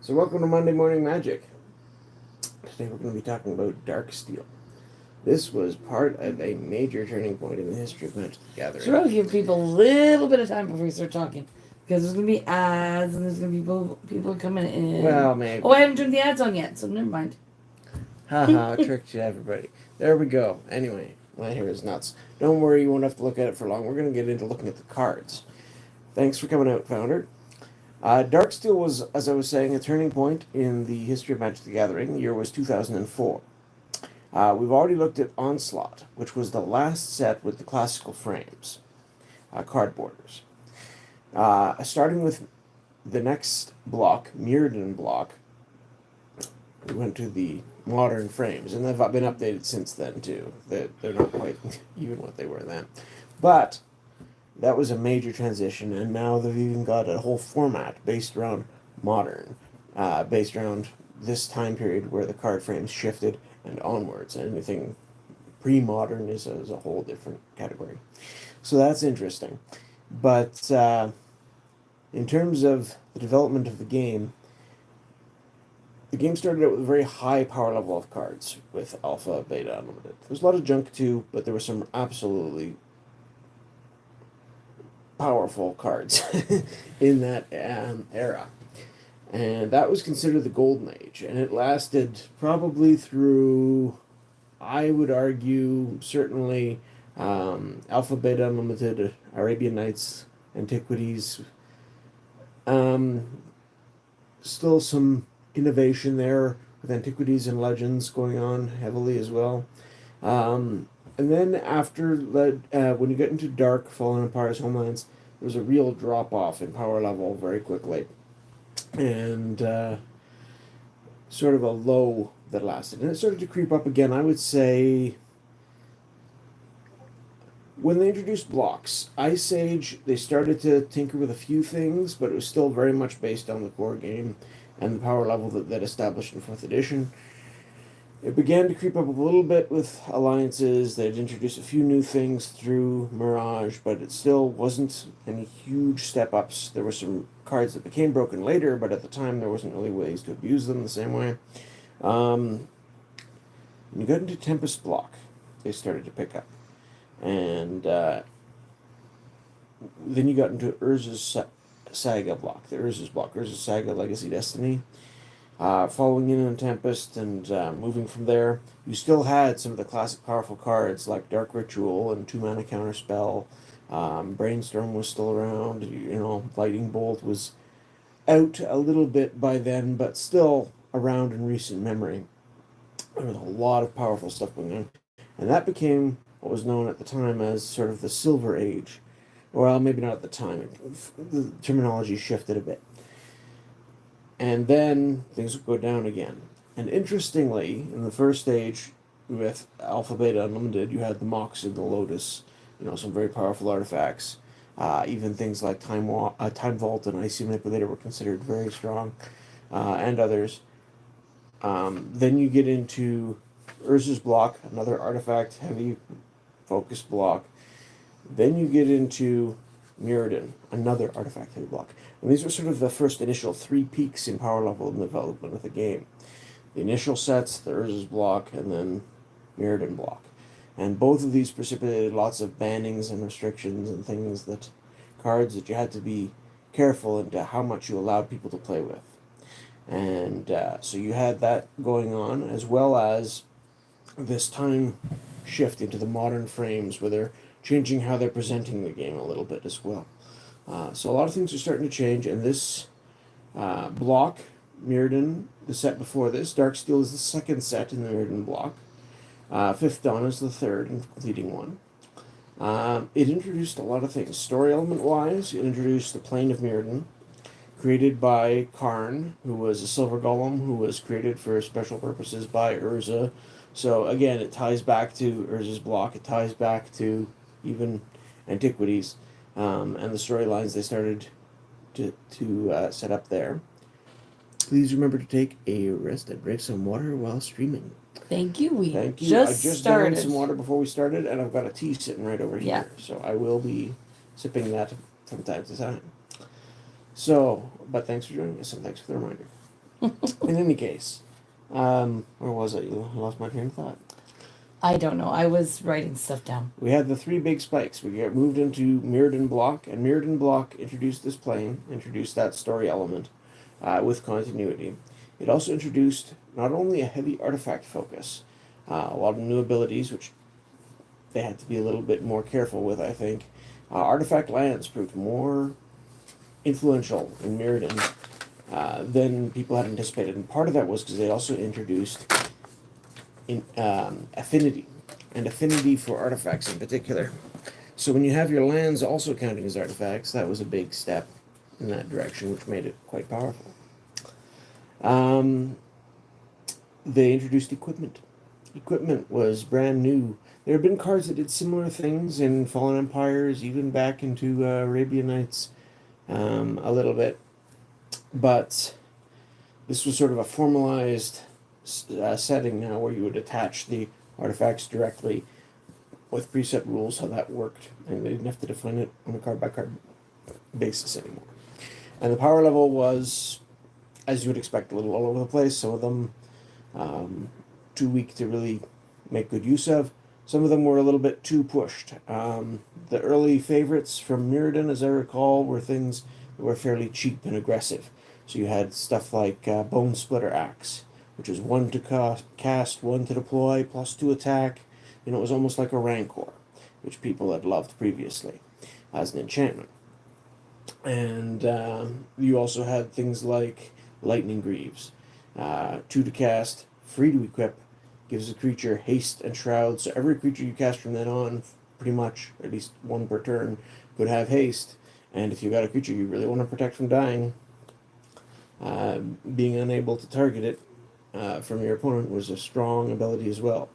So welcome to Monday Morning Magic. Today we're going to be talking about DarkSteel. This was part of a major turning point in the history of Magic the Gathering. So I'll give people a little bit of time before we start talking. Because there's going to be ads and there's going to be people coming in. Well, maybe. Oh, I haven't turned the ads on yet, so never mind. Haha, tricked you everybody. There we go. Anyway, my hair is nuts. Don't worry, you won't have to look at it for long. We're going to get into looking at the cards. Thanks for coming out, Founder. DarkSteel was, as I was saying, a turning point in the history of Magic the Gathering. The year was 2004. We've already looked at Onslaught, which was the last set with the classical frames, card borders. Starting with the next block, Mirrodin block, we went to the modern frames, and they've been updated since then too. They're not quite even what they were then. But that was a major transition, and now they've even got a whole format based around modern, based around this time period where the card frames shifted and onwards. Anything pre-modern is a whole different category. So that's interesting. But in terms of the development of the game started out with a very high power level of cards with Alpha, Beta, Unlimited. There was a lot of junk too, but there were some absolutely powerful cards in that era. And that was considered the golden age. And it lasted probably through, I would argue, certainly Alpha, Beta, Unlimited, Arabian Nights, Antiquities. Still some innovation there with Antiquities and Legends going on heavily as well. And then after, when you get into Dark, Fallen Empire's Homelands, there was a real drop-off in power level very quickly. And sort of a low that lasted. And it started to creep up again, I would say, when they introduced blocks. Ice Age, they started to tinker with a few things, but it was still very much based on the core game and the power level that established in 4th edition. It began to creep up a little bit with alliances. They'd introduced a few new things through Mirage, but it still wasn't any huge step-ups. There were some cards that became broken later, but at the time there wasn't really ways to abuse them the same way. When you got into Tempest block, they started to pick up. And then you got into Urza's Saga block, the Urza's block, Urza's Saga Legacy Destiny. Following in on Tempest and moving from there, you still had some of the classic powerful cards like Dark Ritual and 2-mana Counterspell. Brainstorm was still around. Lightning Bolt was out a little bit by then, but still around in recent memory. There was a lot of powerful stuff going on. And that became what was known at the time as sort of the Silver Age. Well, maybe not at the time. The terminology shifted a bit. And then things would go down again. And interestingly, in the first stage with Alpha Beta Unlimited, you had the Mox and the Lotus, some very powerful artifacts. Even things like Time Vault and Icy Manipulator were considered very strong, and others. Then you get into Urza's block, another artifact heavy focused block. Then you get into Mirrodin, another artifact heavy block. And these were sort of the first initial 3 peaks in power level and development of the game. The initial sets, the Urza's block, and then Mirrodin block. And both of these precipitated lots of bannings and restrictions and things cards that you had to be careful into how much you allowed people to play with. And so you had that going on, as well as this time shift into the modern frames where they're changing how they're presenting the game a little bit as well. So a lot of things are starting to change, and this block, Mirrodin, the set before this, DarkSteel is the second set in the Mirrodin block. 5th Dawn is the third and completing one. It introduced a lot of things. Story element-wise, it introduced the Plane of Mirrodin, created by Karn, who was a silver golem who was created for special purposes by Urza. So again, it ties back to Urza's block. It ties back to even Antiquities and the storylines they started to set up there. Please remember to take a rest and drink some water while streaming. Thank you. Thank you. I just downed some water before we started, and I've got a tea sitting right over here. So I will be sipping that from time to time. So, but thanks for joining us, and thanks for the reminder. In any case, where was it? You lost my train of thought. I don't know. I was writing stuff down. We had the 3 big spikes. We got moved into Mirrodin Block, and Mirrodin Block introduced this plane, introduced that story element with continuity. It also introduced not only a heavy artifact focus, a lot of new abilities, which they had to be a little bit more careful with, I think. Artifact lands proved more influential in Mirrodin than people had anticipated, and part of that was because they also introduced affinity, and affinity for artifacts in particular. So when you have your lands also counting as artifacts, that was a big step in that direction, which made it quite powerful. They introduced equipment. Equipment was brand new. There have been cards that did similar things in Fallen Empires, even back into Arabian Nights a little bit. But this was sort of a formalized setting now where you would attach the artifacts directly with preset rules, how that worked, and they didn't have to define it on a card-by-card basis anymore. And the power level was, as you would expect, a little all over the place. Some of them too weak to really make good use of. Some of them were a little bit too pushed. The early favorites from Mirrodin, as I recall, were things that were fairly cheap and aggressive. So you had stuff like Bone Splitter Axe, which was 1 to cast, 1 to deploy, +2 attack. You know, it was almost like a Rancor, which people had loved previously as an enchantment. And you also had things like Lightning Greaves, 2 to cast, free to equip, gives a creature haste and shroud. So every creature you cast from then on, pretty much, or at least 1 per turn, could have haste. And if you got a creature you really want to protect from dying, being unable to target it from your opponent was a strong ability as well.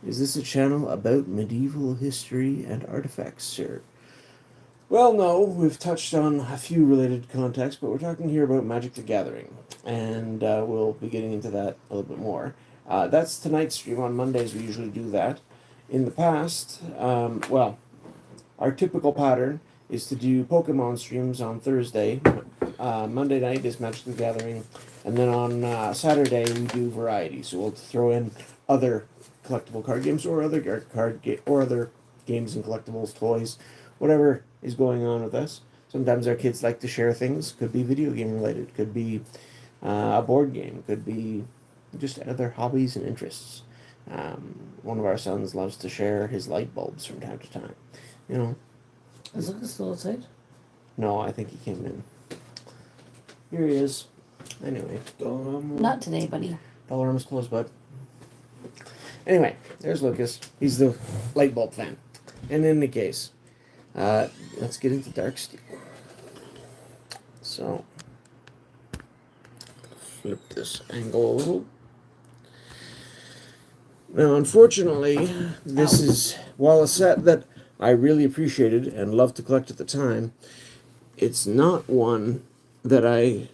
Is this a channel about medieval history and artifacts, sir? Well, no, we've touched on a few related contexts, but we're talking here about Magic the Gathering, and we'll be getting into that a little bit more. That's tonight's stream. On Mondays we usually do that. In the past, well, our typical pattern is to do Pokemon streams on Thursday. Monday night is Magic the Gathering, and then on Saturday we do variety. So we'll throw in other collectible card games or other other games and collectibles, toys, whatever is going on with us. Sometimes our kids like to share things. Could be video game related. Could be a board game. Could be just other hobbies and interests. One of our sons loves to share his light bulbs from time to time. You know. Is Lucas still outside? No, I think he came in. Here he is. Anyway. Not today, buddy. Dollarama's closed, bud. Anyway, there's Lucas. He's the light bulb fan. And in any case, let's get into DarkSteel. So, flip this angle a little. Now, unfortunately, this is, while a set that I really appreciated and loved to collect at the time, it's not one that I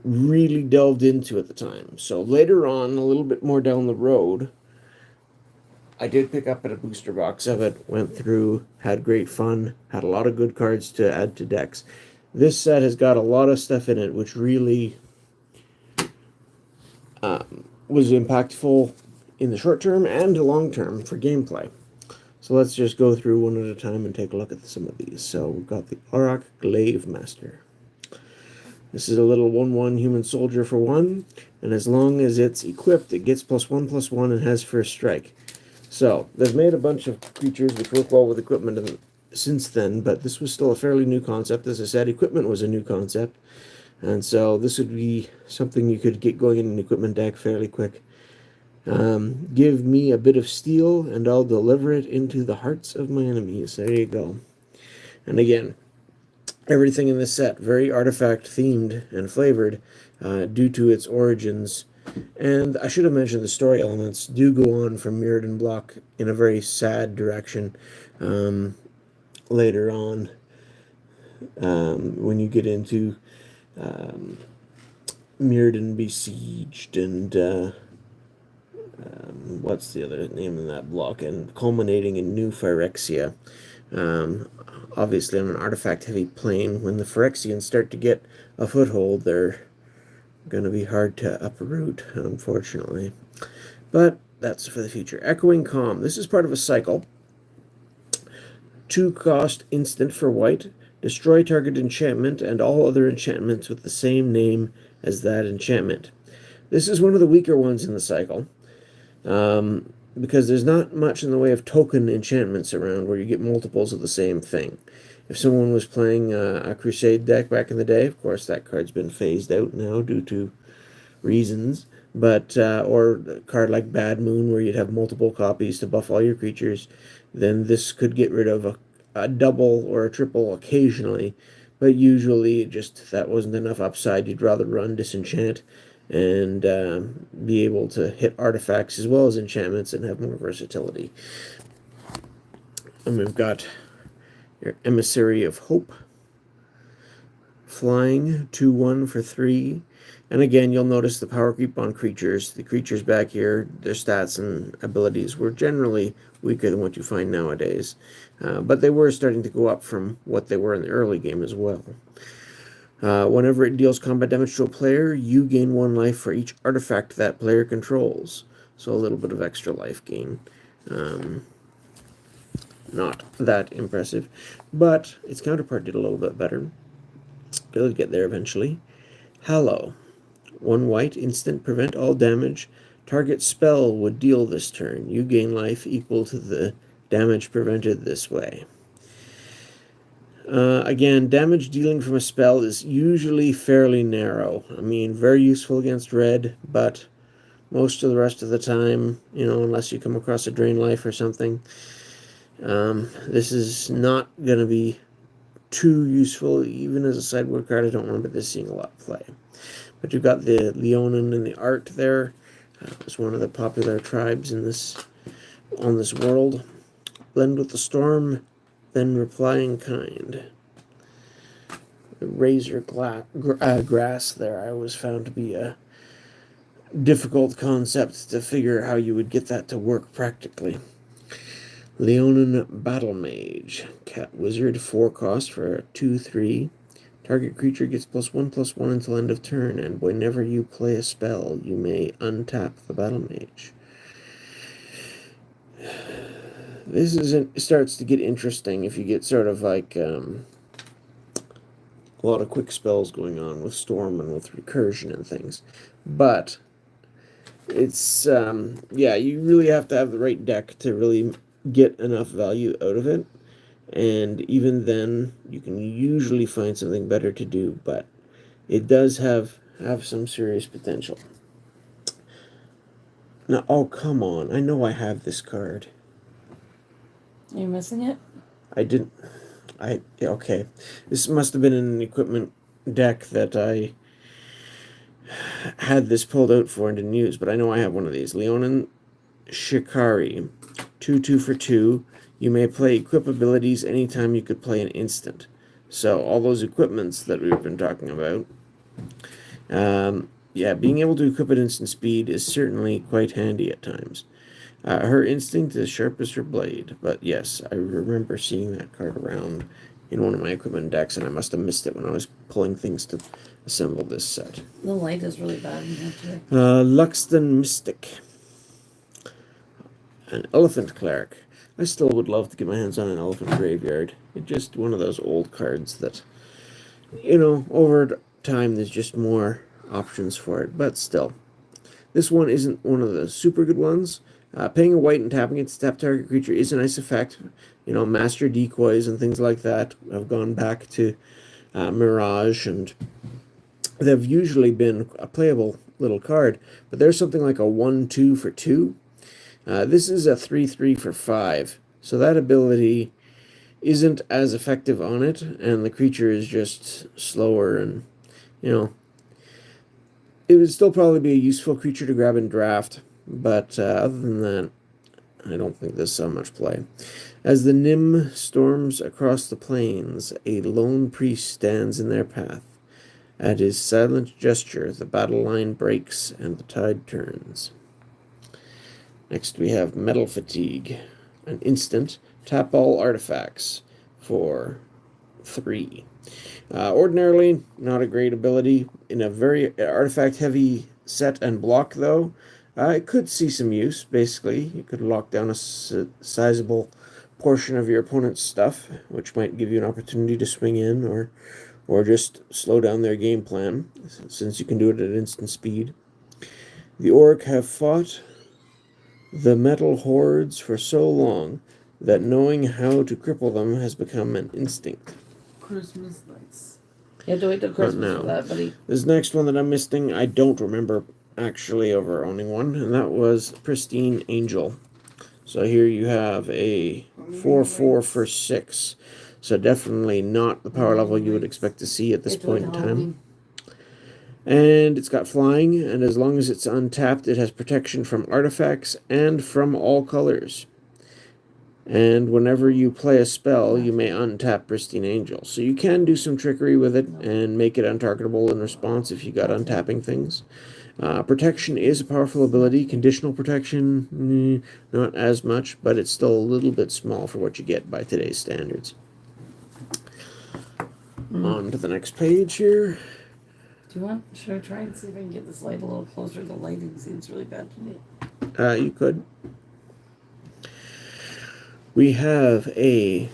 really delved into at the time. So later on, a little bit more down the road, I did pick up a booster box of it, went through, had great fun, had a lot of good cards to add to decks. This set has got a lot of stuff in it which really was impactful in the short term and the long term for gameplay. So let's just go through one at a time and take a look at some of these. So we've got the Auroch Glaive Master. This is a little 1/1 human soldier for 1, and as long as it's equipped, it gets +1/+1 and has first strike. So they've made a bunch of creatures which work well with equipment since then, but this was still a fairly new concept. As I said, equipment was a new concept, and so this would be something you could get going in an equipment deck fairly quick. Give me a bit of steel, and I'll deliver it into the hearts of my enemies. There you go. And again, everything in this set very artifact themed and flavored due to its origins. And I should have mentioned the story elements do go on from Mirrodin Block in a very sad direction later on when you get into Mirrodin Besieged and what's the other name in that block, and culminating in New Phyrexia. Obviously on an artifact heavy plane, when the Phyrexians start to get a foothold, they're going to be hard to uproot, unfortunately. But that's for the future. Echoing Calm. This is part of a cycle. 2-cost instant for white. Destroy target enchantment and all other enchantments with the same name as that enchantment. This is one of the weaker ones in the cycle, because there's not much in the way of token enchantments around where you get multiples of the same thing. If someone was playing a Crusade deck back in the day, of course that card's been phased out now due to reasons, but or a card like Bad Moon where you'd have multiple copies to buff all your creatures, then this could get rid of a double or a triple occasionally, but usually just that wasn't enough upside. You'd rather run Disenchant and be able to hit artifacts as well as enchantments and have more versatility. And we've got your Emissary of Hope, flying, 2/1 for 3. And again, you'll notice the power creep on creatures. The creatures back here, their stats and abilities were generally weaker than what you find nowadays. But they were starting to go up from what they were in the early game as well. Whenever it deals combat damage to a player, you gain 1 life for each artifact that player controls. So a little bit of extra life gain. Not that impressive, but its counterpart did a little bit better. It'll get there eventually. Hallow. 1 white, instant, prevent all damage. Target spell would deal this turn. You gain life equal to the damage prevented this way. Again, damage dealing from a spell is usually fairly narrow. I mean, very useful against red, but most of the rest of the time, unless you come across a drain life or something, this is not going to be too useful. Even as a sideboard card, I don't remember this seeing a lot of play. But you've got the Leonin and the Art there. It's one of the popular tribes on this world. Blend with the Storm, then reply in kind. Razor grass there I always found to be a difficult concept to figure how you would get that to work practically. Leonin Battle Mage. Cat Wizard, 4 cost for a 2/3. Target creature gets +1/+1 until end of turn, and whenever you play a spell, you may untap the Battle Mage. This starts to get interesting if you get sort of like a lot of quick spells going on with Storm and with Recursion and things. But it's, you really have to have the right deck to really get enough value out of it. And even then, you can usually find something better to do, but it does have some serious potential. Now, oh, come on. I know I have this card. Are you missing it? I didn't. Okay. This must have been in an equipment deck that I had this pulled out for and didn't use, but I know I have one of these. Leonin Shikari. 2/2 for 2. You may play equip abilities anytime you could play an instant. So all those equipments that we've been talking about, being able to equip at instant speed is certainly quite handy at times. Her instinct is sharp as her blade, but yes, I remember seeing that card around in one of my equipment decks, and I must have missed it when I was pulling things to assemble this set. The light is really bad in here today. Luxton Mystic. An Elephant Cleric. I still would love to get my hands on an Elephant Graveyard. It's just one of those old cards that, over time there's just more options for it, but still. This one isn't one of the super good ones. Paying a white and tapping it to tap target creature is a nice effect. Master Decoys and things like that have gone back to Mirage, and they've usually been a playable little card, but there's something like a 1/2 for 2. This is a 3/3 for 5, so that ability isn't as effective on it, and the creature is just slower, and, it would still probably be a useful creature to grab and draft, but other than that, I don't think there's so much play. As the Nim storms across the plains, a lone priest stands in their path. At his silent gesture, the battle line breaks and the tide turns. Next we have Metal Fatigue. An instant, tap all artifacts for 3. Ordinarily, not a great ability. In a very artifact-heavy set and block, though, it could see some use, basically. You could lock down a sizable portion of your opponent's stuff, which might give you an opportunity to swing in or just slow down their game plan, since you can do it at instant speed. The Orc have fought the metal hordes for so long that knowing how to cripple them has become an instinct. Christmas lights. You have to wait till Christmas for that, buddy. This next one that I'm missing, I don't remember actually ever owning one, and that was Pristine Angel. So here you have a 4/4 for 6. So definitely not the power level you would expect to see at this point in time. And it's got flying, and as long as it's untapped, it has protection from artifacts and from all colors. And whenever you play a spell, you may untap Pristine Angel. So you can do some trickery with it and make it untargetable in response if you got untapping things. Protection is a powerful ability. Conditional protection, not as much, but it's still a little bit small for what you get by today's standards. On to the next page here. Do you want? Should I try and see if I can get this light a little closer? The lighting seems really bad to me. You could. We have a...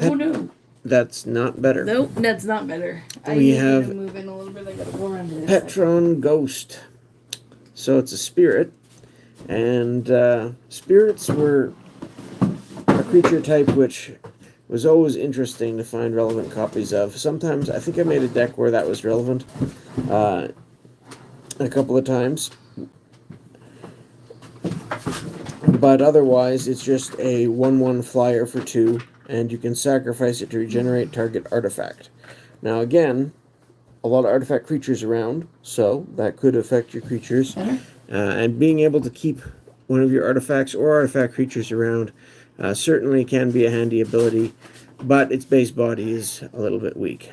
Oh no! That's not better. Nope, that's not better. We have to move in a little bit. I gotta go around to this. Petron Ghost. So it's a spirit, and spirits were a creature type which was always interesting to find relevant copies of. Sometimes, I think I made a deck where that was relevant a couple of times. But otherwise, it's just a 1/1 flyer for 2, and you can sacrifice it to regenerate target artifact. Now again, a lot of artifact creatures around, so that could affect your creatures. And being able to keep one of your artifacts or artifact creatures around certainly can be a handy ability, but its base body is a little bit weak.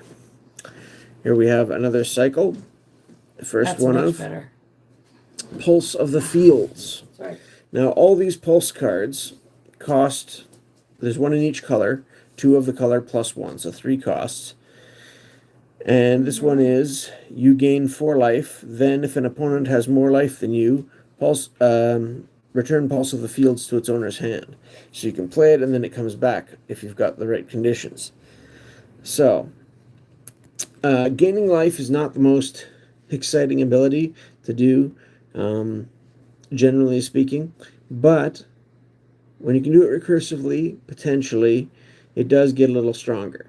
Here we have another cycle. The first That's one much of better. Pulse of the Fields. Sorry. Now all these pulse cards cost, there's one in each color, 2 of the color plus 1, so 3 costs. And this one is, you gain 4 life, then if an opponent has more life than you, return Pulse of the Fields to its owner's hand. So you can play it and then it comes back if you've got the right conditions. So, gaining life is not the most exciting ability to do, generally speaking, but when you can do it recursively, potentially, it does get a little stronger.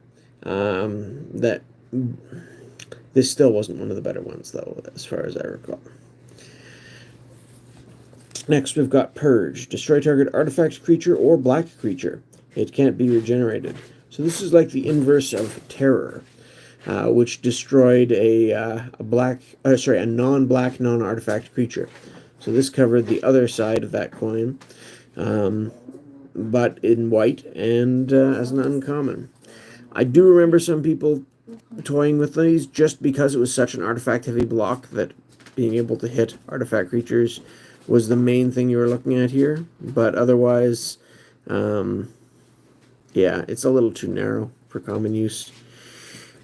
This still wasn't one of the better ones, though, as far as I recall. Next, we've got Purge. Destroy target artifact creature or black creature. It can't be regenerated. So this is like the inverse of Terror, which destroyed a non-black, non-artifact creature. So this covered the other side of that coin, but in white and as an uncommon. I do remember some people toying with these just because it was such an artifact-heavy block that being able to hit artifact creatures was the main thing you were looking at here. But otherwise, yeah, it's a little too narrow for common use.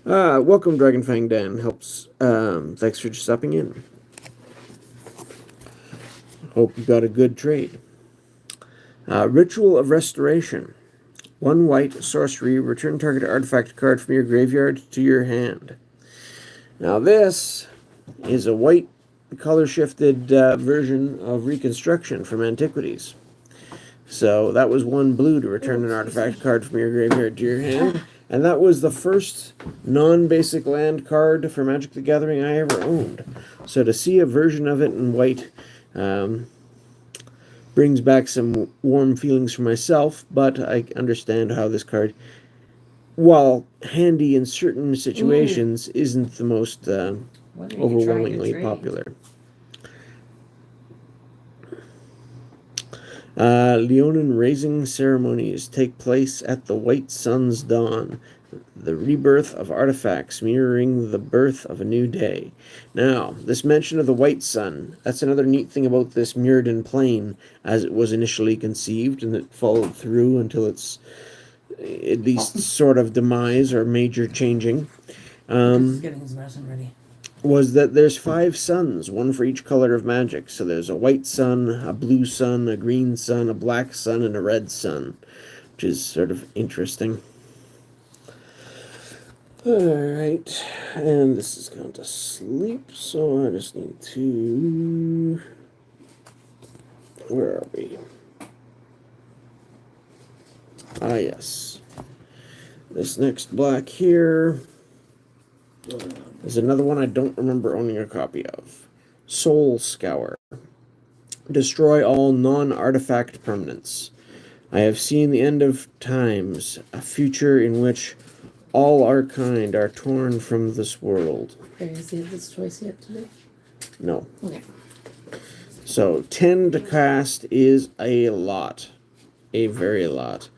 Welcome, Dragonfang Dan. Helps. Thanks for stopping in. Hope you got a good trade. Ritual of Restoration. 1 white sorcery, return target artifact card from your graveyard to your hand. Now this is a white color-shifted version of Reconstruction from Antiquities. So that was 1 blue to return an artifact card from your graveyard to your hand. And that was the first non-basic land card for Magic the Gathering I ever owned. So to see a version of it in white brings back some warm feelings for myself, but I understand how this card, while handy in certain situations, isn't the most overwhelmingly popular. Leonin raising ceremonies take place at the White Sun's dawn, the rebirth of artifacts mirroring the birth of a new day. Now, this mention of the White Sun, that's another neat thing about this Mirrodin plane as it was initially conceived, and it followed through until its at least sort of demise or major changing, Getting his medicine ready. was that there's 5 suns, one for each color of magic. So there's a white sun, a blue sun, a green sun, a black sun, and a red sun, which is sort of interesting. Alright, and this is going to sleep, so I just need to... Where are we? Ah, yes. This next black here is another one I don't remember owning a copy of. Soul Scour. Destroy all non-artifact permanents. I have seen the end of times, a future in which all our kind are torn from this world. Have you seen this choice yet today? No. Okay. So 10 to cast is a lot. A very lot.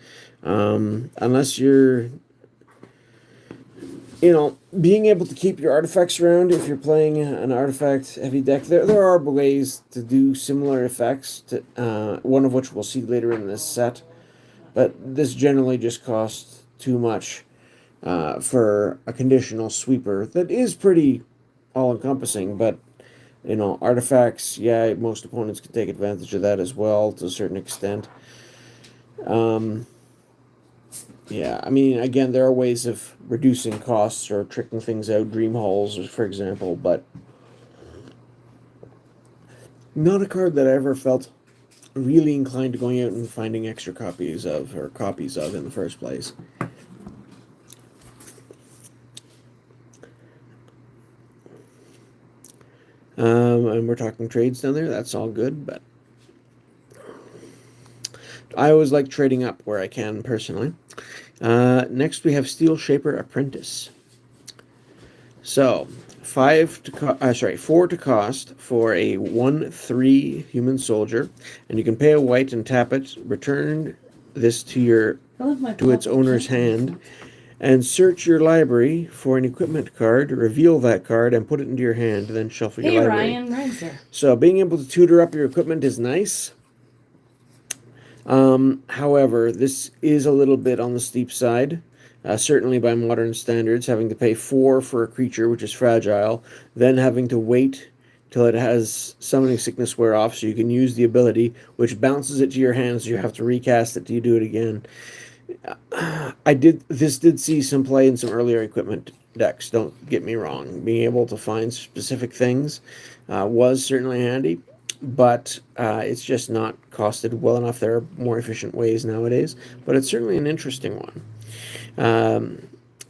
Unless you're, being able to keep your artifacts around if you're playing an artifact heavy deck. There are ways to do similar effects, one of which we'll see later in this set. But this generally just costs too much for a conditional sweeper that is pretty all-encompassing, but artifacts, yeah, most opponents can take advantage of that as well to a certain extent. Yeah, I mean, again, there are ways of reducing costs or tricking things out, dream halls, for example, but not a card that I ever felt really inclined to going out and finding extra copies of in the first place. And we're talking trades down there. That's all good, but I always like trading up where I can, personally. Next, we have Steel Shaper Apprentice. So, 4 to cost for a 1/3 human soldier, and you can pay a white and tap it. Return this to its owner's hand, and search your library for an equipment card. Reveal that card and put it into your hand. Then shuffle your library. Ryan, sir. So, being able to tutor up your equipment is nice. However, this is a little bit on the steep side, certainly by modern standards, having to pay 4 for a creature, which is fragile, then having to wait till it has summoning sickness wear off so you can use the ability, which bounces it to your hand, so you have to recast it till you do it again. This did see some play in some earlier equipment decks, don't get me wrong. Being able to find specific things was certainly handy. But it's just not costed well enough. There are more efficient ways nowadays, but it's certainly an interesting one.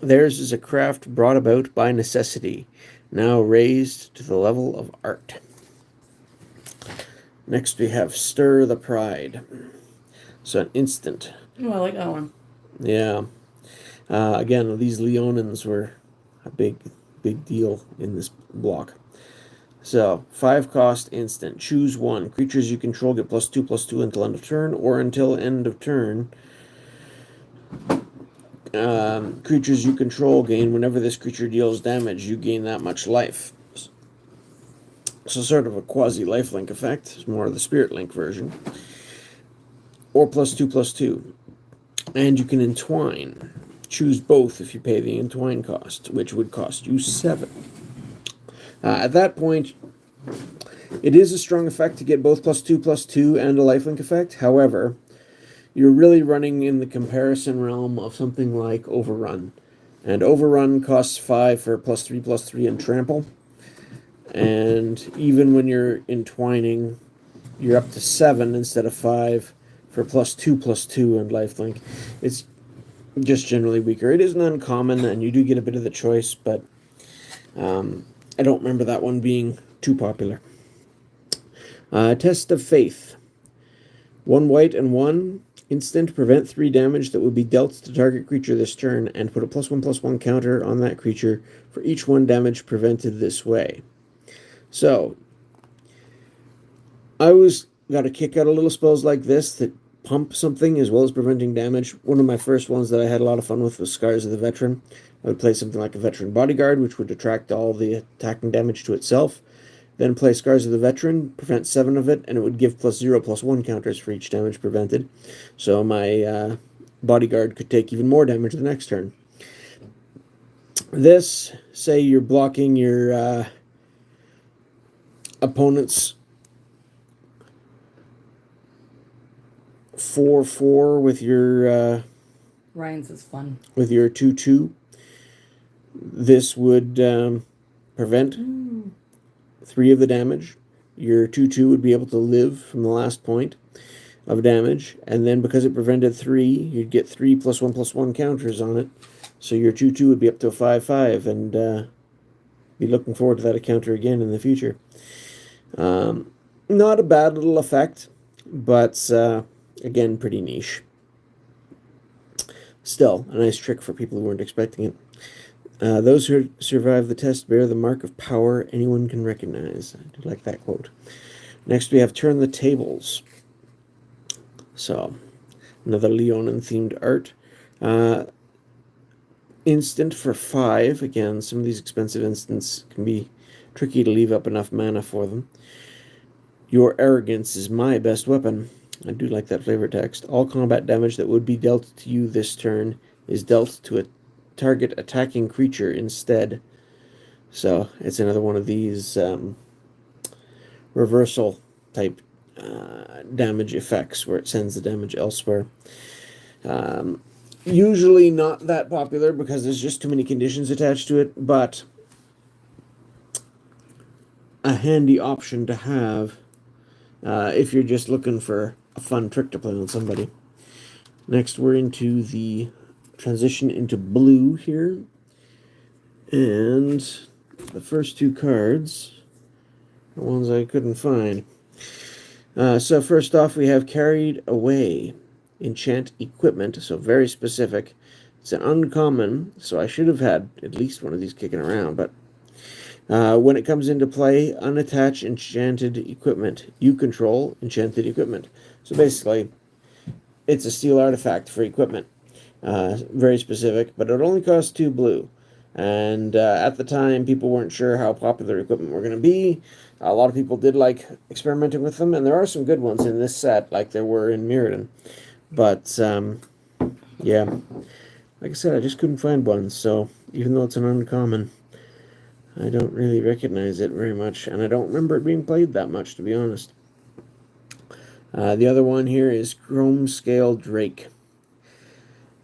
Theirs is a craft brought about by necessity, now raised to the level of art. Next we have Stir the Pride. So an instant. Oh, I like that one. Yeah. Again, these Leonins were a big deal in this block. So, 5 cost instant. Choose one. Creatures you control get +2/+2 until end of turn, or until end of turn. Creatures you control gain whenever this creature deals damage, you gain that much life. So, sort of a quasi-lifelink effect. It's more of the Spirit Link version. Or +2/+2. And you can entwine. Choose both if you pay the entwine cost, which would cost you 7. At that point, it is a strong effect to get both +2/+2 and a lifelink effect. However, you're really running in the comparison realm of something like Overrun. And Overrun costs 5 for +3/+3 and trample. And even when you're entwining, you're up to 7 instead of 5 for +2/+2 and lifelink. It's just generally weaker. It isn't uncommon, and you do get a bit of the choice, but I don't remember that one being too popular. Test of Faith. 1 white and 1 instant. Prevent 3 damage that would be dealt to target creature this turn, and put a +1/+1 counter on that creature for each 1 damage prevented this way. So, I always got a kick out of little spells like this that pump something as well as preventing damage. One of my first ones that I had a lot of fun with was Scars of the Veteran. I would play something like a Veteran Bodyguard, which would detract all the attacking damage to itself. Then play Scars of the Veteran, prevent 7 of it, and it would give +0/+1 counters for each damage prevented. So my bodyguard could take even more damage the next turn. This, say you're blocking your opponent's 4/4 with your Ryan says fun. with your 2/2. This would prevent 3 of the damage. Your 2/2 would be able to live from the last point of damage, and then because it prevented 3, you'd get 3 +1/+1 counters on it. So your 2/2 would be up to a 5/5, and be looking forward to that counter again in the future. Not a bad little effect, but again, pretty niche. Still, a nice trick for people who weren't expecting it. Those who survive the test bear the mark of power anyone can recognize. I do like that quote. Next we have Turn the Tables. So, another Leonin-themed art. Instant for 5. Again, some of these expensive instants can be tricky to leave up enough mana for them. Your arrogance is my best weapon. I do like that flavor text. All combat damage that would be dealt to you this turn is dealt to a target attacking creature instead. So it's another one of these reversal type damage effects where it sends the damage elsewhere. Usually not that popular because there's just too many conditions attached to it, but a handy option to have if you're just looking for a fun trick to play on somebody. Next, we're into the transition into blue here. And the first 2 cards are ones I couldn't find. So first off, we have Carried Away. Enchant Equipment, so very specific. It's an uncommon, so I should have had at least one of these kicking around, but when it comes into play, unattach enchanted equipment. You control enchanted equipment. So basically, it's a steel artifact for equipment. Very specific, but it only costs 2 blue. And at the time, people weren't sure how popular equipment were going to be. A lot of people did like experimenting with them, and there are some good ones in this set, like there were in Mirrodin. But, yeah, like I said, I just couldn't find one, so even though it's an uncommon, I don't really recognize it very much, and I don't remember it being played that much, to be honest. The other one here is Chromescale Drake.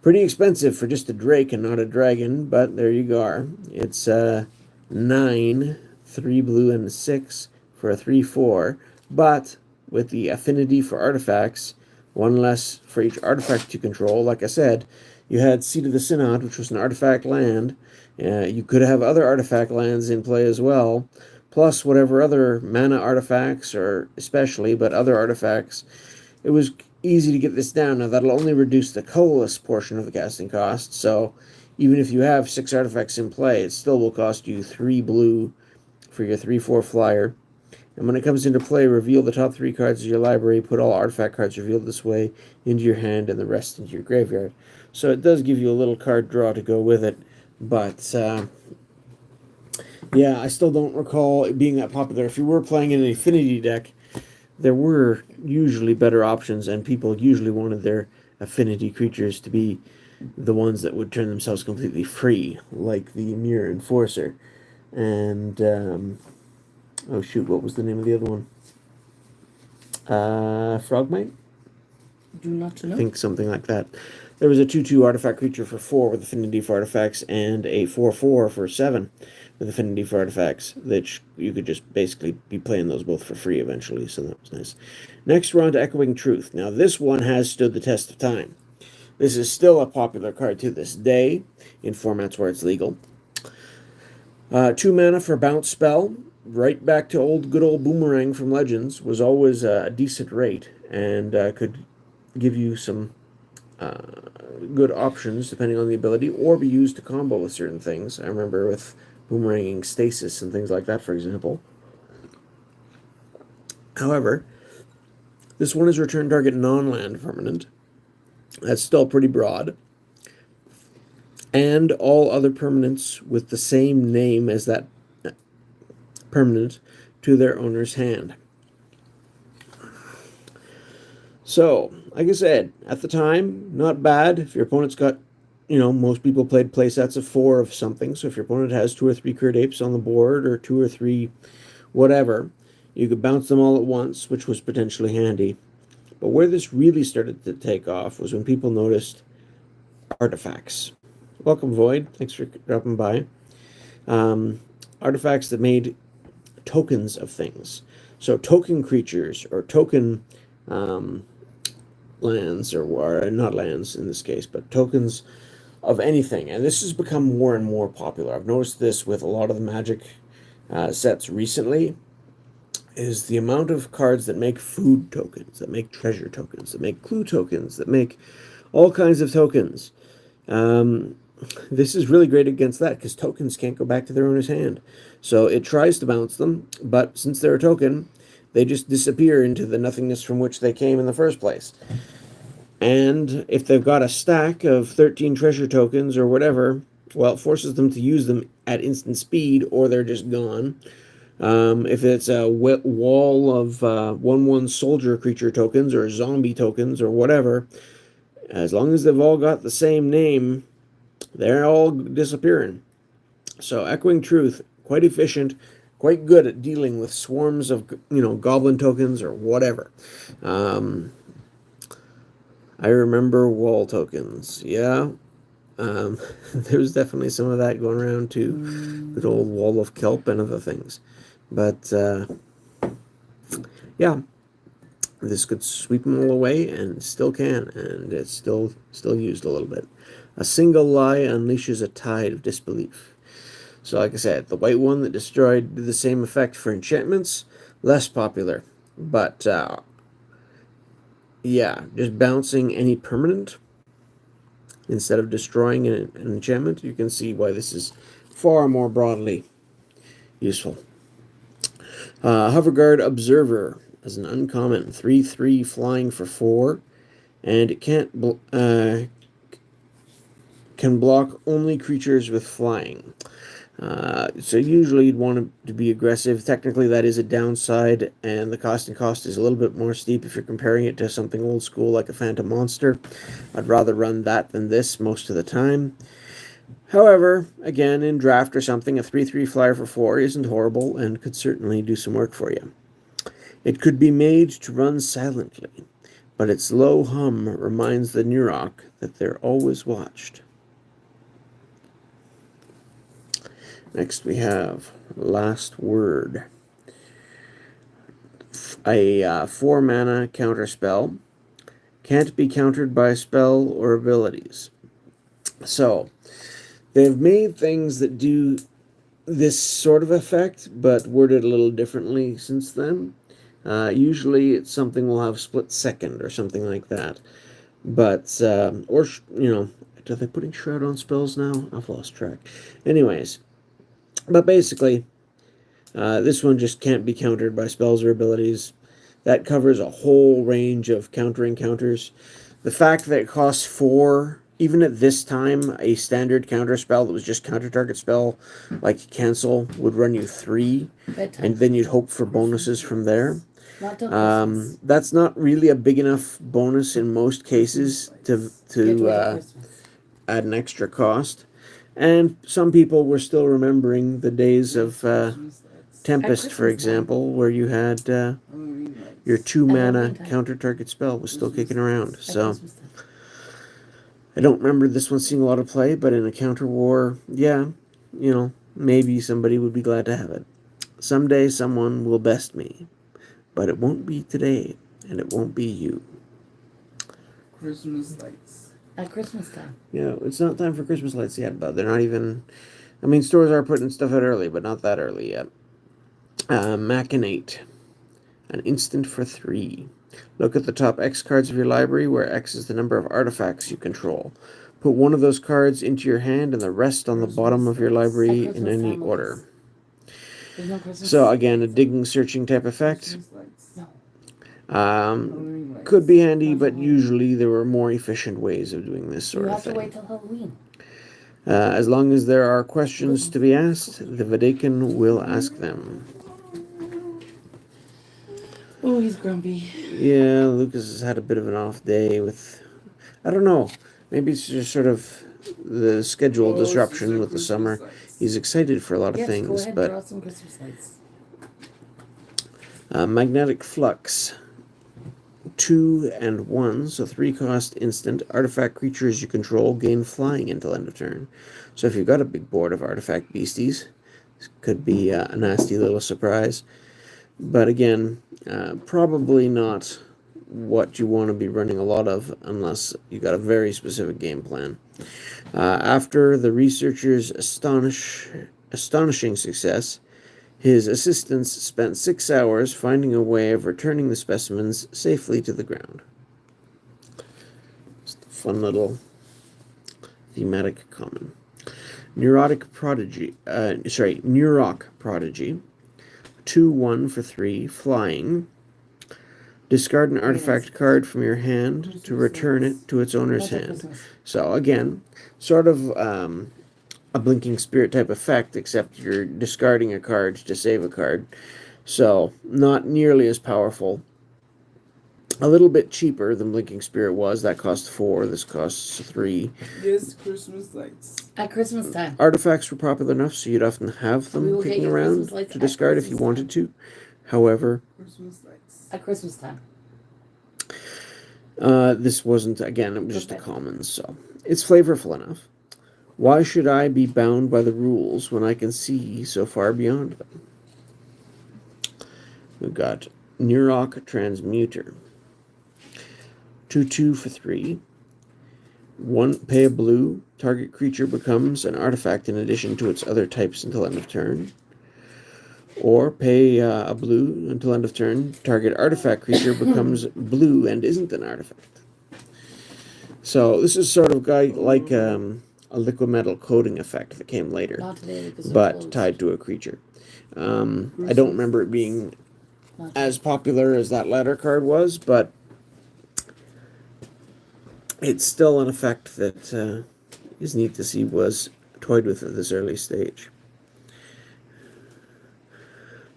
Pretty expensive for just a Drake and not a dragon, but there you go. It's 9, 3 blue and 6 for a 3/4, but with the affinity for artifacts, 1 less for each artifact you control. Like I said, you had Seat of the Synod, which was an artifact land. You could have other artifact lands in play as well, plus whatever other mana artifacts, or especially, but other artifacts. It was easy to get this down. Now, that'll only reduce the colorless portion of the casting cost, so even if you have 6 artifacts in play, it still will cost you 3 blue for your 3/4 flyer. And when it comes into play, reveal the top 3 cards of your library, put all artifact cards revealed this way into your hand and the rest into your graveyard. So it does give you a little card draw to go with it, but yeah, I still don't recall it being that popular. If you were playing in an affinity deck, there were usually better options, and people usually wanted their affinity creatures to be the ones that would turn themselves completely free, like the Mirror Enforcer. And oh shoot, what was the name of the other one? Frogmite? Do not know. I think something like that. There was a 2/2 artifact creature for 4 with affinity for artifacts, and a 4/4 for 7 with affinity for artifacts, that you could just basically be playing those both for free eventually, so that was nice. Next, we're on to Echoing Truth. Now, this one has stood the test of time. This is still a popular card to this day, in formats where it's legal. 2 mana for bounce spell, right back to good old Boomerang from Legends, was always a decent rate, and could give you some good options depending on the ability, or be used to combo with certain things. I remember with Boomeranging Stasis and things like that, for example. However, this one is return target non-land permanent. That's still pretty broad. And all other permanents with the same name as that permanent to their owner's hand. So, like I said, at the time, not bad. If your opponent's got, most people played play sets of 4 of something. So if your opponent has 2 or 3 Curt Apes on the board, or 2 or 3 whatever, you could bounce them all at once, which was potentially handy. But where this really started to take off was when people noticed artifacts. Welcome, Void. Thanks for dropping by. Artifacts that made tokens of things. So token creatures, or token lands, or not lands in this case, but tokens of anything. And this has become more and more popular. I've noticed this with a lot of the Magic sets recently, is the amount of cards that make food tokens, that make treasure tokens, that make clue tokens, that make all kinds of tokens. This is really great against that, because tokens can't go back to their owner's hand. So it tries to bounce them, but since they're a token, they just disappear into the nothingness from which they came in the first place. And if they've got a stack of 13 treasure tokens or whatever, well, it forces them to use them at instant speed, or they're just gone. If it's a wall of 1/1 soldier creature tokens or zombie tokens or whatever, as long as they've all got the same name, they're all disappearing. So Echoing Truth, quite efficient, quite good at dealing with swarms of, goblin tokens or whatever. I remember wall tokens. Yeah. There's definitely some of that going around too. Good old wall of kelp and other things. But yeah, this could sweep them all away, and still can, and it's still used a little bit. A single lie unleashes a tide of disbelief. So like I said, the white one that destroyed did the same effect for enchantments, less popular. But yeah, just bouncing any permanent instead of destroying an enchantment, you can see why this is far more broadly useful. Hoverguard Observer as an uncommon 3/3 flying for 4, and it can block only creatures with flying. So usually you'd want to be aggressive. Technically that is a downside, and the cost is a little bit more steep if you're comparing it to something old school like a Phantom Monster. I'd rather run that than this most of the time. However, again, in draft or something, a 3/3 flyer for 4 isn't horrible and could certainly do some work for you. It could be made to run silently, but its low hum reminds the Neurok that they're always watched. Next we have Last Word. A 4 mana counter spell. Can't be countered by spell or abilities. So, they've made things that do this sort of effect, but worded a little differently since then. Usually it's something we'll have split second or something like that. But, are they putting Shroud on spells now? I've lost track. Anyways, but basically, this one just can't be countered by spells or abilities. That covers a whole range of countering counters. The fact that it costs 4, even at this time, a standard counter spell that was just counter target spell, like cancel, would run you 3, and then you'd hope for bonuses from there. That's not really a big enough bonus in most cases to add an extra cost. And some people were still remembering the days of Tempest, for example, where you had your 2 mana counter target spell was still kicking around. So I don't remember this one seeing a lot of play, but in a counter war, yeah, maybe somebody would be glad to have it. Someday someone will best me, but it won't be today, and it won't be you. Christmas lights. At Christmas time. Yeah, it's not time for Christmas lights yet, but they're not even... I mean, stores are putting stuff out early, but not that early yet. Machinate. An instant for 3. Look at the top X cards of your library, where X is the number of artifacts you control. Put one of those cards into your hand and the rest on the bottom of your library in any order. So again, a digging, searching type effect. Could be handy, but usually there were more efficient ways of doing this sort of thing. You have to wait till Halloween. As long as there are questions to be asked, the Vidican will ask them. Oh, he's grumpy. Yeah, Lucas has had a bit of an off day with... I don't know. Maybe it's just sort of the schedule disruption with the summer. He's excited for a lot of Yes, things, go ahead, but draw some Christmas lights. Magnetic Flux. 2 and 1, so 3 cost instant. Artifact creatures you control gain flying until end of turn. So if you've got a big board of artifact beasties, this could be a nasty little surprise. But again, probably not what you want to be running a lot of unless you got a very specific game plan. After the researcher's astonishing success, his assistants spent 6 hours finding a way of returning the specimens safely to the ground. Just a fun little thematic common. Neurok Prodigy. 2/1 for 3, flying. Discard an artifact card from your hand to return it to its owner's hand. So again, sort of a Blinking Spirit type effect, except you're discarding a card to save a card. So, not nearly as powerful. A little bit cheaper than Blinking Spirit was. That cost 4, this costs 3. Yes, Christmas lights. At Christmas time. Artifacts were popular enough so you'd often have them kicking around to discard if you wanted to. However, Christmas lights. At Christmas time. This wasn't, again, it was just a common, so it's flavorful enough. Why should I be bound by the rules when I can see so far beyond them? We've got Neurok Transmuter. 2/2 for 3. 1, pay a blue. Target creature becomes an artifact in addition to its other types until end of turn. Or pay a blue until end of turn. Target artifact creature becomes blue and isn't an artifact. So this is sort of like a liquid metal coating effect that came later, but tied to a creature. I don't remember it being as popular as that ladder card was, but it's still an effect that is neat to see was toyed with at this early stage.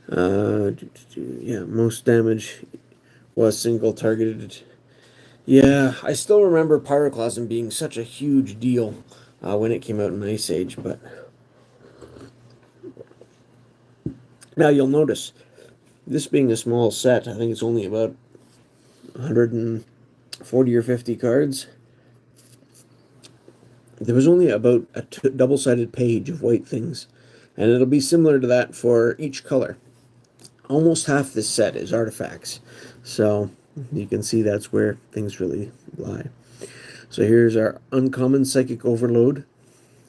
Yeah, most damage was single targeted. Yeah, I still remember Pyroclasm being such a huge deal when it came out in Ice Age, but now you'll notice, this being a small set, I think it's only about 140 or 50 cards. There was only about a double-sided page of white things, and it'll be similar to that for each color. Almost half this set is artifacts, so you can see that's where things really lie. So here's our uncommon Psychic Overload,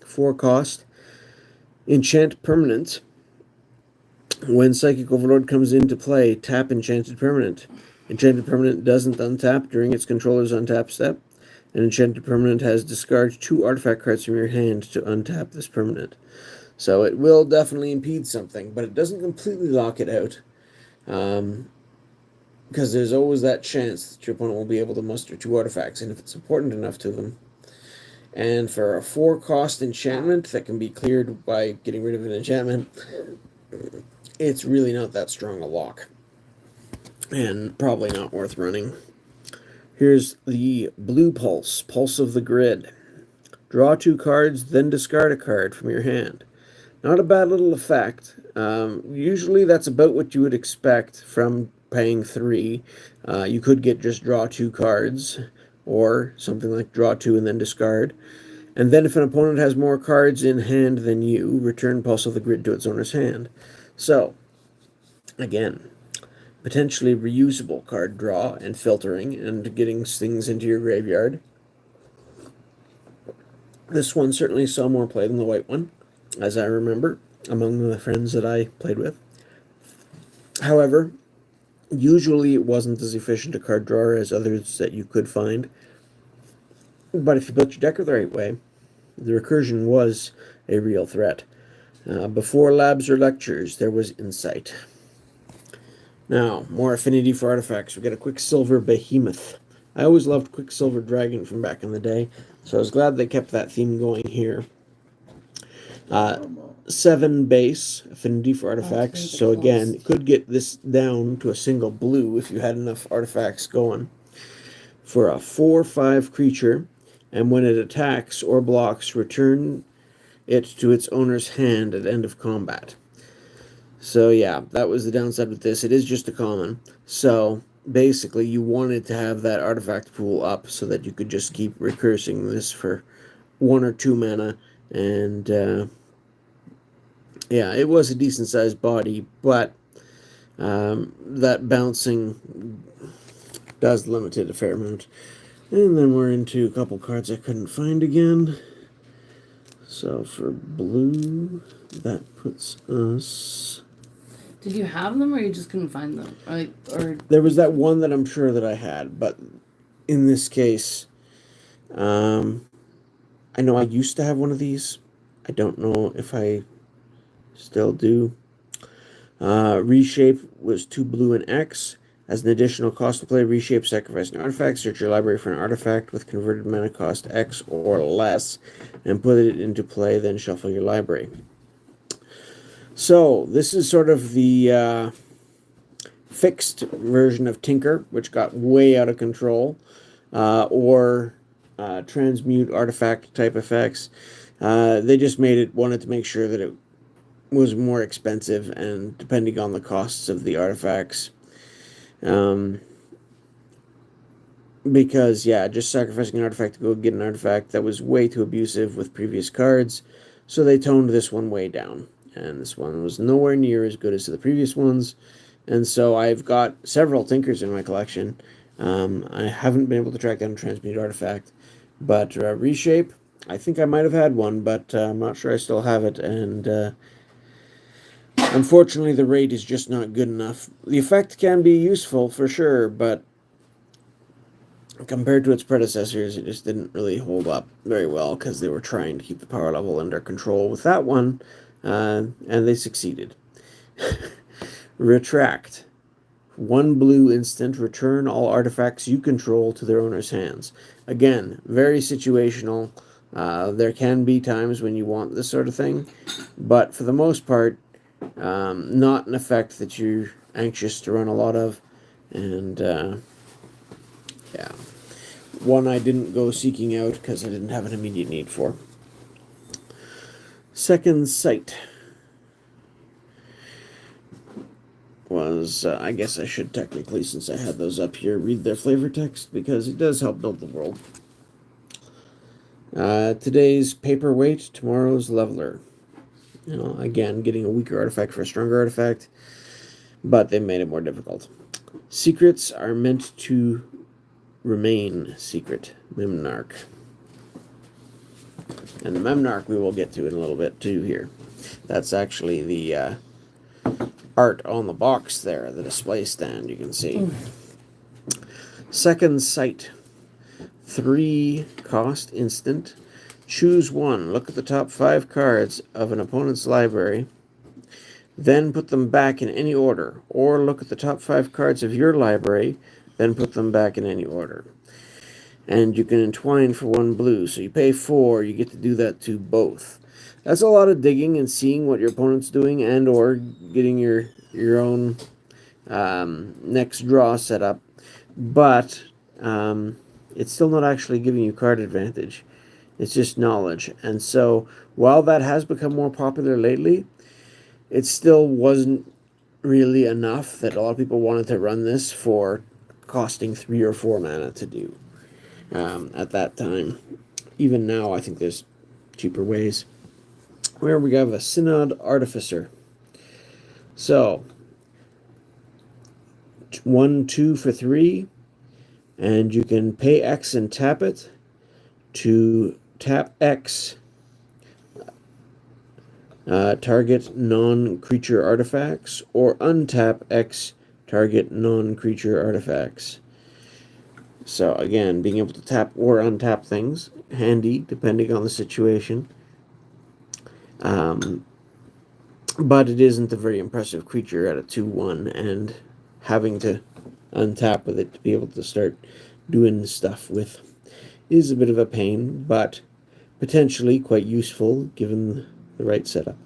4 cost. Enchant Permanent. When Psychic Overload comes into play, tap Enchanted Permanent. Enchanted Permanent doesn't untap during its controller's untap step, and Enchanted Permanent has discard 2 artifact cards from your hand to untap this permanent. So it will definitely impede something, but it doesn't completely lock it out. Because there's always that chance that your opponent will be able to muster 2 artifacts, and if it's important enough to them. And for a 4 cost enchantment that can be cleared by getting rid of an enchantment, it's really not that strong a lock. And probably not worth running. Here's the Blue Pulse, Pulse of the Grid. Draw 2 cards, then discard a card from your hand. Not a bad little effect. Usually that's about what you would expect from paying 3. You could get just draw 2 cards, or something like draw 2 and then discard. And then if an opponent has more cards in hand than you, return Pulse of the Grid to its owner's hand. So, again, potentially reusable card draw and filtering and getting things into your graveyard. This one certainly saw more play than the white one, as I remember, among the friends that I played with. However, usually it wasn't as efficient a card drawer as others that you could find. But if you built your deck the right way, the recursion was a real threat. Before labs or lectures, there was insight. Now, more affinity for artifacts. We got a Quicksilver Behemoth. I always loved Quicksilver Dragon from back in the day, so I was glad they kept that theme going here. 7 base affinity for artifacts. change the So again, cost. it could get this down to a single blue if you had enough artifacts going. For a 4/5 creature, and when it attacks or blocks, return it to its owner's hand at end of combat. So yeah, that was the downside with this. It is just a common. So basically you wanted to have that artifact pool up so that you could just keep recursing this for 1 or 2 mana. And yeah, it was a decent sized body, but that bouncing does limit it a fair amount. And then we're into a couple cards I couldn't find again. So for blue, that puts us... Did you have them, or you just couldn't find them? Or There was that one that I'm sure that I had, but in this case, I know I used to have one of these. I don't know if I still do. Reshape was 2 blue and X. As an additional cost to play, Reshape, sacrifice an artifact, search your library for an artifact with converted mana cost X or less, and put it into play, then shuffle your library. So, this is sort of the fixed version of Tinker, which got way out of control, or transmute artifact type effects. They just wanted to make sure that it was more expensive, and depending on the costs of the artifacts. Because, yeah, just sacrificing an artifact to go get an artifact, that was way too abusive with previous cards, so they toned this one way down. And this one was nowhere near as good as the previous ones, and so I've got several Tinkers in my collection. I haven't been able to track down a Transmute artifact, but Reshape, I think I might have had one, but I'm not sure I still have it, and unfortunately the rate is just not good enough. The effect can be useful for sure, but compared to its predecessors, it just didn't really hold up very well because they were trying to keep the power level under control with that one, and they succeeded. Retract. 1 blue instant, return all artifacts you control to their owner's hands. Again, very situational. There can be times when you want this sort of thing, but for the most part, not an effect that you're anxious to run a lot of. And yeah, one I didn't go seeking out because I didn't have an immediate need for. Second Sight was, I guess I should technically, since I had those up here, read their flavor text, because it does help build the world. Today's paperweight, tomorrow's leveler. You know, again, getting a weaker artifact for a stronger artifact, but they made it more difficult. Secrets are meant to remain secret. Memnarch. And the Memnarch we will get to in a little bit too here. That's actually the art on the box there, the display stand, you can see. Second Sight. 3 cost instant. Choose one. Look at the top 5 cards of an opponent's library. Then put them back in any order. Or look at the top 5 cards of your library. Then put them back in any order. And you can entwine for 1 blue. So you pay 4. You get to do that to both. That's a lot of digging and seeing what your opponent's doing, and or getting your own next draw set up. But it's still not actually giving you card advantage. It's just knowledge. And so while that has become more popular lately, it still wasn't really enough that a lot of people wanted to run this for costing 3 or 4 mana to do at that time. Even now, I think there's cheaper ways. Where we have a Syninnod Artificer. So 1/2 for 3, and you can pay X and tap it to tap X, target non-creature artifacts, or untap X, target non-creature artifacts. So again, being able to tap or untap things, handy depending on the situation. But it isn't a very impressive creature at a 2/1, and having to untap with it to be able to start doing stuff with is a bit of a pain, but potentially quite useful given the right setup.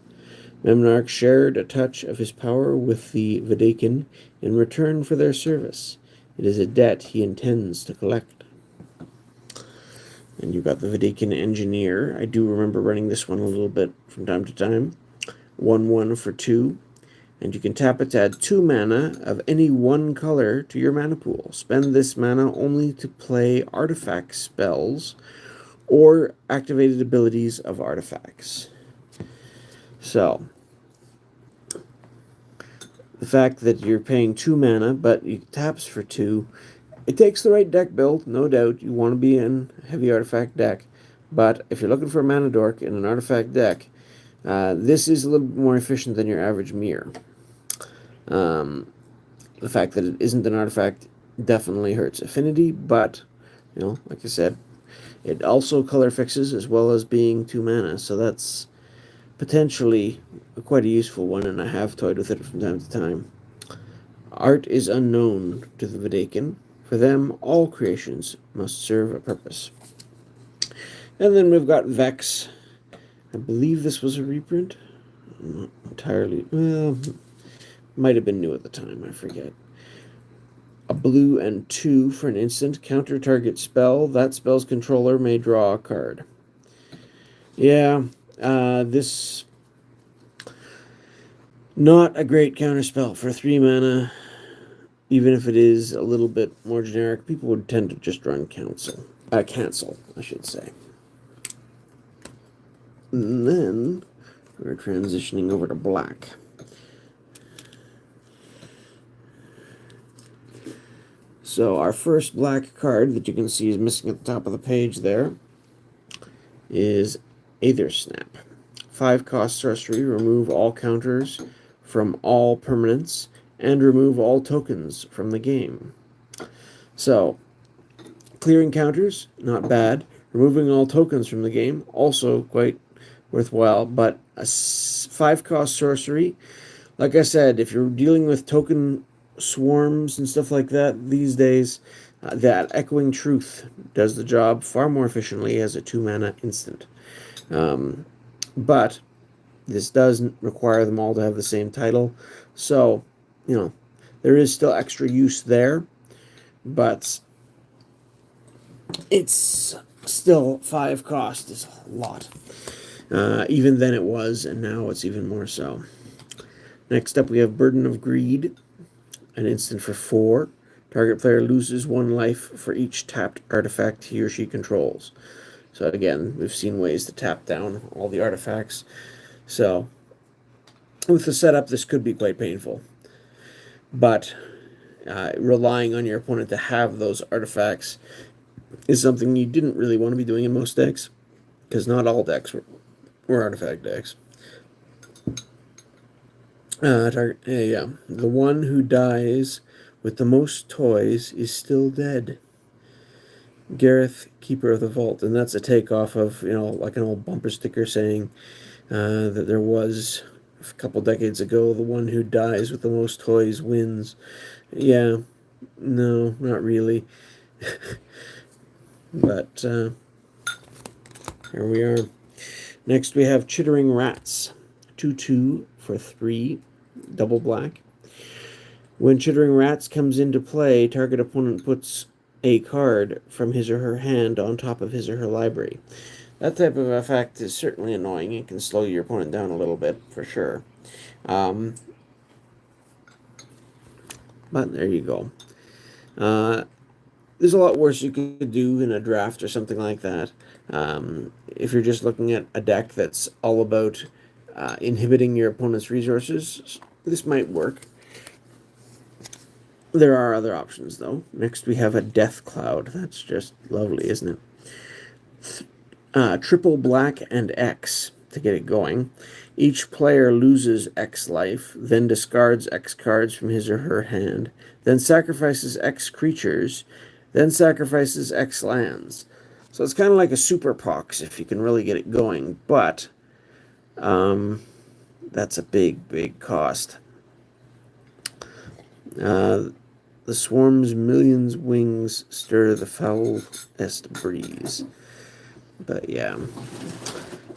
Memnarch shared a touch of his power with the Vidican in return for their service. It is a debt he intends to collect. And you've got the Vidicanin Engineer. I do remember running this one a little bit from time to time. 1/1 for 2. And you can tap it to add 2 mana of any one color to your mana pool. Spend this mana only to play artifact spells or activated abilities of artifacts. So, the fact that you're paying 2 mana, but it taps for 2, it takes the right deck build, no doubt. You want to be in a heavy artifact deck. But if you're looking for a mana dork in an artifact deck, this is a little bit more efficient than your average mirror. The fact that it isn't an artifact definitely hurts affinity, but, like I said, it also color fixes as well as being 2 mana, so that's potentially quite a useful one, and I have toyed with it from time to time. Art is unknown to the Vidican. For them, all creations must serve a purpose. And then we've got Vex. I believe this was a reprint. I'm not entirely... Well, might have been new at the time, I forget. A blue and 2 for an instant. Counter target spell. That spell's controller may draw a card. Yeah, this... Not a great counter spell for 3 mana. Even if it is a little bit more generic, people would tend to just run cancel, I should say. And then we're transitioning over to black. So our first black card that you can see is missing at the top of the page there is Aether Snap. 5-cost sorcery, remove all counters from all permanents and remove all tokens from the game. So, clearing counters, not bad. Removing all tokens from the game, also quite worthwhile. But a 5-cost sorcery, like I said, if you're dealing with token swarms and stuff like that these days, that Echoing Truth does the job far more efficiently as a 2-mana instant. But this doesn't require them all to have the same title, so there is still extra use there, but it's still 5 cost is a lot. Even then it was, and now it's even more so. Next up we have Burden of Greed, an instant for 4. Target player loses 1 life for each tapped artifact he or she controls. So again, we've seen ways to tap down all the artifacts. So, with the setup, this could be quite painful. But relying on your opponent to have those artifacts is something you didn't really want to be doing in most decks, because not all decks were artifact decks. The one who dies with the most toys is still dead. Gareth, Keeper of the Vault, and that's a takeoff of, like an old bumper sticker saying that there was a couple decades ago, the one who dies with the most toys wins. Yeah, no, not really. But here we are. Next we have Chittering Rats. 2/2 for 3, double black. When Chittering Rats comes into play, target opponent puts a card from his or her hand on top of his or her library. That type of effect is certainly annoying. It can slow your opponent down a little bit, for sure. But there you go. There's a lot worse you could do in a draft or something like that. If you're just looking at a deck that's all about inhibiting your opponent's resources, this might work. There are other options, though. Next, we have a Death Cloud. That's just lovely, isn't it? Triple black and X to get it going. Each player loses X life, then discards X cards from his or her hand, then sacrifices X creatures, then sacrifices X lands. So it's kind of like a Super Pox if you can really get it going, but that's a big, big cost. The swarm's millions wings stir the foulest breeze. But yeah.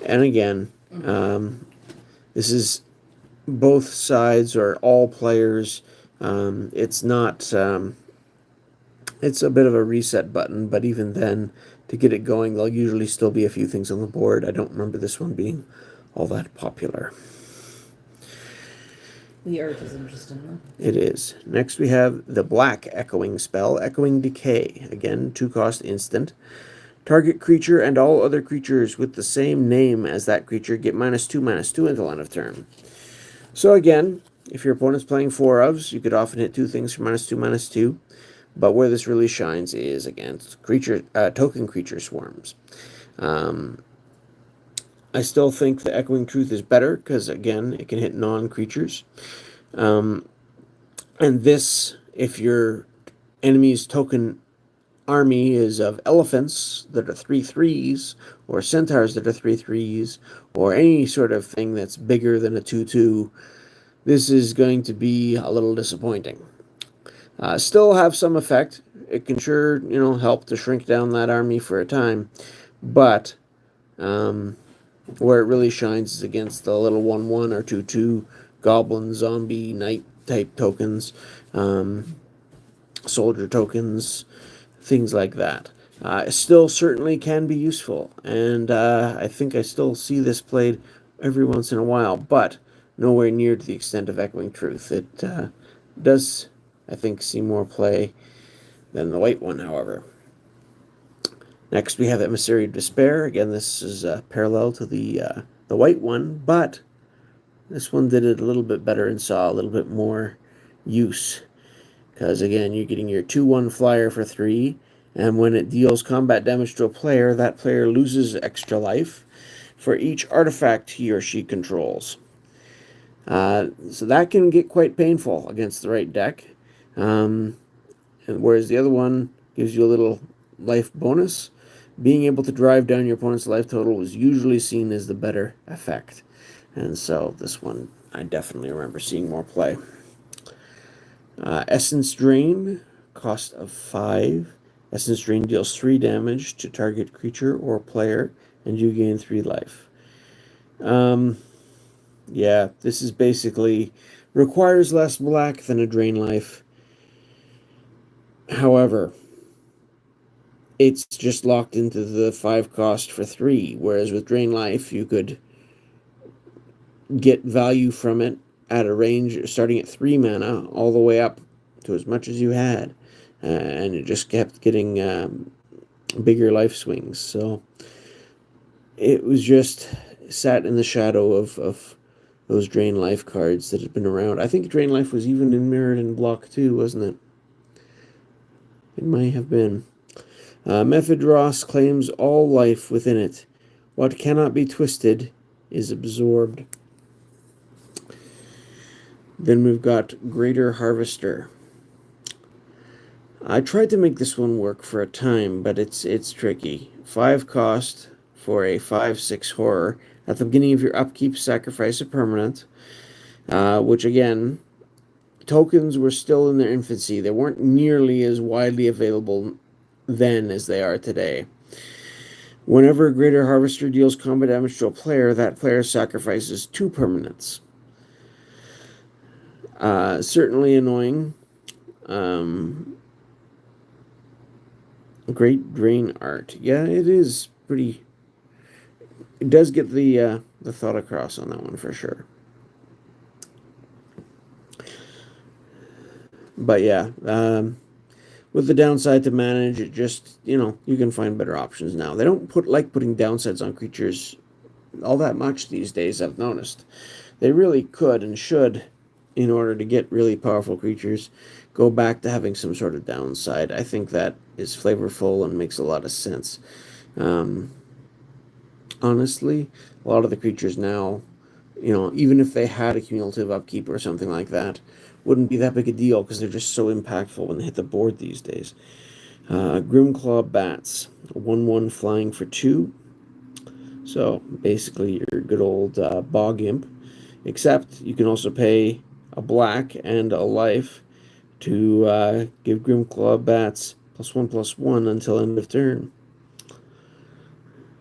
And again, this is both sides or all players. It's not. It's a bit of a reset button, but even then, to get it going, there'll usually still be a few things on the board. I don't remember this one being all that popular. The art is interesting, though. It is. Next we have the black echoing spell, Echoing Decay. Again, 2-cost instant. Target creature and all other creatures with the same name as that creature get -2/-2 until end of turn. So again, if your opponent's playing 4-ofs, you could often hit 2 things for -2/-2. But where this really shines is against token creature swarms. I still think the Echoing Truth is better because, again, it can hit non-creatures. And this, if your enemy's token army is of elephants that are 3/3s, or centaurs that are 3/3s, or any sort of thing that's bigger than a 2/2, this is going to be a little disappointing. Still have some effect. It can sure, help to shrink down that army for a time, but where it really shines is against the little 1/1 or 2/2 goblin, zombie, knight type tokens, soldier tokens, things like that. Still certainly can be useful, and I think I still see this played every once in a while, but nowhere near to the extent of Echoing Truth. It does, I think, see more play than the white one, however. Next, we have Emissary of Despair. Again, this is parallel to the white one, but this one did it a little bit better and saw a little bit more use. Because, again, you're getting your 2/1 flyer for 3, and when it deals combat damage to a player, that player loses extra life for each artifact he or she controls. So that can get quite painful against the right deck. And whereas the other one gives you a little life bonus, being able to drive down your opponent's life total is usually seen as the better effect. And so this one I definitely remember seeing more play. Essence Drain, cost of 5. Essence Drain deals 3 damage to target creature or player, and you gain 3 life. Yeah, this is basically requires less black than a Drain Life. However, it's just locked into the 5 cost for 3, whereas with Drain Life, you could get value from it at a range starting at 3 mana all the way up to as much as you had, and it just kept getting bigger life swings. So it was just sat in the shadow of those Drain Life cards that had been around. I think Drain Life was even in Mirrored in Block 2, wasn't it? It might have been. Dross claims all life within it. What cannot be twisted is absorbed. Then we've got Greater Harvester. I tried to make this one work for a time, but it's tricky. 5 cost for a 5/6 horror. At the beginning of your upkeep, sacrifice a permanent, which again, tokens were still in their infancy. They weren't nearly as widely available then as they are today. Whenever a Greater Harvester deals combat damage to a player, that player sacrifices 2 permanents. Certainly annoying. Great Drain art. Yeah, it is pretty. It does get the thought across on that one for sure. But yeah, with the downside to manage, it just, you can find better options now. They don't like putting downsides on creatures all that much these days, I've noticed. They really could and should, in order to get really powerful creatures, go back to having some sort of downside. I think that is flavorful and makes a lot of sense. Honestly, a lot of the creatures now, even if they had a cumulative upkeep or something like that, wouldn't be that big a deal because they're just so impactful when they hit the board these days. Grimclaw Bats, 1/1 flying for 2. So basically your good old Bog Imp, except you can also pay a black and a life to give Grimclaw Bats +1/+1 until end of turn.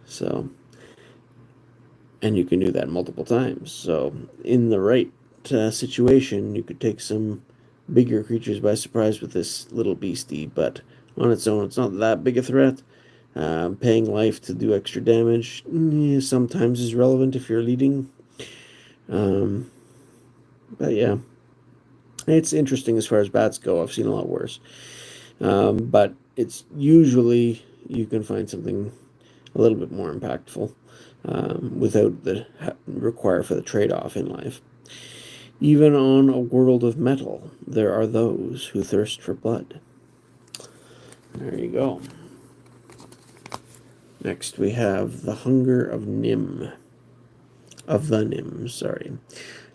So, and you can do that multiple times. So in the right situation, you could take some bigger creatures by surprise with this little beastie, but on its own, it's not that big a threat. Paying life to do extra damage sometimes is relevant if you're leading. But yeah, it's interesting as far as bats go. I've seen a lot worse. But it's usually you can find something a little bit more impactful without the require for the trade-off in life. Even on a world of metal, there are those who thirst for blood. There you go. Next we have the Hunger of Nim. Of the Nim, sorry.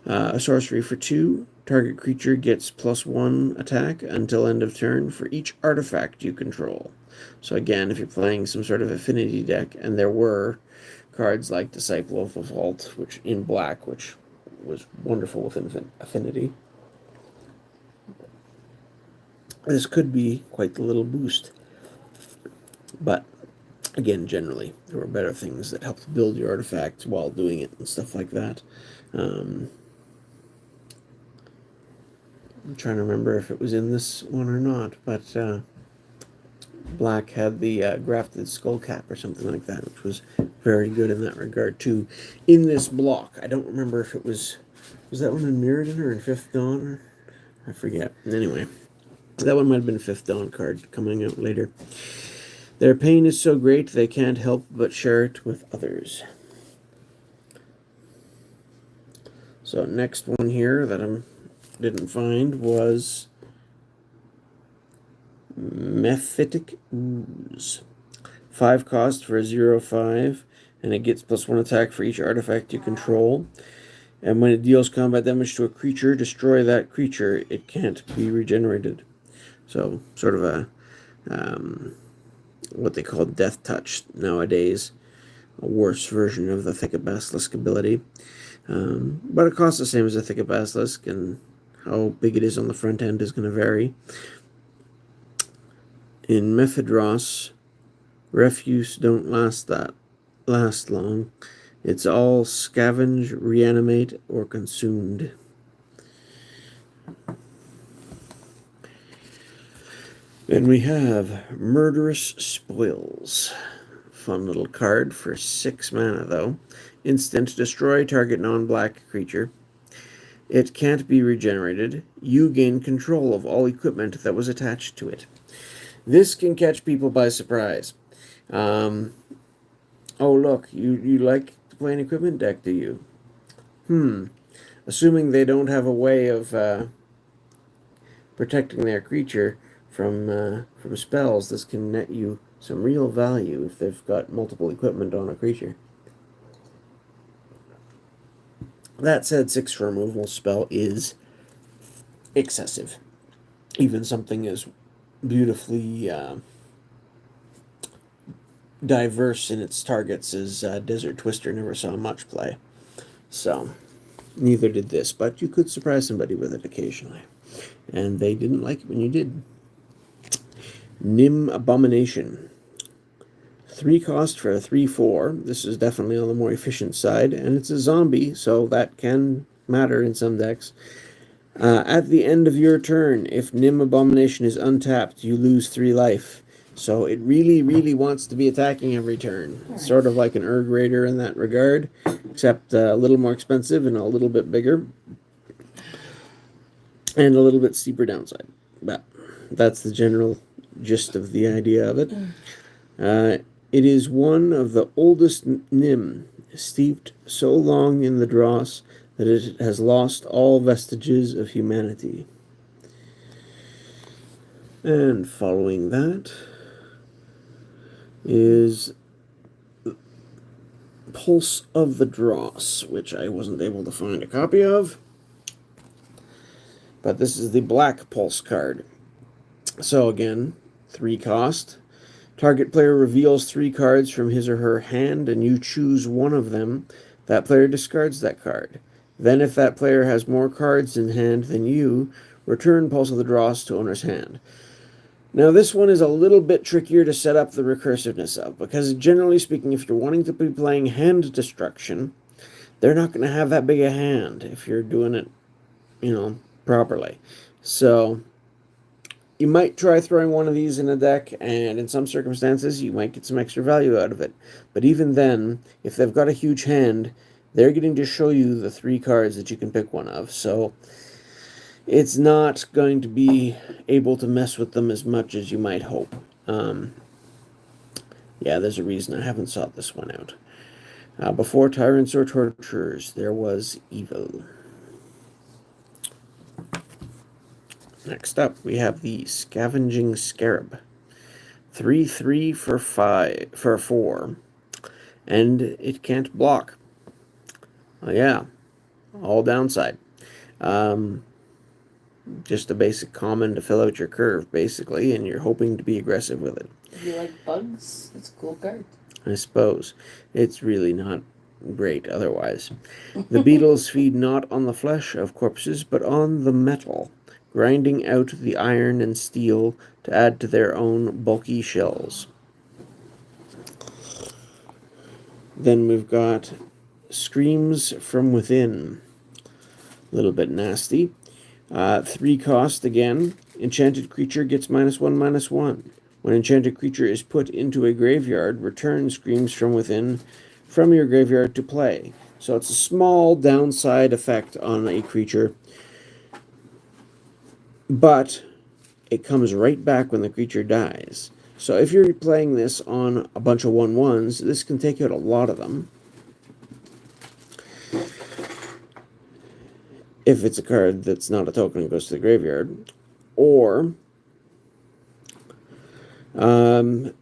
A sorcery for 2. Target creature gets +1 attack until end of turn for each artifact you control. So again, if you're playing some sort of affinity deck, and there were cards like Disciple of the Vault, which in black, which was wonderful with affinity, this could be quite the little boost. But again, generally, there were better things that helped build your artifacts while doing it and stuff like that. I'm trying to remember if it was in this one or not, but black had the grafted skull cap or something like that, which was very good in that regard too. In this block, I don't remember if it was that one in Mirrodin or in Fifth Dawn, or I forget. Anyway, that one might have been a Fifth Dawn card coming out later. Their pain is so great they can't help but share it with others. So next one here that I didn't find was Methic Ooze. 5 cost for a 0/5, and it gets +1 attack for each artifact you control. And when it deals combat damage to a creature, destroy that creature. It can't be regenerated. So sort of a what they call Death Touch nowadays, a worse version of the Thicket Basilisk ability. But it costs the same as a Thicket Basilisk, and how big it is on the front end is going to vary. In Dross, refuse don't last long. It's all scavenge, reanimate, or consumed. Then we have Murderous Spoils. Fun little card for 6 mana, though. Instant, destroy target non-black creature. It can't be regenerated. You gain control of all equipment that was attached to it. This can catch people by surprise. Oh, look, you like to play an equipment deck, do you? Assuming they don't have a way of protecting their creature from spells, this can net you some real value if they've got multiple equipment on a creature. That said, 6 for removal spell is excessive. Even something as beautifully diverse in its targets as Desert Twister never saw much play. So, neither did this, but you could surprise somebody with it occasionally. And they didn't like it when you did. Nim Abomination. 3 cost for a 3/4. This is definitely on the more efficient side, and it's a zombie, so that can matter in some decks. At the end of your turn, if Nim Abomination is untapped, you lose 3 life. So it really, really wants to be attacking every turn. Right. Sort of like an Urg Raider in that regard, except a little more expensive and a little bit bigger. And a little bit steeper downside. But that's the general gist of the idea of it. It is one of the oldest Nim, steeped so long in the dross that it has lost all vestiges of humanity. And following that is Pulse of the Dross, which I wasn't able to find a copy of. But this is the black Pulse card. So again, 3 cost. Target player reveals 3 cards from his or her hand, and you choose one of them. That player discards that card. Then if that player has more cards in hand than you, return Pulse of the Dross to owner's hand. Now this one is a little bit trickier to set up the recursiveness of, because generally speaking, if you're wanting to be playing hand destruction, they're not going to have that big a hand if you're doing it properly. So you might try throwing one of these in a deck, and in some circumstances, you might get some extra value out of it. But even then, if they've got a huge hand, they're getting to show you the 3 cards that you can pick one of. So it's not going to be able to mess with them as much as you might hope. Yeah, there's a reason I haven't sought this one out. Before tyrants or torturers, there was evil. Next up, we have the Scavenging Scarab. 3/3 for 4. And it can't block. Oh, yeah. All downside. Just a basic common to fill out your curve, basically, and you're hoping to be aggressive with it. If you like bugs, it's a cool card. I suppose. It's really not great otherwise. The beetles feed not on the flesh of corpses, but on the metal, grinding out the iron and steel to add to their own bulky shells. Then we've got Screams from Within. A little bit nasty. 3 cost again. Enchanted creature gets -1/-1. When enchanted creature is put into a graveyard, return Screams from Within from your graveyard to play. So it's a small downside effect on a creature, but it comes right back when the creature dies. So if you're playing this on a bunch of 1/1s, this can take out a lot of them. If it's a card that's not a token and goes to the graveyard. Or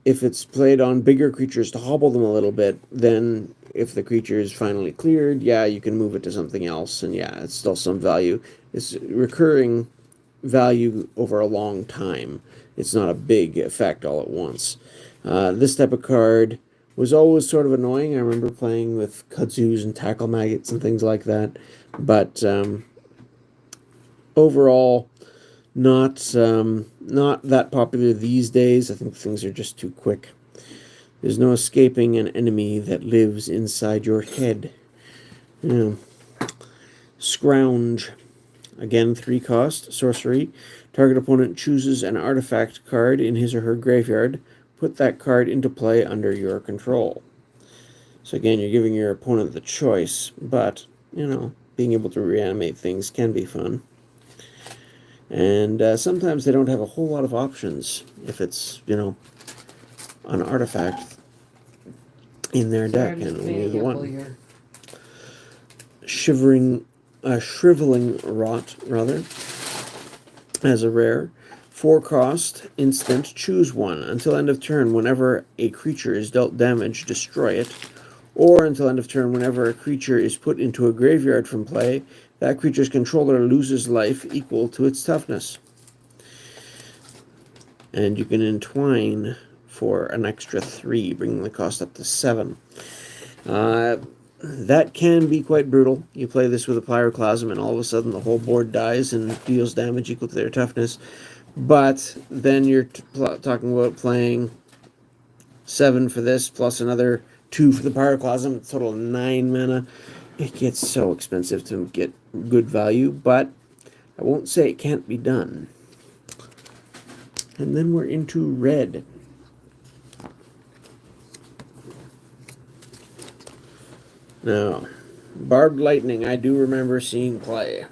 if it's played on bigger creatures to hobble them a little bit, then if the creature is finally cleared, yeah, you can move it to something else, and yeah, it's still some value. It's recurring value over a long time. It's not a big effect all at once. This type of card was always sort of annoying. I remember playing with kudzus and tackle maggots and things like that, but overall, not that popular these days. I think things are just too quick. There's no escaping an enemy that lives inside your head. Scrounge. Again, 3 cost, sorcery. Target opponent chooses an artifact card in his or her graveyard. Put that card into play under your control. So again, you're giving your opponent the choice, but, being able to reanimate things can be fun. And sometimes they don't have a whole lot of options if it's, an artifact in their deck and only the one. Shriveling Rot, rather, as a rare. 4 cost, instant, choose one. Until end of turn, whenever a creature is dealt damage, destroy it. Or until end of turn, whenever a creature is put into a graveyard from play, that creature's controller loses life equal to its toughness. And you can entwine for an extra 3, bringing the cost up to 7. That can be quite brutal. You play this with a Pyroclasm, and all of a sudden the whole board dies and deals damage equal to their toughness. But then you're talking about playing 7 for this, plus another 2 for the Pyroclasm, total of 9 mana. It gets so expensive to get good value, but I won't say it can't be done. And then we're into red. Now, Barbed Lightning, I do remember seeing play.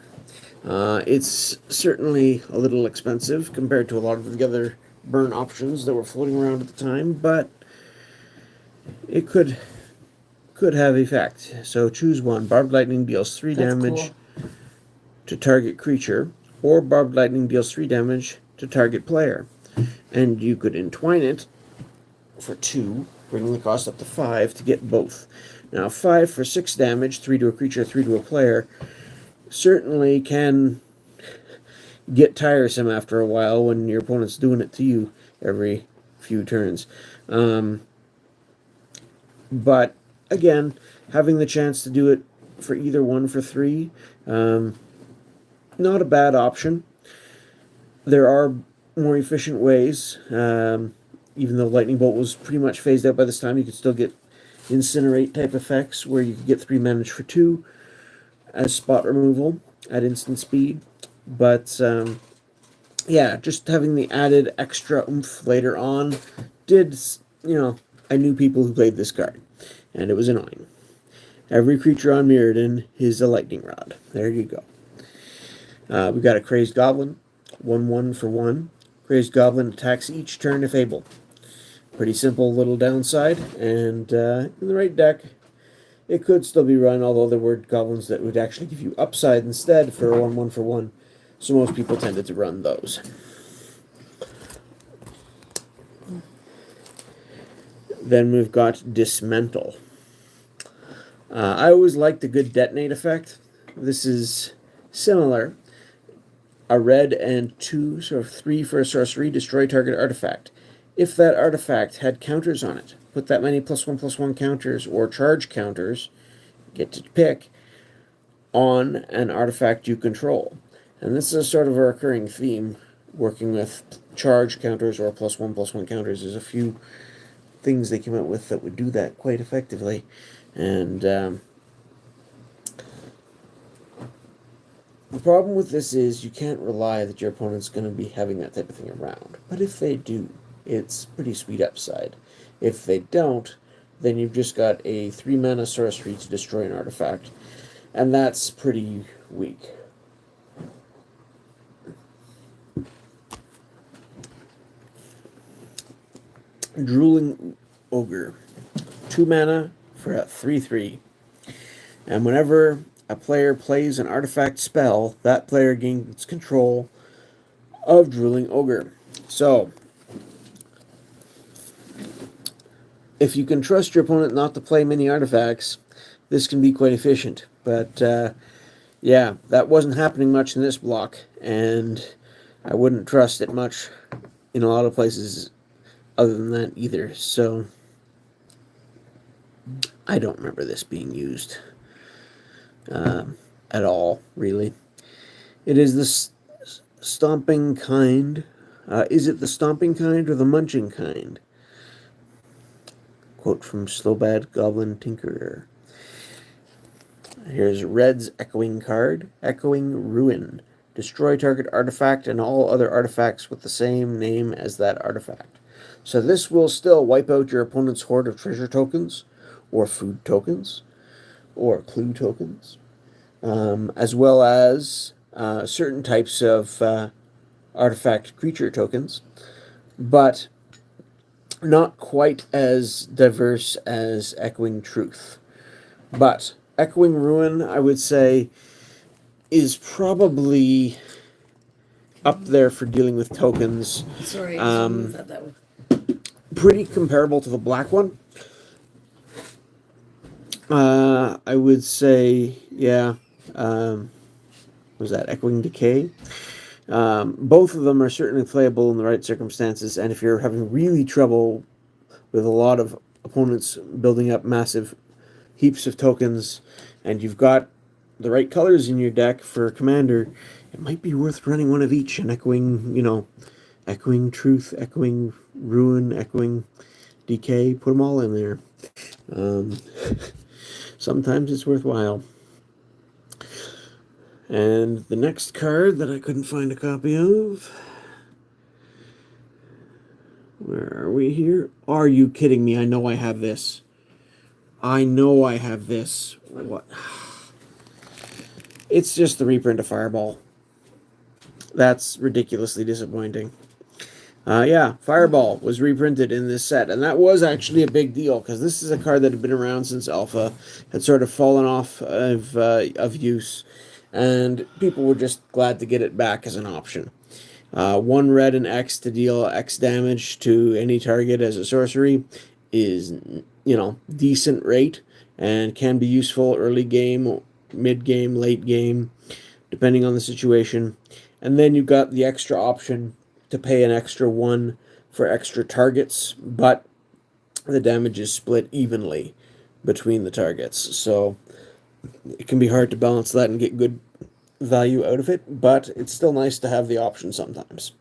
It's certainly a little expensive compared to a lot of the other burn options that were floating around at the time, but it could have effect. So choose one. Barbed Lightning deals 3 damage to target creature, or Barbed Lightning deals 3 damage to target player. And you could entwine it for 2, bringing the cost up to 5 to get both. Now, 5 for 6 damage, 3 to a creature, 3 to a player, certainly can get tiresome after a while when your opponent's doing it to you every few turns. But, again, having the chance to do it for either one for 3, not a bad option. There are more efficient ways. Even though Lightning Bolt was pretty much phased out by this time, you could still get Incinerate type effects where you could get 3 damage for 2 as spot removal. at instant speed. But yeah, just having the added extra oomph later on did, I knew people who played this card, and it was annoying. Every creature on Mirrodin is a lightning rod. There you go. We got a Crazed Goblin, 1/1 for 1. Crazed Goblin attacks each turn if able. Pretty simple little downside, and in the right deck, it could still be run, although there were goblins that would actually give you upside instead for a 1/1 for 1. So most people tended to run those. Then we've got Dismantle. I always liked the good detonate effect. This is similar. A red and 2, sort of 3 for a sorcery, destroy target artifact. If that artifact had counters on it, put that many +1/+1 counters or charge counters, get to pick, on an artifact you control. And this is sort of a recurring theme, working with charge counters or +1/+1 counters. There's a few things they came out with that would do that quite effectively. And the problem with this is you can't rely that your opponent's going to be having that type of thing around. But if they do, it's pretty sweet upside. If they don't, then you've just got a 3-mana sorcery to destroy an artifact. And that's pretty weak. Drooling Ogre. 2 mana for a 3/3. And whenever a player plays an artifact spell, that player gains control of Drooling Ogre. So, if you can trust your opponent not to play many artifacts, this can be quite efficient. But, yeah, that wasn't happening much in this block, and I wouldn't trust it much in a lot of places other than that either. So, I don't remember this being used at all, really. It is the stomping kind. Is it the stomping kind or the munching kind? Quote from Slowbad Goblin Tinkerer. Here's Red's Echoing card. Echoing Ruin. Destroy target artifact and all other artifacts with the same name as that artifact. So this will still wipe out your opponent's horde of treasure tokens, or food tokens, or clue tokens, as well as certain types of artifact creature tokens, but not quite as diverse as Echoing Truth. But Echoing Ruin, I would say, is probably up there for dealing with tokens. Sorry, I just moved that way. Pretty comparable to the black one. I would say, yeah. Was that Echoing Decay? Both of them are certainly playable in the right circumstances, and if you're having really trouble with a lot of opponents building up massive heaps of tokens, and you've got the right colors in your deck for commander, it might be worth running one of each and echoing, Echoing Truth, Echoing Ruin, Echoing Decay, put them all in there. Sometimes it's worthwhile. And the next card that I couldn't find a copy of. Where are we here? Are you kidding me? I know I have this. What? It's just the reprint of Fireball. That's ridiculously disappointing. Yeah, Fireball was reprinted in this set, and that was actually a big deal, because this is a card that had been around since Alpha, had sort of fallen off of use, and people were just glad to get it back as an option. 1 red and X to deal X damage to any target as a sorcery is, decent rate, and can be useful early game, mid game, late game, depending on the situation. And then you've got the extra option to pay an extra 1 for extra targets, but the damage is split evenly between the targets. So it can be hard to balance that and get good value out of it, but it's still nice to have the option sometimes.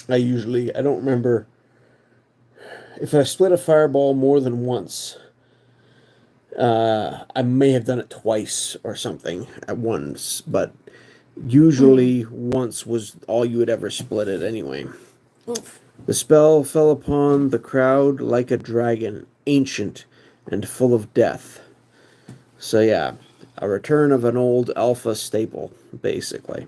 I don't remember if I split a Fireball more than once. I may have done it twice or something at once, but usually once was all you would ever split it anyway. Oof. The spell fell upon the crowd like a dragon, ancient and full of death. So yeah, a return of an old alpha staple, basically.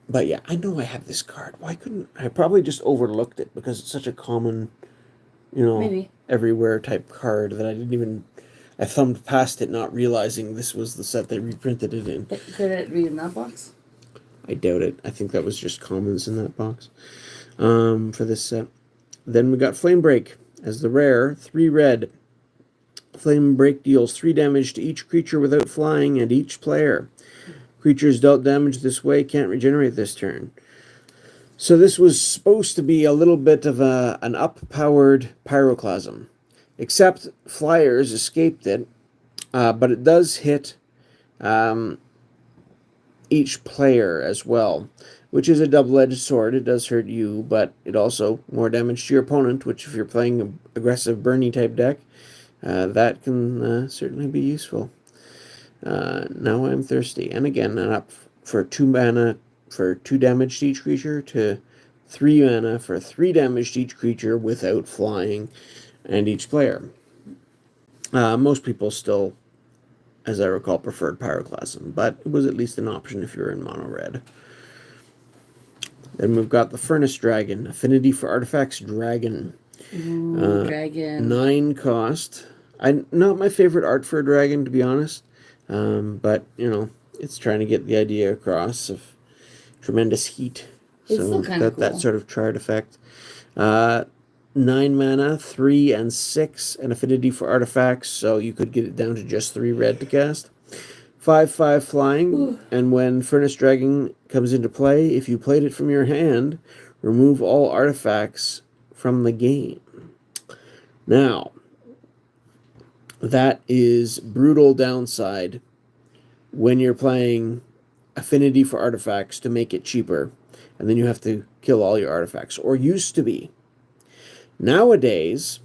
But yeah, I know I have this card. Why couldn't I probably just overlooked it because it's such a common, Maybe. everywhere type card that I thumbed past it, not realizing this was the set they reprinted it in. Could it be in that box? I doubt it. I think that was just commons in that box for this set. Then we got Flame Break as the rare, 3 red. Flame Break deals 3 damage to each creature without flying and each player. Creatures dealt damage this way can't regenerate this turn. So this was supposed to be a little bit of an up-powered Pyroclasm. Except Flyers escaped it, but it does hit each player as well, which is a double-edged sword. It does hurt you, but it also more damage to your opponent, which if you're playing an aggressive Burnie type deck, that can certainly be useful. Now I'm thirsty. And again, up for 2 mana for 2 damage to each creature to 3 mana for 3 damage to each creature without flying and each player. Most people still, as I recall, preferred Pyroclasm, but it was at least an option if you're in mono red. Then we've got the Furnace Dragon, Affinity for Artifacts Dragon. Dragon. 9 cost. Not my favorite art for a dragon, to be honest. But, it's trying to get the idea across of tremendous heat. It's so still kind of cool. That sort of tried effect. 9 mana, 3 and 6, an affinity for artifacts, so you could get it down to just 3 red to cast. 5/5 flying, and when Furnace Dragon comes into play, if you played it from your hand, remove all artifacts from the game. Now, that is brutal downside when you're playing affinity for artifacts to make it cheaper, and then you have to kill all your artifacts, or used to be. Nowadays,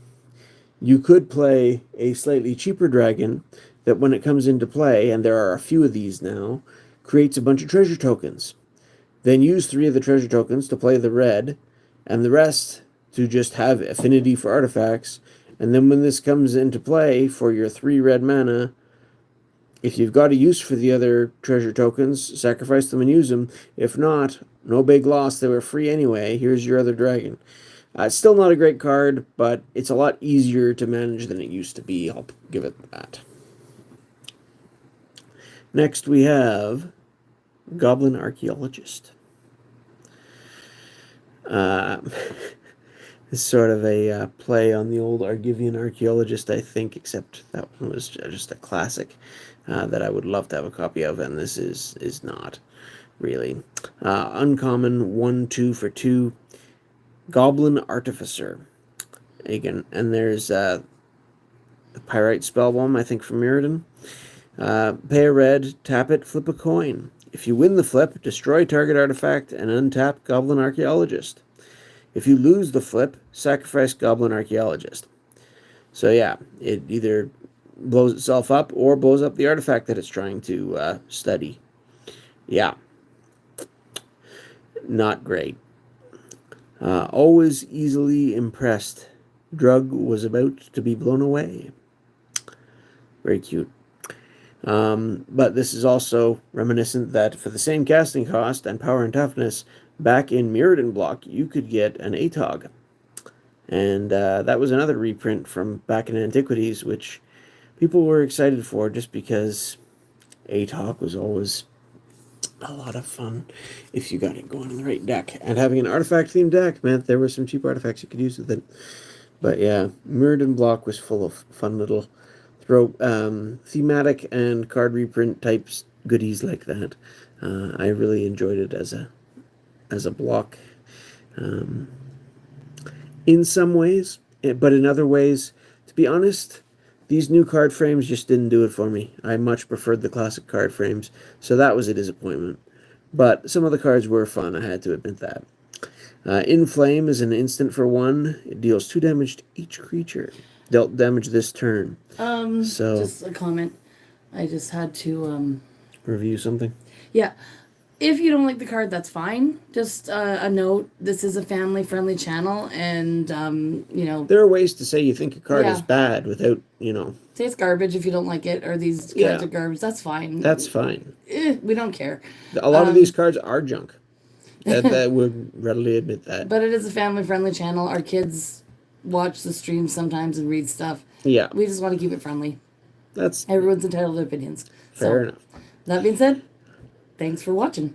you could play a slightly cheaper dragon that when it comes into play, and there are a few of these now, creates a bunch of treasure tokens. Then use 3 of the treasure tokens to play the red, and the rest to just have affinity for artifacts. And then when this comes into play for your 3 red mana, if you've got a use for the other treasure tokens, sacrifice them and use them. If not, no big loss. They were free anyway. Here's your other dragon. It's still not a great card, but it's a lot easier to manage than it used to be. I'll give it that. Next we have Goblin Archaeologist. It's sort of a play on the old Argivian Archaeologist, I think, except that one was just a classic that I would love to have a copy of, and this is not, really. Uncommon, 1/2 for 2. Goblin Artificer. Again, and there's a Pyrite Spellbomb, I think, from Mirrodin. Pay a red, tap it, flip a coin. If you win the flip, destroy target artifact and untap Goblin Archaeologist. If you lose the flip, sacrifice Goblin Archaeologist. So yeah, it either blows itself up or blows up the artifact that it's trying to study. Yeah. Not great. Always easily impressed. Drug was about to be blown away. Very cute. But this is also reminiscent that for the same casting cost and power and toughness, back in Mirrodin block, you could get an Atog. And that was another reprint from back in Antiquities, which people were excited for just because Atog was always a lot of fun if you got it going in the right deck. And having an artifact-themed deck meant there were some cheap artifacts you could use with it. But yeah, Mirrodin block was full of fun little thematic and card reprint types goodies like that. I really enjoyed it as a block. In some ways, but in other ways, to be honest, these new card frames just didn't do it for me. I much preferred the classic card frames, so that was a disappointment. But some of the cards were fun, I had to admit that. Inflame is an instant for 1. It deals 2 damage to each creature. dealt damage this turn. So just a comment. I just had to review something. Yeah. If you don't like the card, that's fine. Just a note, this is a family-friendly channel, and, you know... There are ways to say you think a card is Yeah. bad without, you know... Say it's garbage if you don't like it, or these cards are garbage. That's fine. That's fine. We don't care. A lot of these cards are junk. That would readily admit that. But it is a family-friendly channel. Our kids watch the streams sometimes and read stuff. Yeah. We just want to keep it friendly. That's... Everyone's entitled to opinions. Fair enough. That being said, thanks for watching.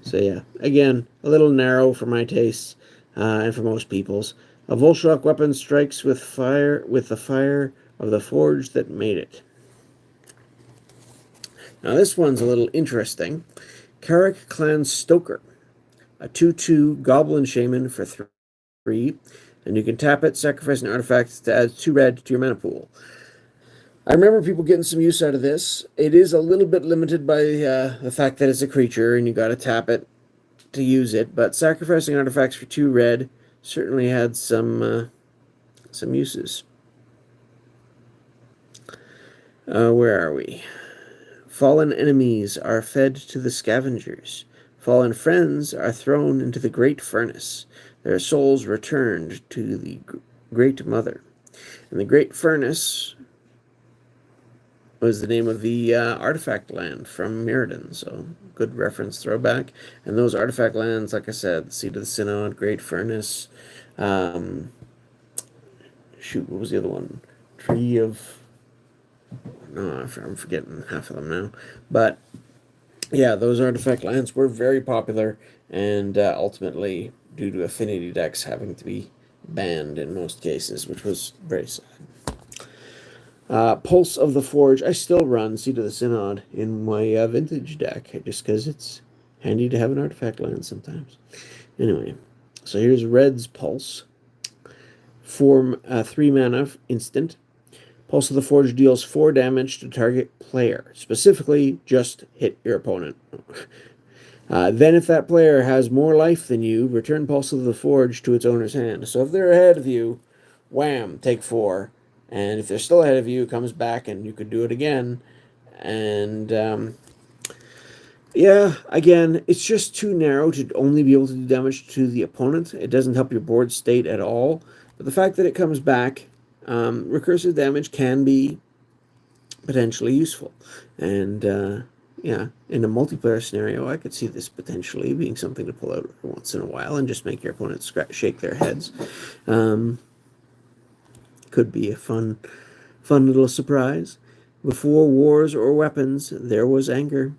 So yeah, again, a little narrow for my tastes, and for most people's. A Volshock weapon strikes with the fire of the forge that made it. Now this one's a little interesting. Carrick Clan Stoker, a 2/2 Goblin Shaman for 3, and you can tap it, sacrifice an artifact to add 2 red to your mana pool. I remember people getting some use out of this. It is a little bit limited by the fact that it's a creature and you got to tap it to use it, but sacrificing artifacts for 2 red certainly had some uses. Where are we? Fallen enemies are fed to the scavengers. Fallen friends are thrown into the great furnace. Their souls returned to the Great Mother. And the Great Furnace was the name of the artifact land from Mirrodin, so good reference throwback. And those artifact lands, like I said, the Seat of the Syninnod, Great Furnace, shoot, what was the other one? Tree of... No, I'm forgetting half of them now. But, yeah, those artifact lands were very popular, and ultimately, due to affinity decks having to be banned in most cases, which was very sad. Pulse of the Forge. I still run Seat of the Syninnod in my vintage deck, just because it's handy to have an artifact land sometimes. Anyway, so here's Red's Pulse. 3 mana instant. Pulse of the Forge deals 4 damage to target player. Specifically, just hit your opponent. Then if that player has more life than you, return Pulse of the Forge to its owner's hand. So if they're ahead of you, wham, take 4. And if they're still ahead of you, it comes back and you could do it again. And, yeah, again, it's just too narrow to only be able to do damage to the opponent. It doesn't help your board state at all. But the fact that it comes back, recursive damage can be potentially useful. And, yeah, in a multiplayer scenario, I could see this potentially being something to pull out every once in a while and just make your opponent shake their heads. Could be a fun little surprise. Before wars or weapons, there was anger.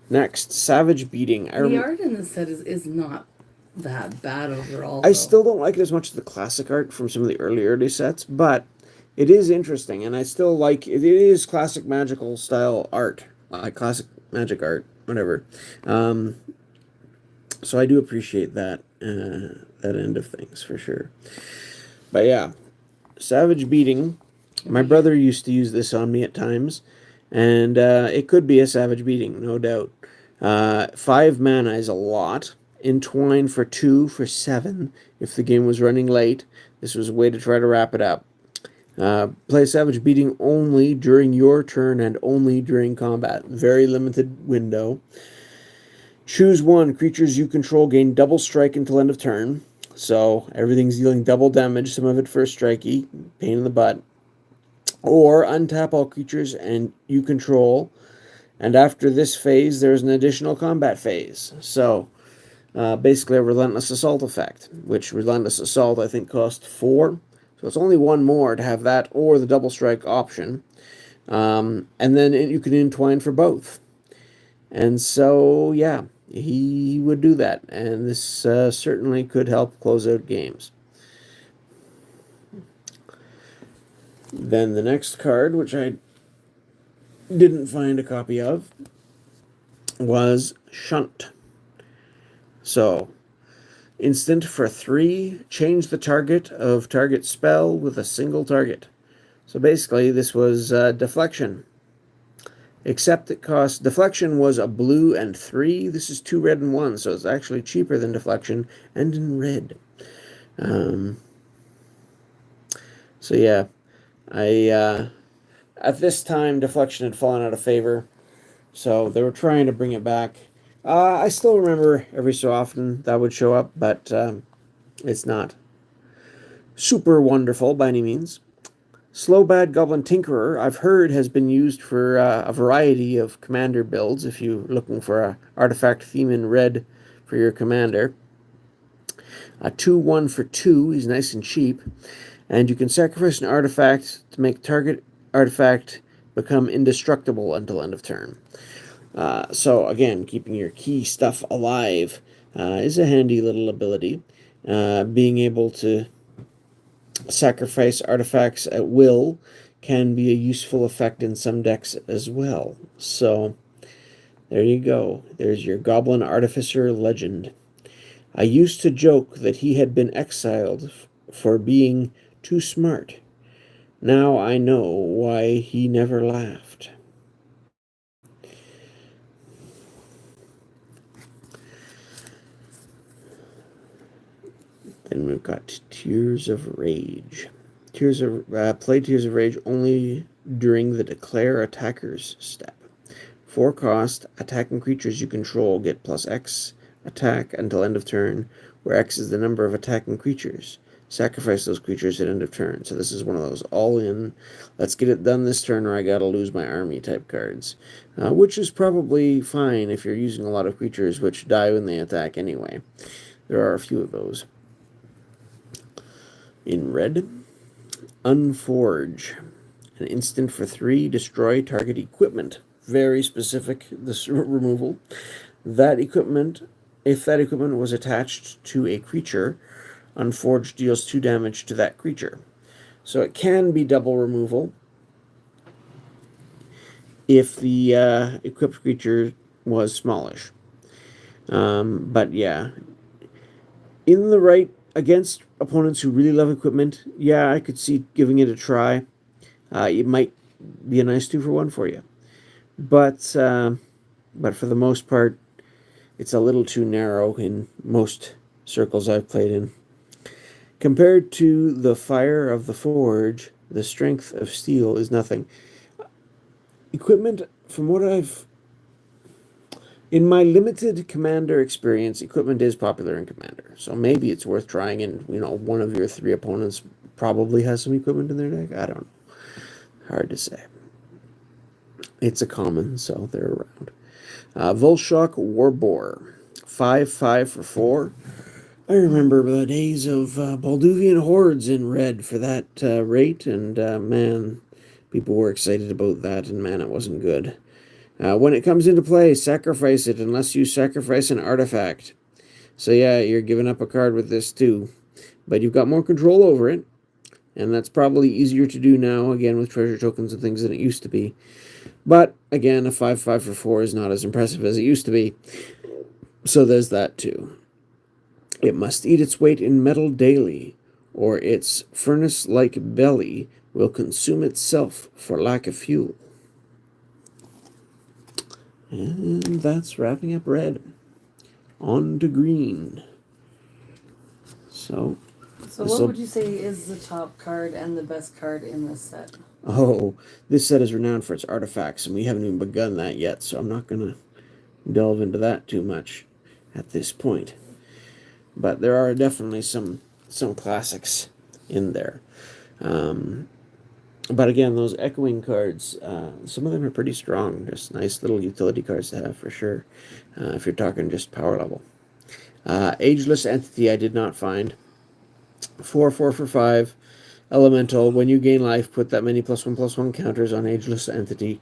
Next, Savage Beating. The art in this set is not that bad overall. I still don't like it as much as the classic art from some of the early sets, but it is interesting, and I still like it. It is classic magical style art, classic magic art, whatever. So I do appreciate that that end of things for sure. But yeah, Savage Beating. My brother used to use this on me at times, and it could be a Savage Beating, no doubt. 5 mana is a lot. Entwine for 2 for 7 if the game was running late. This was a way to try to wrap it up. Play Savage Beating only during your turn and only during combat. Very limited window. Choose 1. Creatures you control gain double strike until end of turn. So everything's dealing double damage, some of it first strikey, pain in the butt. Or untap all creatures and you control. And after this phase, there's an additional combat phase. So basically a Relentless Assault effect, which Relentless Assault I think cost 4. So it's only 1 more to have that or the double strike option. And then you can entwine for both. And so, yeah, he would do that. And this certainly could help close out games. Then the next card, which I didn't find a copy of, was Shunt. So, instant for 3, change the target of target spell with a single target. So basically, this was Deflection. Except it cost... Deflection was a blue and 3. This is 2 red and 1, so it's actually cheaper than Deflection, and in red. So yeah, I at this time Deflection had fallen out of favor, so they were trying to bring it back. I still remember every so often that would show up, but it's not super wonderful by any means. Slow Bad Goblin Tinkerer, I've heard, has been used for a variety of commander builds if you're looking for a artifact theme in red for your commander. A 2/1 for 2 is nice and cheap, and you can sacrifice an artifact to make target artifact become indestructible until end of turn. So again, keeping your key stuff alive is a handy little ability. Being able to sacrifice artifacts at will can be a useful effect in some decks as well. So there you go. There's your Goblin Artificer legend. I used to joke that he had been exiled for being too smart. Now I know why he never laughed. Then we've got Tears of Rage. Play Tears of Rage only during the Declare Attackers step. 4 cost, attacking creatures you control get plus X attack until end of turn, where X is the number of attacking creatures. Sacrifice those creatures at end of turn. So this is one of those all-in, let's get it done this turn or I gotta lose my army type cards. Which is probably fine if you're using a lot of creatures which die when they attack anyway. There are a few of those. In red, Unforge. An instant for 3, destroy target equipment. Very specific, this removal. That equipment, if that equipment was attached to a creature, Unforge deals 2 damage to that creature. So it can be double removal if the equipped creature was smallish. But yeah, in the right, against opponents who really love equipment, yeah, I could see giving it a try. It might be a nice 2-for-1 for you. But for the most part, it's a little too narrow in most circles I've played in. Compared to the fire of the forge, the strength of steel is nothing. Equipment, from what I've... In my limited commander experience, equipment is popular in commander. So maybe it's worth trying, and one of your 3 opponents probably has some equipment in their deck. I don't know. Hard to say. It's a common, so they're around. Volshock Warboar. 5/5 for 4. I remember the days of Balduvian hordes in red for that rate, and man, people were excited about that, and man, it wasn't good. When it comes into play, sacrifice it unless you sacrifice an artifact. So yeah, you're giving up a card with this too, but you've got more control over it, and that's probably easier to do now, again, with treasure tokens and things than it used to be. But again, a 5/5 for 4 is not as impressive as it used to be, so there's that too. It must eat its weight in metal daily, or its furnace-like belly will consume itself for lack of fuel. And that's wrapping up red. On to green. So what would you say is the top card and the best card in this set? Oh, this set is renowned for its artifacts, and we haven't even begun that yet, so I'm not going to delve into that too much at this point. But there are definitely some classics in there. But again, those echoing cards, some of them are pretty strong. Just nice little utility cards to have for sure, if you're talking just power level. Ageless Entity I did not find. 4/4 for 5. Elemental. When you gain life, put that many +1/+1 counters on Ageless Entity.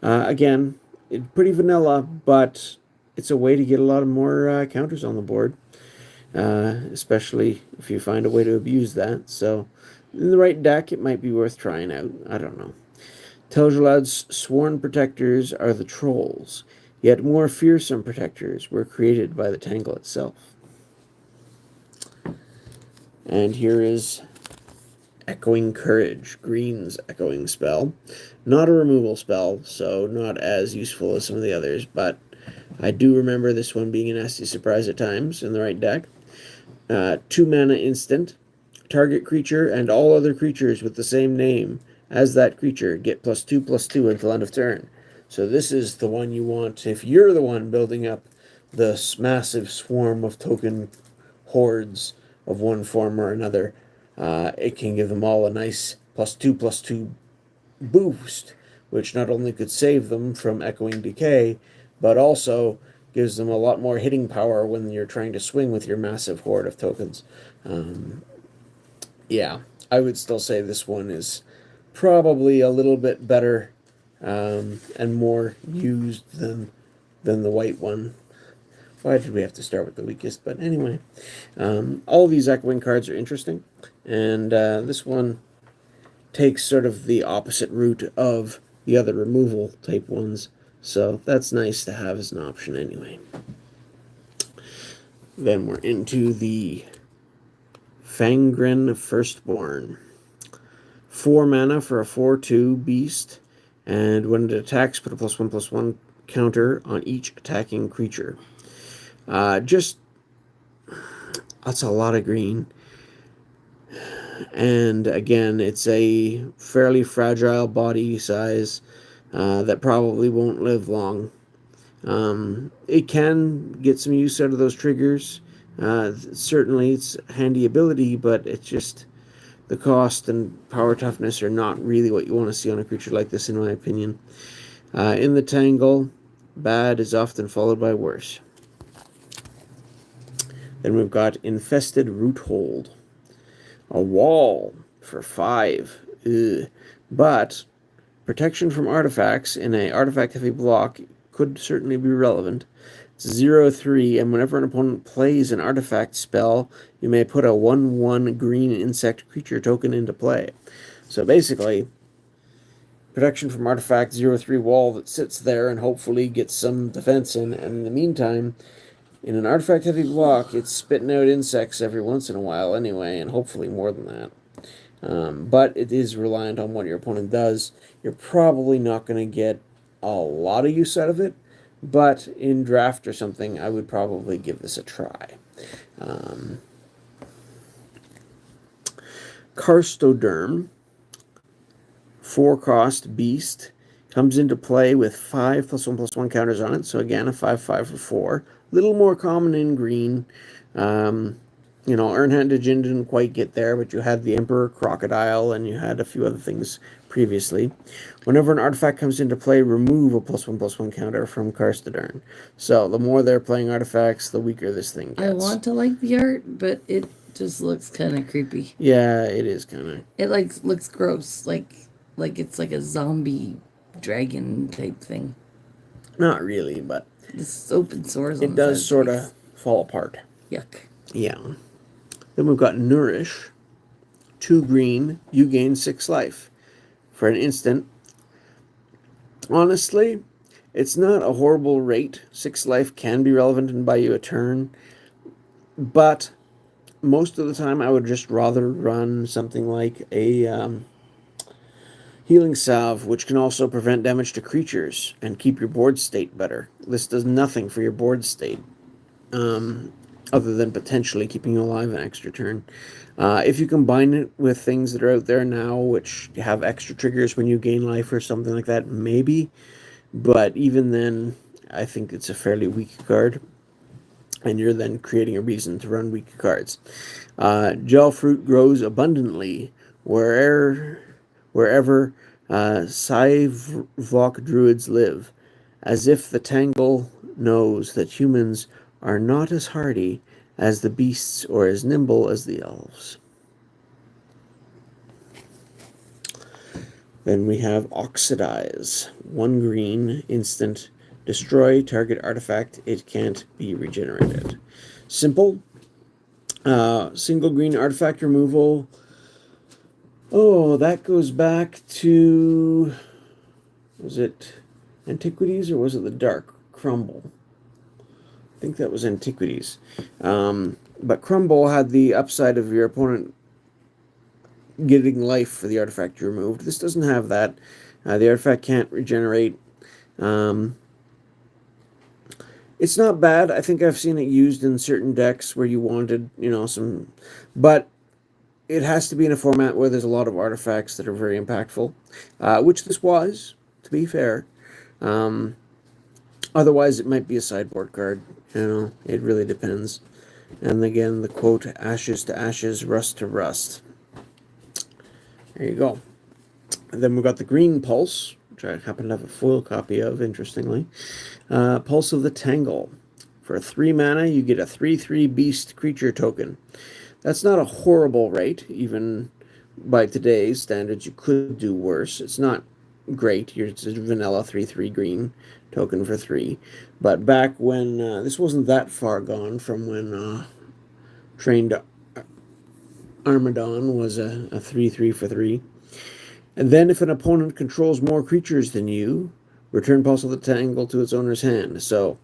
Again, pretty vanilla, but it's a way to get a lot of more counters on the board. Especially if you find a way to abuse that. So, in the right deck, it might be worth trying out. I don't know. Tel'Jalad's sworn protectors are the trolls, yet more fearsome protectors were created by the Tangle itself. And here is Echoing Courage, green's echoing spell. Not a removal spell, so not as useful as some of the others, but I do remember this one being a nasty surprise at times in the right deck. 2 mana instant. Target creature and all other creatures with the same name as that creature get +2/+2 until end of turn. So this is the one you want if you're the one building up this massive swarm of token hordes of one form or another. It can give them all a nice +2/+2 boost, which not only could save them from echoing decay, but also gives them a lot more hitting power when you're trying to swing with your massive horde of tokens. Yeah, I would still say this one is probably a little bit better and more used than the white one. Why did we have to start with the weakest? But anyway, all of these echoing cards are interesting, and this one takes sort of the opposite route of the other removal type ones, so that's nice to have as an option anyway. Then we're into the Fangren Firstborn. 4 mana for a 4/2 beast, and when it attacks, put a +1/+1 counter on each attacking creature. That's a lot of green. And again, it's a fairly fragile body size that probably won't live long. It can get some use out of those triggers. Certainly it's handy ability, but it's just the cost and power toughness are not really what you want to see on a creature like this, in my opinion. In the Tangle, bad is often followed by worse. Then we've got Infested Roothold. A wall for 5. Ugh. But protection from artifacts in a artifact-heavy block could certainly be relevant. It's 0/3, and whenever an opponent plays an artifact spell, you may put a 1/1 green insect creature token into play. So basically, protection from artifact 0/3 wall that sits there and hopefully gets some defense in, and in the meantime, in an artifact-heavy block, it's spitting out insects every once in a while anyway, and hopefully more than that. But it is reliant on what your opponent does. You're probably not going to get a lot of use out of it, but in draft or something, I would probably give this a try. Karstoderm, 4-cost beast, comes into play with 5 +1/+1 counters on it. So again, a 5/5 for 4. Little more common in green. Earnhardt Djinn didn't quite get there, but you had the Emperor Crocodile, and you had a few other things previously. Whenever an artifact comes into play, remove a +1/+1 counter from Karstoderm. So the more they're playing artifacts, the weaker this thing gets. I want to like the art, but it just looks kind of creepy. Yeah, it is kind of. It looks gross, like it's like a zombie dragon type thing. Not really, but This open source. It does sort of fall apart. Yuck. Yeah. Then we've got Nourish. 2 green, you gain 6 life. For an instant. Honestly, it's not a horrible rate. 6 life can be relevant and buy you a turn. But most of the time I would just rather run something like a Healing Salve, which can also prevent damage to creatures and keep your board state better. This does nothing for your board state, other than potentially keeping you alive an extra turn. If you combine it with things that are out there now, which have extra triggers when you gain life or something like that, maybe. But even then, I think it's a fairly weak card. And you're then creating a reason to run weak cards. Gel Fruit grows abundantly wherever Scyvevok druids live, as if the Tangle knows that humans are not as hardy as the beasts or as nimble as the elves. Then we have Oxidize. 1 green, instant, destroy target artifact. It can't be regenerated. Simple. Single green artifact removal. Oh, that goes back to, was it Antiquities or was it the Dark Crumble? I think that was Antiquities. But Crumble had the upside of your opponent getting life for the artifact you removed. This doesn't have that. The artifact can't regenerate. It's not bad. I think I've seen it used in certain decks where you wanted, some, but it has to be in a format where there's a lot of artifacts that are very impactful, which this was, to be fair. Otherwise, it might be a sideboard card. It really depends. And again, the quote, ashes to ashes, rust to rust. There you go. And then we've got the green Pulse, which I happen to have a foil copy of, interestingly. Pulse of the Tangle. For 3 mana, you get a 3/3 beast creature token. That's not a horrible rate. Even by today's standards, you could do worse. It's not great. It's a vanilla 3/3 green token for 3. But back when, this wasn't that far gone from when Trained Armadon was a 3/3 for 3. And then if an opponent controls more creatures than you, return Pulse of the Tangle to its owner's hand. So,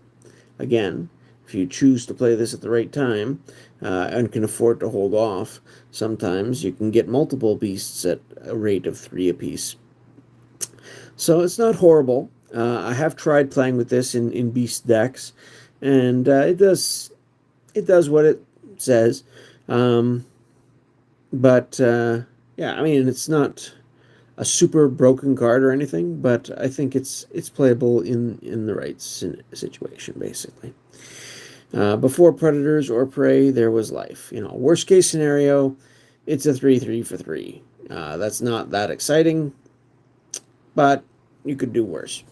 again, if you choose to play this at the right time and can afford to hold off, sometimes you can get multiple beasts at a rate of 3 apiece. So it's not horrible. I have tried playing with this in beast decks, and it does what it says. Yeah, I mean, it's not a super broken card or anything, but I think it's playable in the right situation, basically. Before predators or prey, there was life. Worst case scenario, it's a 3/3 for 3. That's not that exciting, but you could do worse.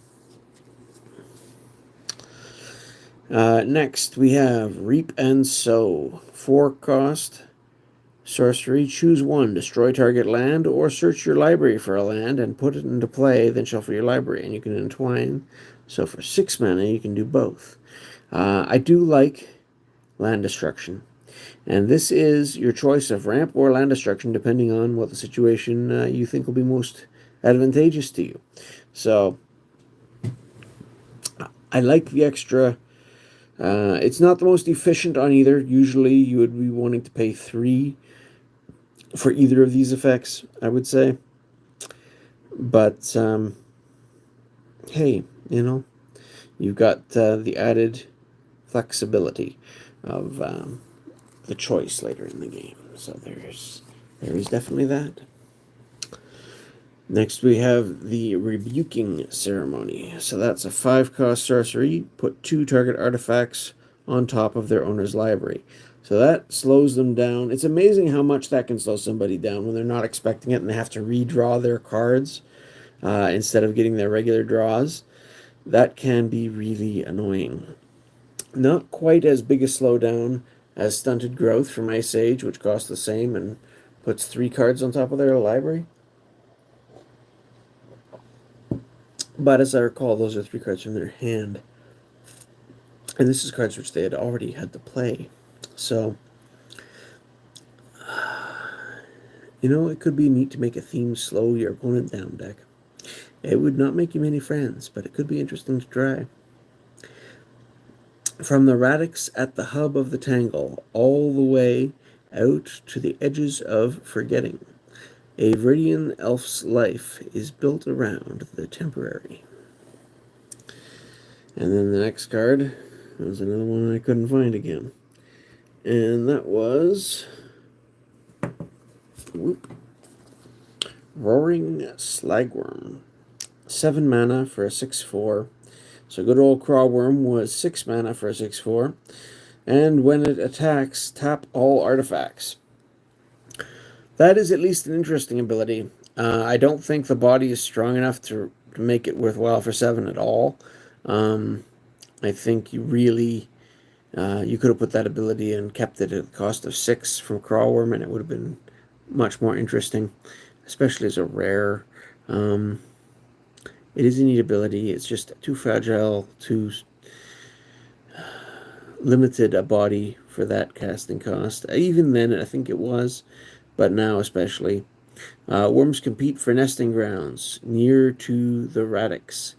Next, we have Reap and Sow. 4 cost. Sorcery, choose 1, destroy target land, or search your library for a land and put it into play, then shuffle your library, and you can entwine. So for 6 mana, you can do both. I do like land destruction, and this is your choice of ramp or land destruction, depending on what the situation you think will be most advantageous to you. So, I like the extra. It's not the most efficient on either. Usually, you would be wanting to pay 3 for either of these effects, I would say. But, hey, you've got the added flexibility of the choice later in the game. So there is definitely that. Next we have the Rebuking Ceremony. So that's a 5-cost sorcery. Put 2 target artifacts on top of their owner's library. So that slows them down. It's amazing how much that can slow somebody down when they're not expecting it and they have to redraw their cards instead of getting their regular draws. That can be really annoying. Not quite as big a slowdown as Stunted Growth from Ice Age, which costs the same and puts 3 cards on top of their library. But as I recall, those are 3 cards from their hand. And this is cards which they had already had to play. So, it could be neat to make a theme slow your opponent down deck. It would not make you many friends, but it could be interesting to try. From the radix at the hub of the tangle, all the way out to the edges of forgetting, a Viridian elf's life is built around the temporary. And then the next card was another one I couldn't find again. And that was Roaring Slagworm. 7 mana for a 6/4. So good old Crawworm was 6 mana for a 6/4. And when it attacks, tap all artifacts. That is at least an interesting ability. I don't think the body is strong enough to make it worthwhile for 7 at all. I think you really... you could have put that ability and kept it at the cost of 6 from Crawworm, and it would have been much more interesting, especially as a rare. It is a neat ability. It's just too fragile, too limited a body for that casting cost. Even then, I think it was, but now especially. Worms compete for nesting grounds near to the radix.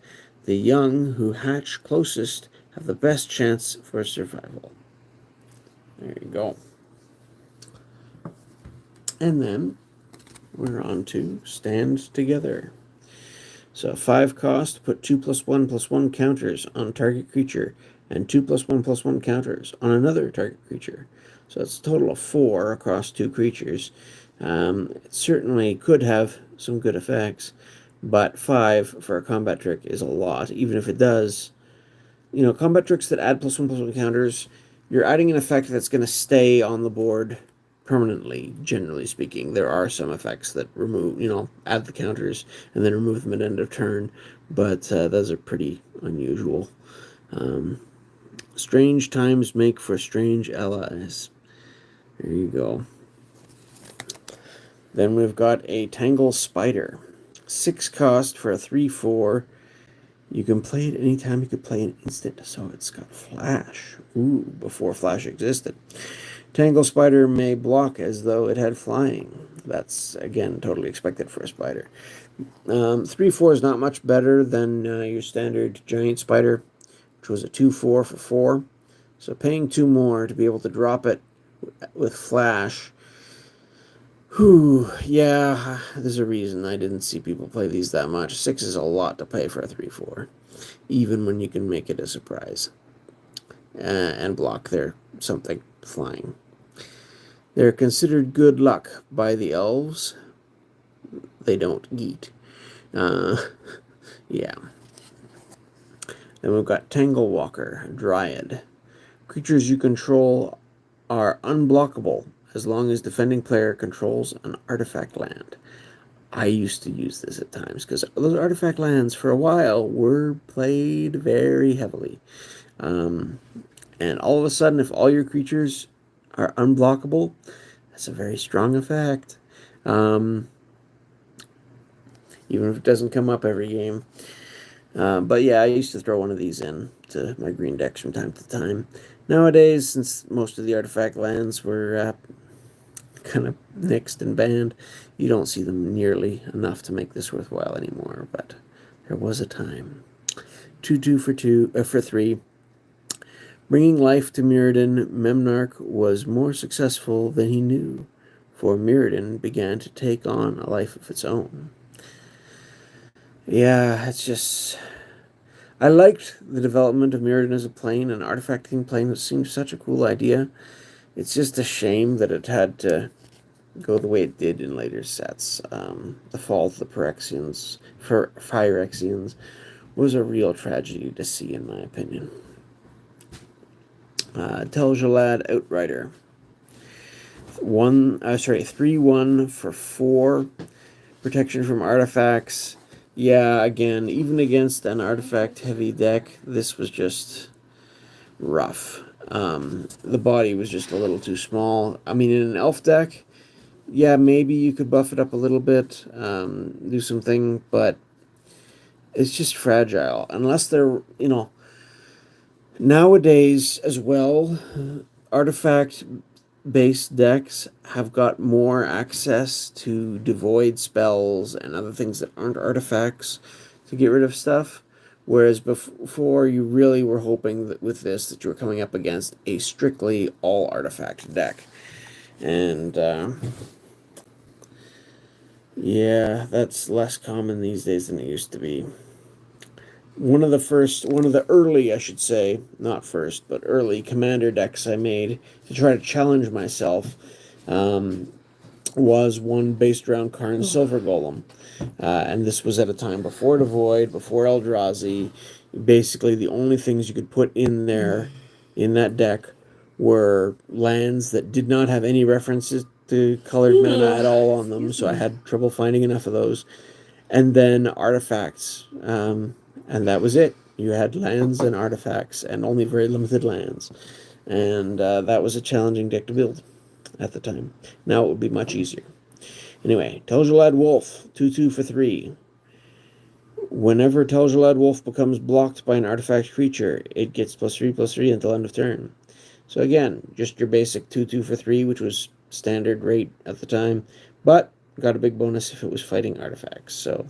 The young who hatch closest have the best chance for survival. There you go. And then we're on to Stand Together. So 5 cost, put 2/1/1 counters on target creature and 2+1/+1 counters on another target creature. So it's a total of 4 across 2 creatures. It certainly could have some good effects, but 5 for a combat trick is a lot, even if it does. You know, combat tricks that add +1/+1 counters, you're adding an effect that's going to stay on the board permanently, generally speaking. There are some effects that remove, add the counters and then remove them at end of turn, but those are pretty unusual. Strange times make for strange allies. There you go. Then we've got a Tangle Spider. 6 cost for a 3/4. You can play it anytime you could play an instant, so it's got Flash. Ooh, before Flash existed. Tangle Spider may block as though it had flying. That's, again, totally expected for a spider. 3/4 is not much better than your standard Giant Spider, which was a 2/4 for 4. So paying 2 more to be able to drop it with Flash. Whew, yeah, there's a reason I didn't see people play these that much. 6 is a lot to pay for a 3/4, even when you can make it a surprise and block their something flying. They're considered good luck by the elves. They don't eat. Yeah. Then we've got Tangle Walker, Dryad. Creatures you control are unblockable as long as defending player controls an artifact land. I used to use this at times because those artifact lands for a while were played very heavily. And all of a sudden, if all your creatures are unblockable, that's a very strong effect. Even if it doesn't come up every game. But yeah, I used to throw one of these in to my green decks from time to time. Nowadays, since most of the artifact lands were kind of nixed and banned, you don't see them nearly enough to make this worthwhile anymore. But there was a time. 2/2 for 3. Bringing life to Mirrodin, Memnarch was more successful than he knew, for Mirrodin began to take on a life of its own. Yeah, it's just... I liked the development of Mirrodin as a plane, an artifacting plane. That seemed such a cool idea. It's just a shame that it had to go the way it did in later sets. The fall of the Phyrexians was a real tragedy to see, in my opinion. Tel'Galad Outrider. 3/1 for 4. Protection from artifacts. Yeah, again, even against an artifact-heavy deck, this was just rough. The body was just a little too small. I mean, in an elf deck, yeah, maybe you could buff it up a little bit, do something, but it's just fragile. Unless they're, nowadays as well, artifact-based decks have got more access to devoid spells and other things that aren't artifacts to get rid of stuff. Whereas before, you really were hoping that with this that you were coming up against a strictly all-artifact deck. And, yeah, that's less common these days than it used to be. One of the early, I should say, not first, but early commander decks I made to try to challenge myself was one based around Karn's Silver Golem. And this was at a time before Devoid, before Eldrazi. Basically, the only things you could put in there, in that deck, were lands that did not have any references to colored mana at all on them, so I had trouble finding enough of those. And then artifacts. And that was it. You had lands and artifacts, and only very limited lands. And that was a challenging deck to build at the time. Now it would be much easier. Anyway, Tel'Galad Wolf, 2/2 for 3. Whenever Tel'Galad Wolf becomes blocked by an artifact creature, it gets +3/+3 until end of turn. So again, just your basic 2/2 for 3, which was standard rate at the time, but got a big bonus if it was fighting artifacts. So,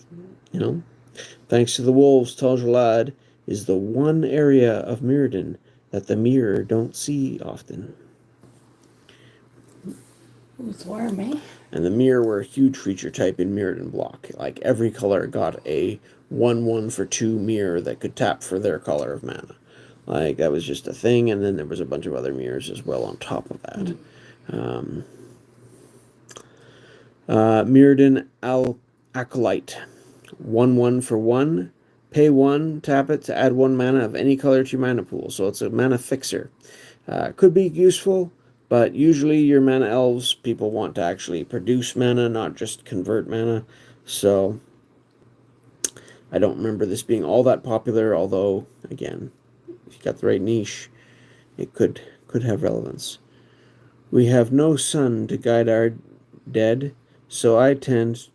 thanks to the wolves, Tel'Galad is the one area of Mirrodin that the mirror don't see often. It's warm, eh? And the mirror were a huge creature type in Mirrodin block. Like, every color got a 1/1 for 2 mirror that could tap for their color of mana. Like, that was just a thing, and then there was a bunch of other mirrors as well on top of that. Mirrodin Acolyte. 1/1 for 1. Pay 1, tap it to add 1 mana of any color to your mana pool. So it's a mana fixer. Could be useful, but usually your mana elves, people want to actually produce mana, not just convert mana. So I don't remember this being all that popular, although, again, if you got the right niche, it could have relevance. We have no sun to guide our dead, so I tend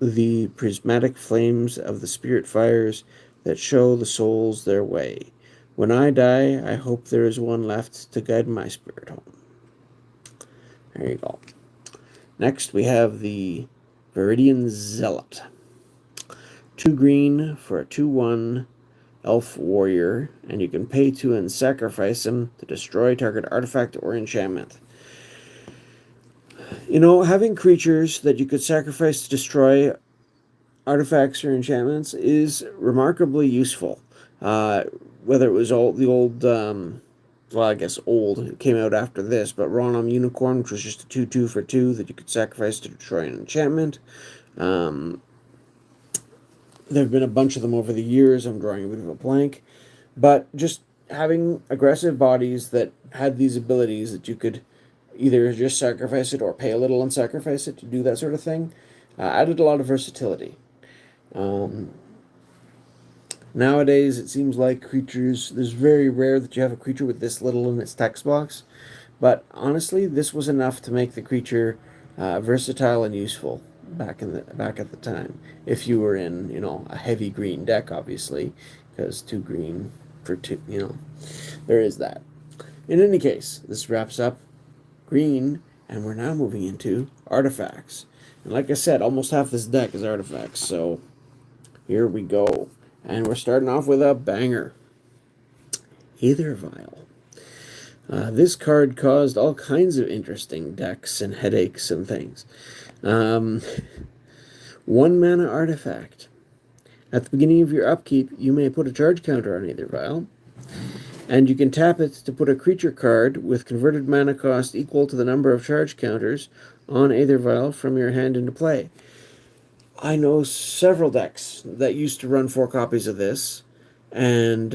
the prismatic flames of the spirit fires that show the souls their way. When I die, I hope there is one left to guide my spirit home. There you go. Next, we have the Viridian Zealot. 2 green for a 2/1 elf warrior, and you can pay 2 and sacrifice him to destroy target artifact or enchantment. You know, having creatures that you could sacrifice to destroy artifacts or enchantments is remarkably useful. Whether it was the old, well, I guess old, it came out after this, but Ronom Unicorn, which was just a 2/2 for 2 that you could sacrifice to destroy an enchantment. There have been a bunch of them over the years. I'm drawing a bit of a blank. But just having aggressive bodies that had these abilities that you could either just sacrifice it or pay a little and sacrifice it to do that sort of thing, added a lot of versatility. Nowadays, it seems like creatures, there's very rare that you have a creature with this little in its text box. But honestly, this was enough to make the creature versatile and useful back at the time. If you were in, you know, a heavy green deck, obviously, because 2 green for 2, you know, there is that. In any case, this wraps up green, and we're now moving into artifacts. And like I said, almost half this deck is artifacts, so here we go. And we're starting off with a banger. Aether Vial. This card caused all kinds of interesting decks and headaches and things. 1 mana artifact. At the beginning of your upkeep, you may put a charge counter on Aether Vial, and you can tap it to put a creature card with converted mana cost equal to the number of charge counters on Aether Vial from your hand into play. I know several decks that used to run 4 copies of this, and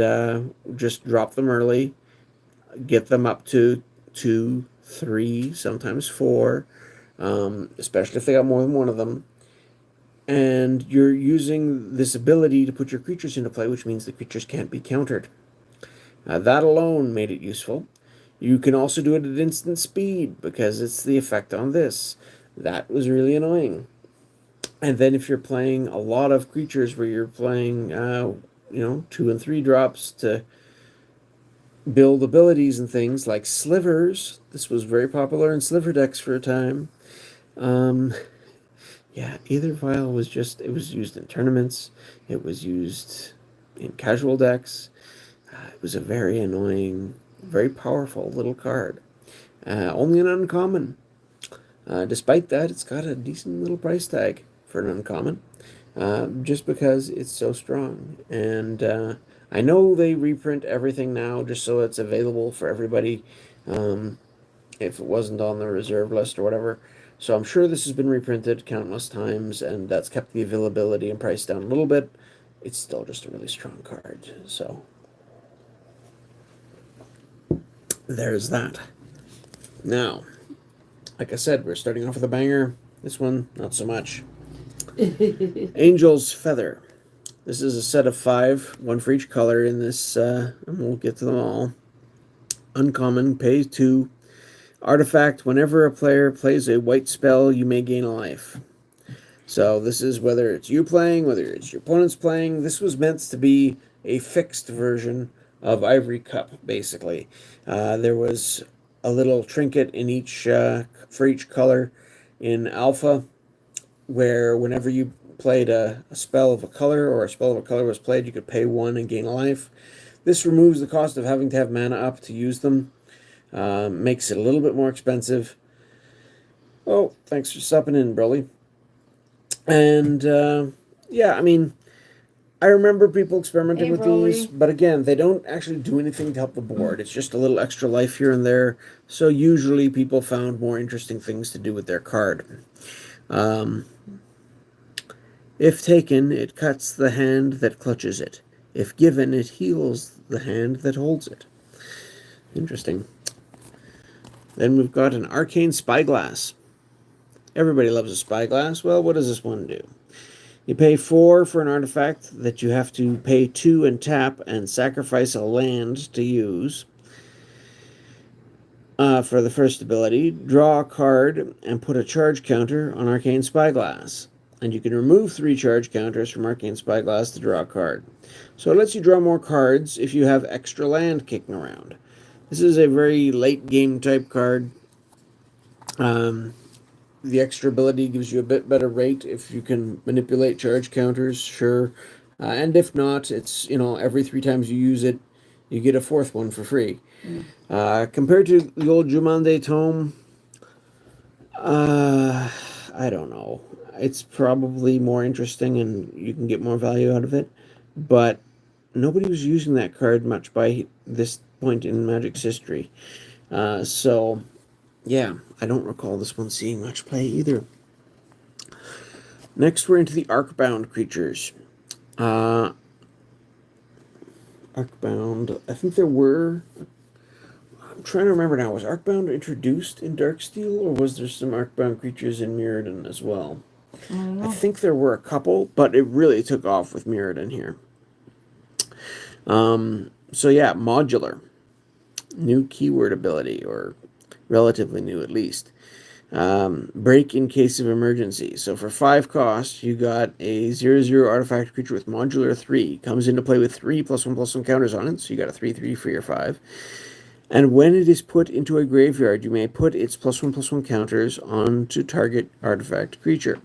just drop them early, get them up to 2, 3, sometimes 4, especially if they got more than one of them. And you're using this ability to put your creatures into play, which means the creatures can't be countered. That alone made it useful. You can also do it at instant speed, because it's the effect on this. That was really annoying. And then if you're playing a lot of creatures where you're playing, 2 and 3 drops to build abilities and things like slivers. This was very popular in sliver decks for a time. Yeah, Aether Vial was just, it was used in tournaments. It was used in casual decks. It was a very annoying, very powerful little card. Only an uncommon. Despite that, it's got a decent little price tag for an uncommon. Just because it's so strong. And I know they reprint everything now just so it's available for everybody, if it wasn't on the reserve list or whatever. So I'm sure this has been reprinted countless times, and that's kept the availability and price down a little bit. It's still just a really strong card. So there's that. Now, like I said, we're starting off with a banger. This one, not so much. Angel's Feather. This is a set of 5, 1 for each color in this, and we'll get to them all. Uncommon, pay 2. Artifact, whenever a player plays a white spell, you may gain a life. So this is whether it's you playing, whether it's your opponent's playing. This was meant to be a fixed version of Ivory Cup, basically. There was a little trinket in each for each color in Alpha, where whenever you played a spell of a color, or a spell of a color was played, you could pay 1 and gain a life. This removes the cost of having to have mana up to use them. Makes it a little bit more expensive. Oh, thanks for stopping in, Broly. And, yeah, I mean, I remember people experimenting Hey, with these, but again, they don't actually do anything to help the board. It's just a little extra life here and there. So usually people found more interesting things to do with their card. If taken, it cuts the hand that clutches it. If given, it heals the hand that holds it. Interesting. Then we've got an Arcane Spyglass. Everybody loves a spyglass. Well, what does this one do? You pay 4 for an artifact that you have to pay 2 and tap and sacrifice a land to use. For the first ability, draw a card and put a charge counter on Arcane Spyglass. And you can remove 3 charge counters from Arcane Spyglass to draw a card. So it lets you draw more cards if you have extra land kicking around. This is a very late game type card. The extra ability gives you a bit better rate if you can manipulate charge counters, sure. And if not, it's, every 3 times you use it, you get a 4th one for free. Compared to the old Jumande Tome, I don't know. It's probably more interesting and you can get more value out of it. But nobody was using that card much by this point in Magic's history. So... yeah, I don't recall this one seeing much play either. Next, we're into the Arcbound creatures. Arcbound, I think there were... I'm trying to remember now. Was Arcbound introduced in Darksteel, or was there some Arcbound creatures in Mirrodin as well? I don't know. I think there were a couple, but it really took off with Mirrodin here. So yeah, modular. New keyword ability, or... relatively new at least. Break in case of emergency. So for 5 cost, you got a 0/0 artifact creature with modular 3. Comes into play with 3 +1/+1 counters on it, so you got a 3/3 for your 5. And when it is put into a graveyard, you may put its +1/+1 counters onto target artifact creature.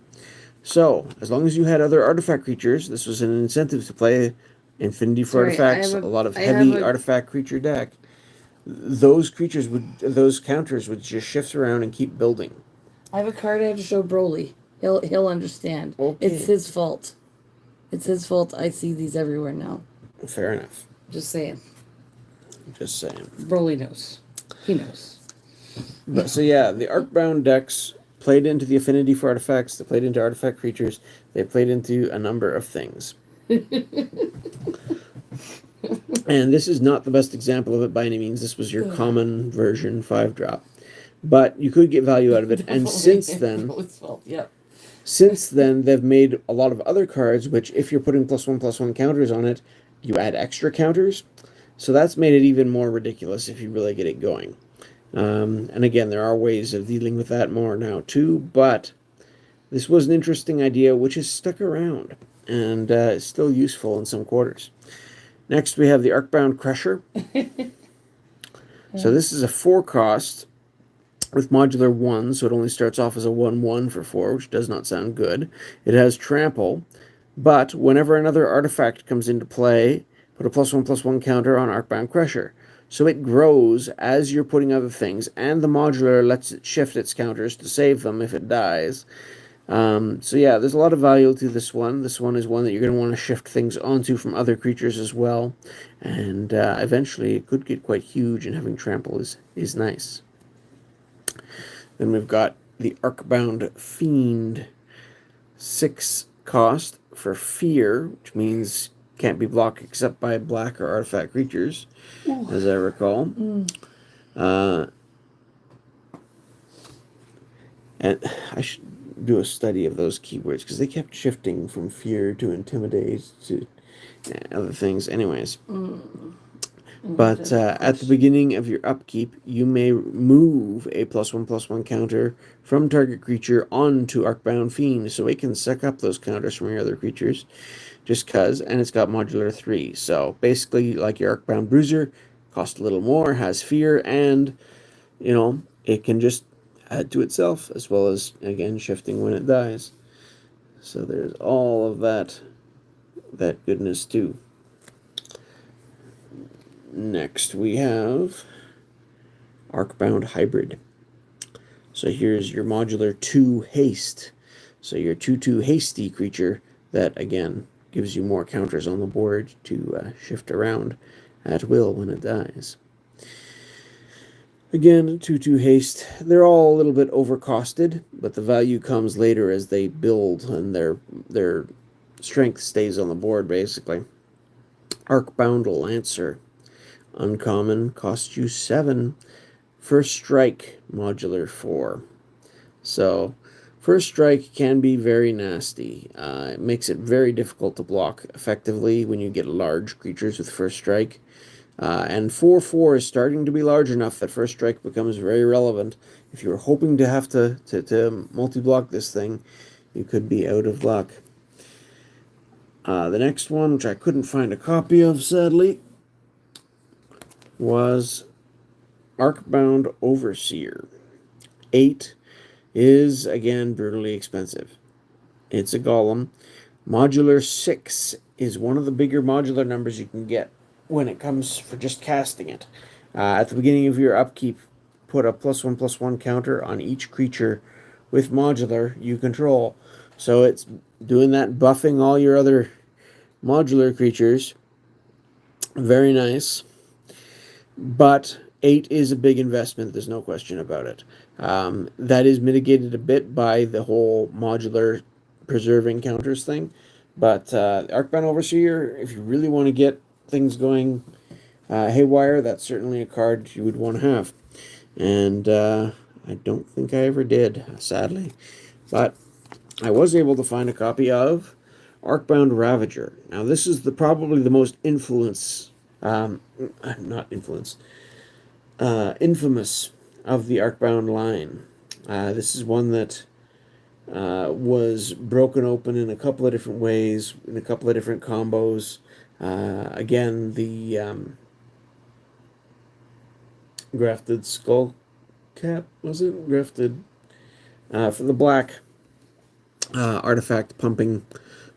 So, as long as you had other artifact creatures, this was an incentive to play Infinity for Artifacts, a lot of heavy artifact creature deck. Those counters would just shift around and keep building. I have a card I have to show Broly. He'll understand. Okay. It's his fault. It's his fault. I see these everywhere now. Fair enough. Just saying. Just saying. Broly knows. He knows. But so yeah, the Arcbound decks played into the affinity for artifacts. They played into artifact creatures. They played into a number of things. And this is not the best example of it by any means. This was your common version 5-drop. But you could get value out of it. And since then, they've made a lot of other cards, which if you're putting +1/+1 counters on it, you add extra counters. So that's made it even more ridiculous if you really get it going. And again, there are ways of dealing with that more now too, but this was an interesting idea which has stuck around and is still useful in some quarters. Next, we have the Arcbound Crusher. So this is a 4-cost with modular 1, so it only starts off as a 1/1 for 4, which does not sound good. It has Trample, but whenever another artifact comes into play, put a +1/+1 counter on Arcbound Crusher. So it grows as you're putting other things, and the modular lets it shift its counters to save them if it dies. So yeah, there's a lot of value to this one. This one is one that you're going to want to shift things onto from other creatures as well. And eventually it could get quite huge, and having Trample is nice. Then we've got the Arcbound Fiend. 6 cost for Fear, which means can't be blocked except by black or artifact creatures, as I recall. And I should do a study of those keywords, because they kept shifting from Fear to Intimidate to other things. Anyways. But at the beginning of your upkeep, you may move a +1/+1 counter from target creature onto Arcbound Fiend, so it can suck up those counters from your other creatures, just cause, and it's got modular 3. So basically, like your Arcbound Bruiser, costs a little more, has Fear, and it can just add to itself, as well as again shifting when it dies. So there's all of that goodness too. Next, we have Arcbound Hybrid. So here's your modular 2 haste. So your 2/2 hasty creature that, again, gives you more counters on the board to shift around at will when it dies. Again, 2/2 haste. They're all a little bit overcosted, but the value comes later as they build and their strength stays on the board, basically. Arcbound Lancer. Uncommon, costs you 7. First Strike, modular 4. So, First Strike can be very nasty. It makes it very difficult to block effectively when you get large creatures with First Strike. And 4/4 is starting to be large enough that First Strike becomes very relevant. If you're hoping to have to multi-block this thing, you could be out of luck. The next one, which I couldn't find a copy of, sadly, was Arcbound Overseer. 8 is, again, brutally expensive. It's a golem. Modular 6 is one of the bigger modular numbers you can get when it comes for just casting it. At the beginning of your upkeep, put a +1/+1 counter on each creature with modular you control. So it's doing that, buffing all your other modular creatures. Very nice. But 8 is a big investment, there's no question about it. That is mitigated a bit by the whole modular preserving counters thing. But Arcbound Overseer, if you really want to get things going haywire, that's certainly a card you would want to have. And I don't think I ever did, sadly. But I was able to find a copy of Arcbound Ravager. Now this is probably the most infamous of the Arcbound line. This is one that was broken open in a couple of different ways, in a couple of different combos. Again, the grafted skull cap, was it? Grafted for the black artifact pumping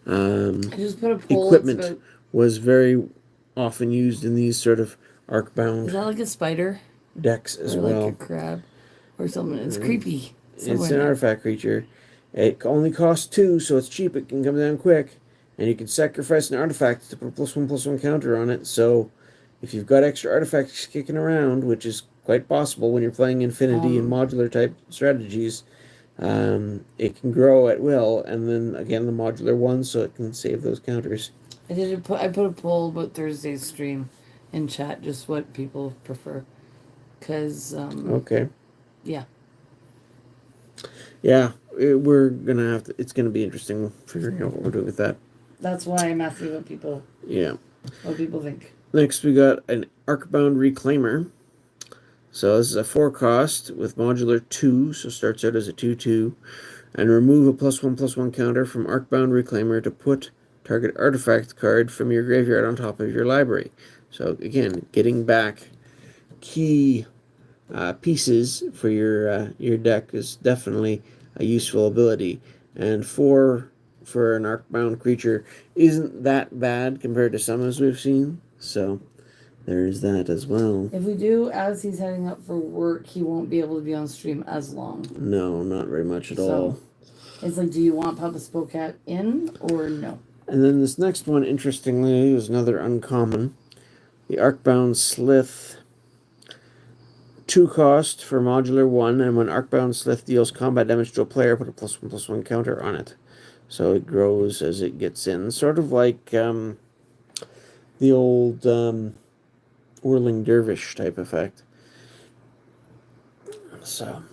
I just put a poll. equipment was very often used in these sort of Arcbound. Is that like a spider? Decks as or well. Like a crab or something. It's creepy. It's an artifact creature. It only costs 2, so it's cheap. It can come down quick. And you can sacrifice an artifact to put a +1/+1 counter on it. So if you've got extra artifacts kicking around, which is quite possible when you're playing Infinity and modular type strategies, it can grow at will. And then again, the modular one, so it can save those counters. I put a poll about Thursday's stream in chat, just what people prefer. Because, okay. Yeah. Yeah, we're going to have to, it's going to be interesting figuring out what we're doing with that. That's why I'm asking what people think. Next, we got an Arcbound Reclaimer. So this is a 4 cost with modular 2, so starts out as a 2/2. And remove a +1/+1 counter from Arcbound Reclaimer to put target artifact card from your graveyard on top of your library. So again, getting back key pieces for your deck is definitely a useful ability. And 4 for an Arcbound creature isn't that bad compared to some as we've seen. So there's that as well. If we do, as he's heading up for work, he won't be able to be on stream as long. No, not very much at all. It's like, do you want Papa Spokat in or no? And then this next one, interestingly, is another uncommon. The Arcbound Slith. 2 cost for modular 1, and when Arcbound Slith deals combat damage to a player, put a +1/+1 counter on it. So it grows as it gets in. Sort of like the old Whirling Dervish type effect. So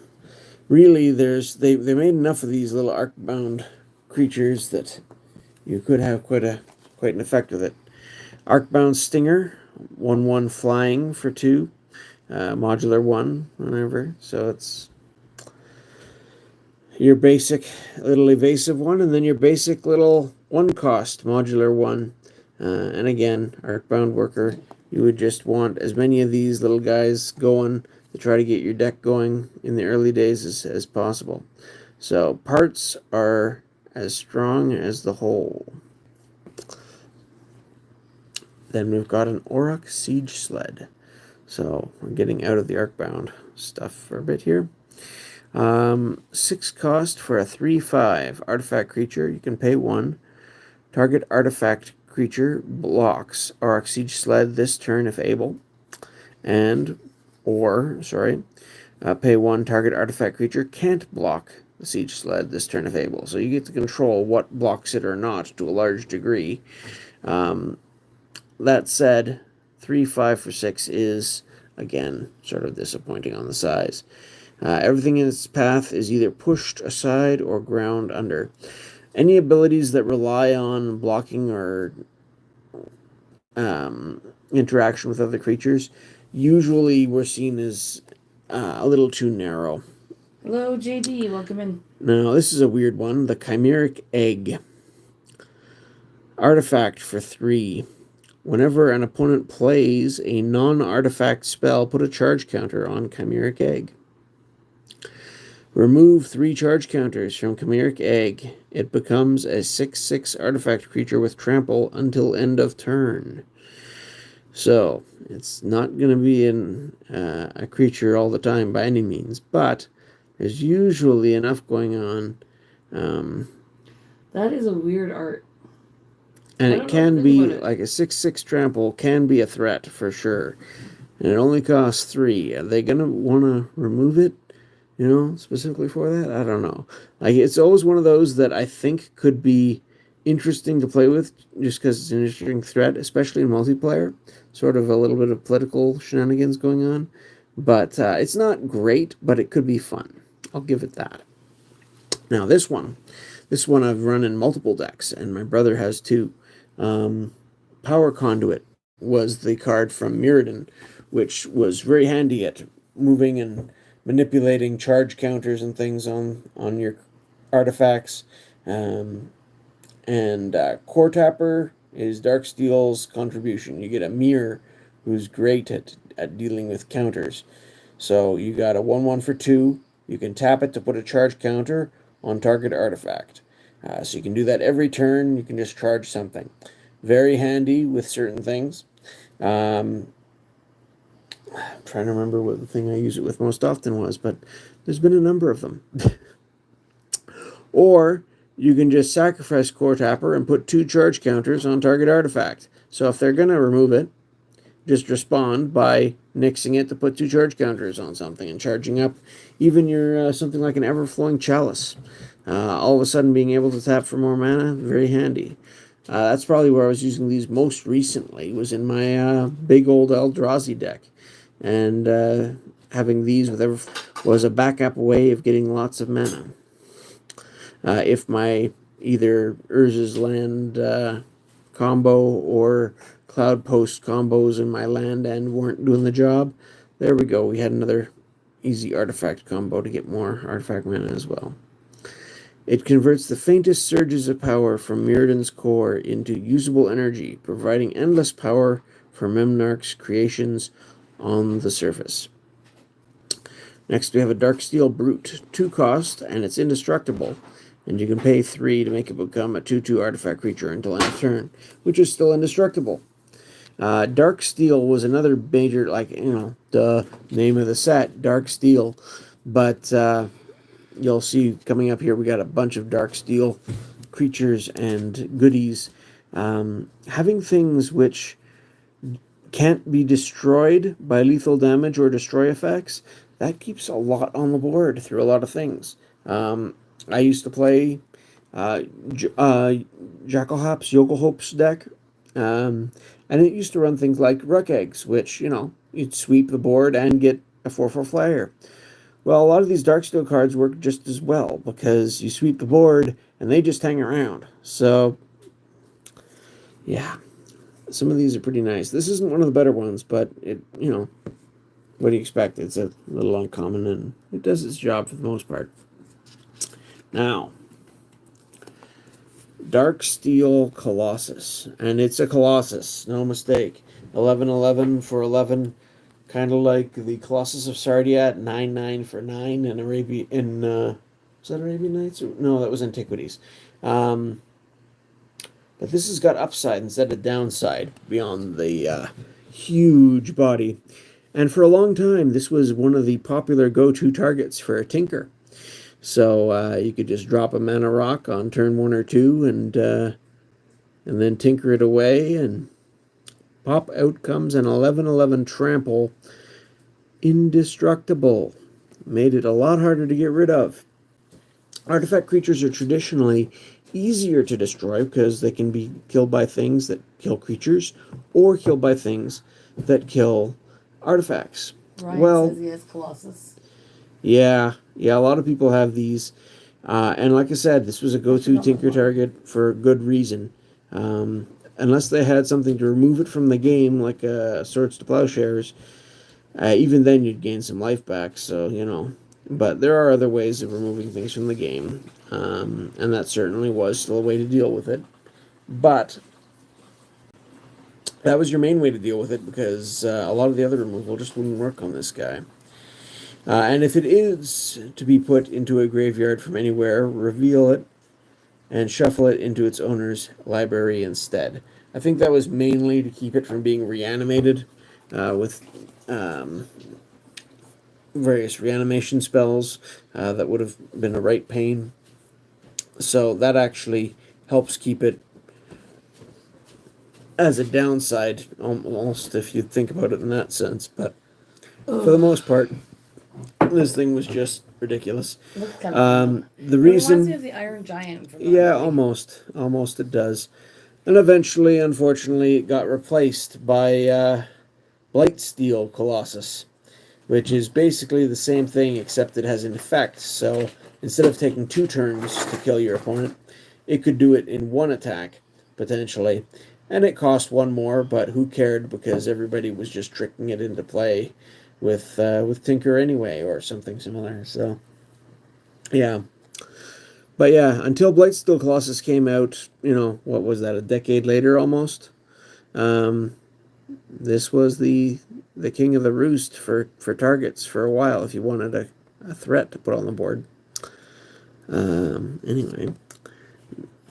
really, they made enough of these little Arcbound creatures that you could have quite an effect with it. Arcbound Stinger, 1/1 flying for 2. Modular 1, whatever. So it's your basic little evasive one, and then your basic little 1 cost modular 1. And again, Arcbound Worker, you would just want as many of these little guys going to try to get your deck going in the early days as possible. So parts are as strong as the whole. Then we've got an Auroch Siege Sled. So we're getting out of the Arcbound stuff for a bit here. 6 cost for a 3/5 artifact creature. You can pay 1. Target artifact creature blocks Auric Siege Sled this turn if able. Pay 1 target artifact creature can't block the Siege Sled this turn if able. So you get to control what blocks it or not to a large degree. That said, 3/5 for 6 is, again, sort of disappointing on the size. Everything in its path is either pushed aside or ground under. Any abilities that rely on blocking or interaction with other creatures usually were seen as a little too narrow. Hello, JD. Welcome in. Now, this is a weird one. The Chimeric Egg. Artifact for 3. Whenever an opponent plays a non-artifact spell, put a charge counter on Chimeric Egg. Remove 3 charge counters from Chimeric Egg. It becomes a 6/6 artifact creature with trample until end of turn. So, it's not going to be a creature all the time by any means, but there's usually enough going on. That is a weird art. And it can be, like a 6/6 trample can be a threat for sure. And it only costs 3. Are they going to want to remove it, specifically for that? I don't know. Like, it's always one of those that I think could be interesting to play with just because it's an interesting threat, especially in multiplayer. Sort of a little bit of political shenanigans going on. But it's not great, but it could be fun. I'll give it that. Now, this one I've run in multiple decks, and my brother has too. Power Conduit was the card from Mirrodin, which was very handy at moving and manipulating charge counters and things on your artifacts. Core Tapper is DarkSteel's contribution. You get a mirror who's great at dealing with counters. So you got a 1/1 for 2. You can tap it to put a charge counter on target artifact. So you can do that every turn. You can just charge something. Very handy with certain things. I'm trying to remember what the thing I use it with most often was, but there's been a number of them. Or you can just sacrifice Core Tapper and put 2 charge counters on target artifact. So if they're going to remove it, just respond by nixing it to put 2 charge counters on something and charging up even your something like an Everflowing Chalice. All of a sudden being able to tap for more mana, very handy. That's probably where I was using these most recently, was in my big old Eldrazi deck. And having these was a backup way of getting lots of mana. If my either Urza's Land combo or Cloud Post combos in my land and weren't doing the job, there we go. We had another easy artifact combo to get more artifact mana as well. It converts the faintest surges of power from Mirrodin's core into usable energy, providing endless power for Memnarch's creations on the surface. Next, we have a Darksteel Brute, 2 cost, and it's indestructible. And you can pay 3 to make it become a 2/2 artifact creature until end of turn, which is still indestructible. Darksteel was another major, the name of the set, Darksteel. But you'll see coming up here, we got a bunch of Darksteel creatures and goodies. Having things which can't be destroyed by lethal damage or destroy effects, that keeps a lot on the board through a lot of things. I used to play Jackalhop's Yokelhope's deck, and it used to run things like Ruck Eggs, which, you'd sweep the board and get a 4/4 flyer. Well, a lot of these Darksteel cards work just as well, because you sweep the board and they just hang around. So, yeah, some of these are pretty nice. This isn't one of the better ones, but it, what do you expect? It's a little uncommon, and it does its job for the most part. Now, Darksteel Colossus, and it's a Colossus, no mistake. 11/11 for 11, kind of like the Colossus of Sardiat, 9/9 for 9, and was that Arabian Nights? No, that was Antiquities. But this has got upside instead of downside beyond the huge body. And for a long time, this was one of the popular go-to targets for a Tinker. So you could just drop a mana rock on turn 1 or 2 and and then tinker it away, and pop out comes an 11/11 trample. Indestructible. Made it a lot harder to get rid of. Artifact creatures are traditionally easier to destroy because they can be killed by things that kill creatures or killed by things that kill artifacts. Ryan says he has Colossus. Yeah, a lot of people have these. And like I said, this was a go-to tinker target for good reason. Unless they had something to remove it from the game, like Swords to Plowshares, even then you'd gain some life back, so, you know. But there are other ways of removing things from the game, and that certainly was still a way to deal with it. But that was your main way to deal with it, because a lot of the other removal just wouldn't work on this guy. And if it is to be put into a graveyard from anywhere, reveal it and shuffle it into its owner's library instead. I think that was mainly to keep it from being reanimated with various reanimation spells that would have been a right pain. So that actually helps keep it as a downside, almost, if you think about it in that sense. But for the most part, this thing was just ridiculous. The reason, reminds me of the Iron Giant. Almost it does. And eventually, unfortunately, it got replaced by Blightsteel Colossus, which is basically the same thing, except it has an effect. So instead of taking 2 turns to kill your opponent, it could do it in 1 attack, potentially. And it cost 1 more, but who cared, because everybody was just tricking it into play with Tinker anyway, or something similar. So, yeah. But yeah, until Blightsteel Colossus came out, you know, what was that, a decade later almost? This was the king of the roost for targets for a while, if you wanted a threat to put on the board. Anyway,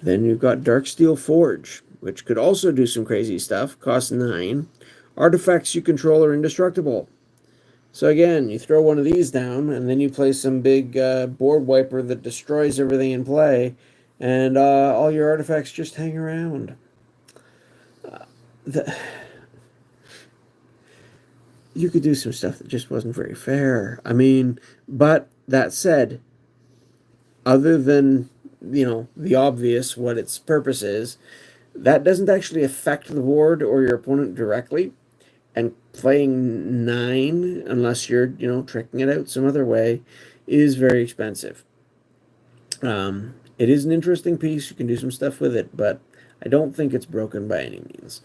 then you've got Darksteel Forge, which could also do some crazy stuff. Cost 9. Artifacts you control are indestructible. So again, you throw one of these down, and then you play some big board wiper that destroys everything in play, and all your artifacts just hang around. You could do some stuff that just wasn't very fair. I mean, but that said, other than, you know, the obvious, what its purpose is, that doesn't actually affect the board or your opponent directly. And playing 9, unless you're, you know, tricking it out some other way, is very expensive. It is an interesting piece. You can do some stuff with it, but I don't think it's broken by any means.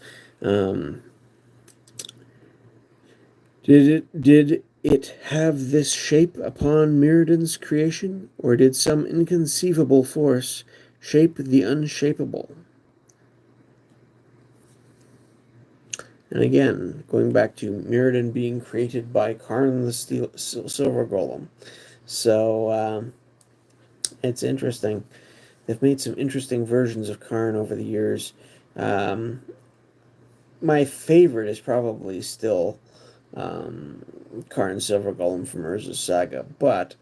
Did it have this shape upon Mirrodin's creation, or did some inconceivable force shape the unshapable? And again, going back to Mirrodin being created by Karn the Silver Golem. So, it's interesting. They've made some interesting versions of Karn over the years. My favorite is probably still Karn Silver Golem from Urza's Saga, but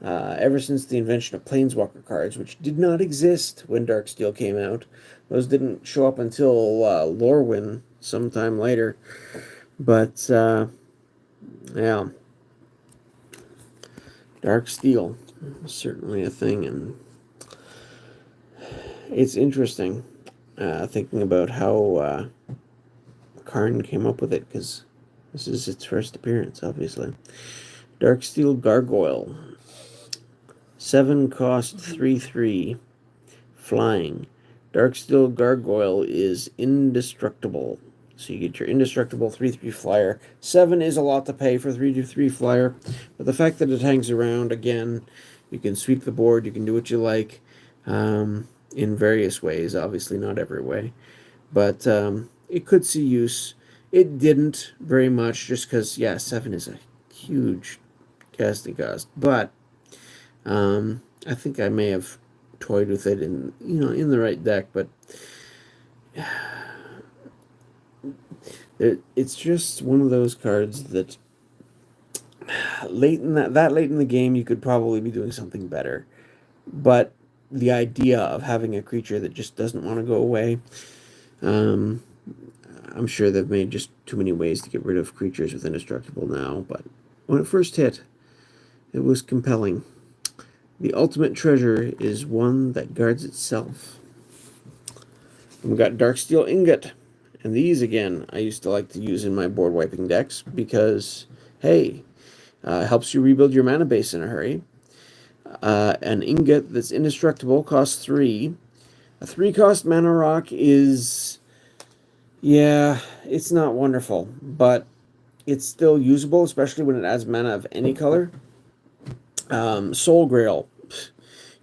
ever since the invention of Planeswalker cards, which did not exist when Darksteel came out, those didn't show up until Lorwyn sometime later. But yeah, Darksteel is certainly a thing, and it's interesting thinking about how Karn came up with it, because this is its first appearance, obviously. Darksteel Gargoyle. 7 cost 3/3. Flying. Darksteel Gargoyle is indestructible. So you get your indestructible 3/3 flyer. 7 is a lot to pay for 3/3 flyer, but the fact that it hangs around, again, you can sweep the board, you can do what you like in various ways, obviously not every way. But it could see use. It didn't very much, just because, yeah, 7 is a huge casting cost. But I think I may have toyed with it in the right deck, but it's just one of those cards that late in the game you could probably be doing something better. But the idea of having a creature that just doesn't want to go away I'm sure they've made just too many ways to get rid of creatures with indestructible now, but when it first hit, it was compelling. The ultimate treasure is one that guards itself. And we got DarkSteel Ingot. And these, again, I used to like to use in my board wiping decks because, hey, helps you rebuild your mana base in a hurry. An ingot that's indestructible costs 3. A 3-cost mana rock is, yeah, it's not wonderful, but it's still usable, especially when it adds mana of any color. Soul Grail,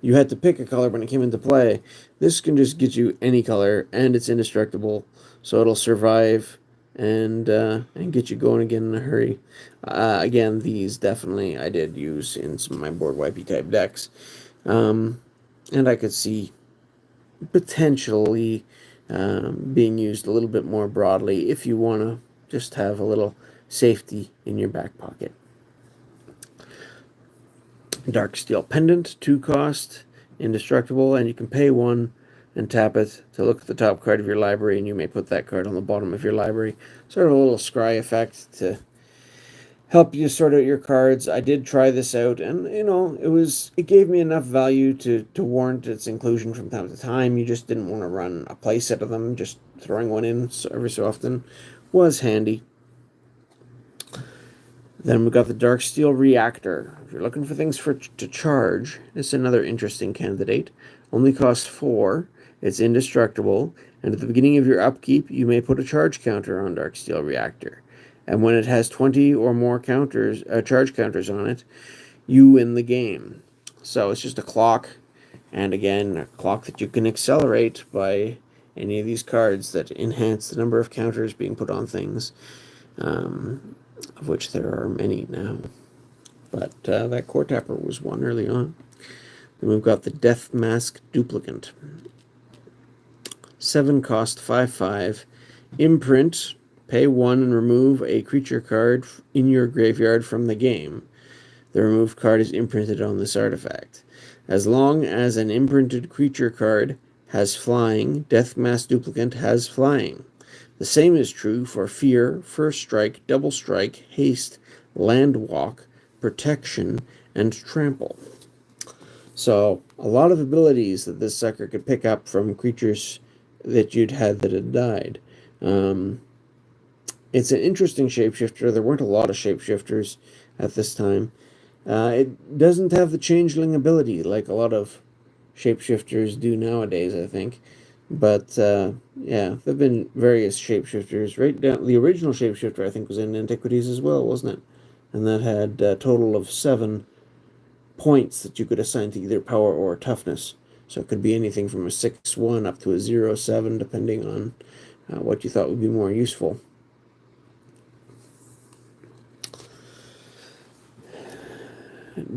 you had to pick a color when it came into play. This can just get you any color, and it's indestructible, so it'll survive and get you going again in a hurry. Again, these definitely I did use in some of my board wipey type decks, and I could see potentially being used a little bit more broadly if you want to just have a little safety in your back pocket. DarkSteel Pendant, 2-cost, indestructible, and you can pay 1 and tap it to look at the top card of your library, and you may put that card on the bottom of your library. Sort of a little scry effect to help you sort out your cards. I did try this out, and it gave me enough value to warrant its inclusion from time to time. You just didn't want to run a playset of them. Just throwing one in every so often was handy. Then we've got the DarkSteel Reactor. If you're looking for things to charge, it's another interesting candidate. Only costs 4. It's indestructible, and at the beginning of your upkeep, you may put a charge counter on DarkSteel Reactor. And when it has 20 or more charge counters on it, you win the game. So it's just a clock, and again, a clock that you can accelerate by any of these cards that enhance the number of counters being put on things. Of which there are many now. But that Core Tapper was one early on. Then we've got the Death Mask Duplicant. 7-cost, 5/5. Imprint, pay 1 and remove a creature card in your graveyard from the game. The removed card is imprinted on this artifact. As long as an imprinted creature card has flying, Death Mask Duplicant has flying. The same is true for Fear, First Strike, Double Strike, Haste, Land Walk, Protection, and Trample. So, a lot of abilities that this sucker could pick up from creatures that you'd had that had died. It's an interesting shapeshifter. There weren't a lot of shapeshifters at this time. It doesn't have the changeling ability like a lot of shapeshifters do nowadays, I think. But, yeah, there have been various shapeshifters. Right down, the original shapeshifter, I think, was in Antiquities as well, wasn't it? And that had a total of 7 points that you could assign to either power or toughness. So it could be anything from a 6/1 up to a 0/7, depending on what you thought would be more useful.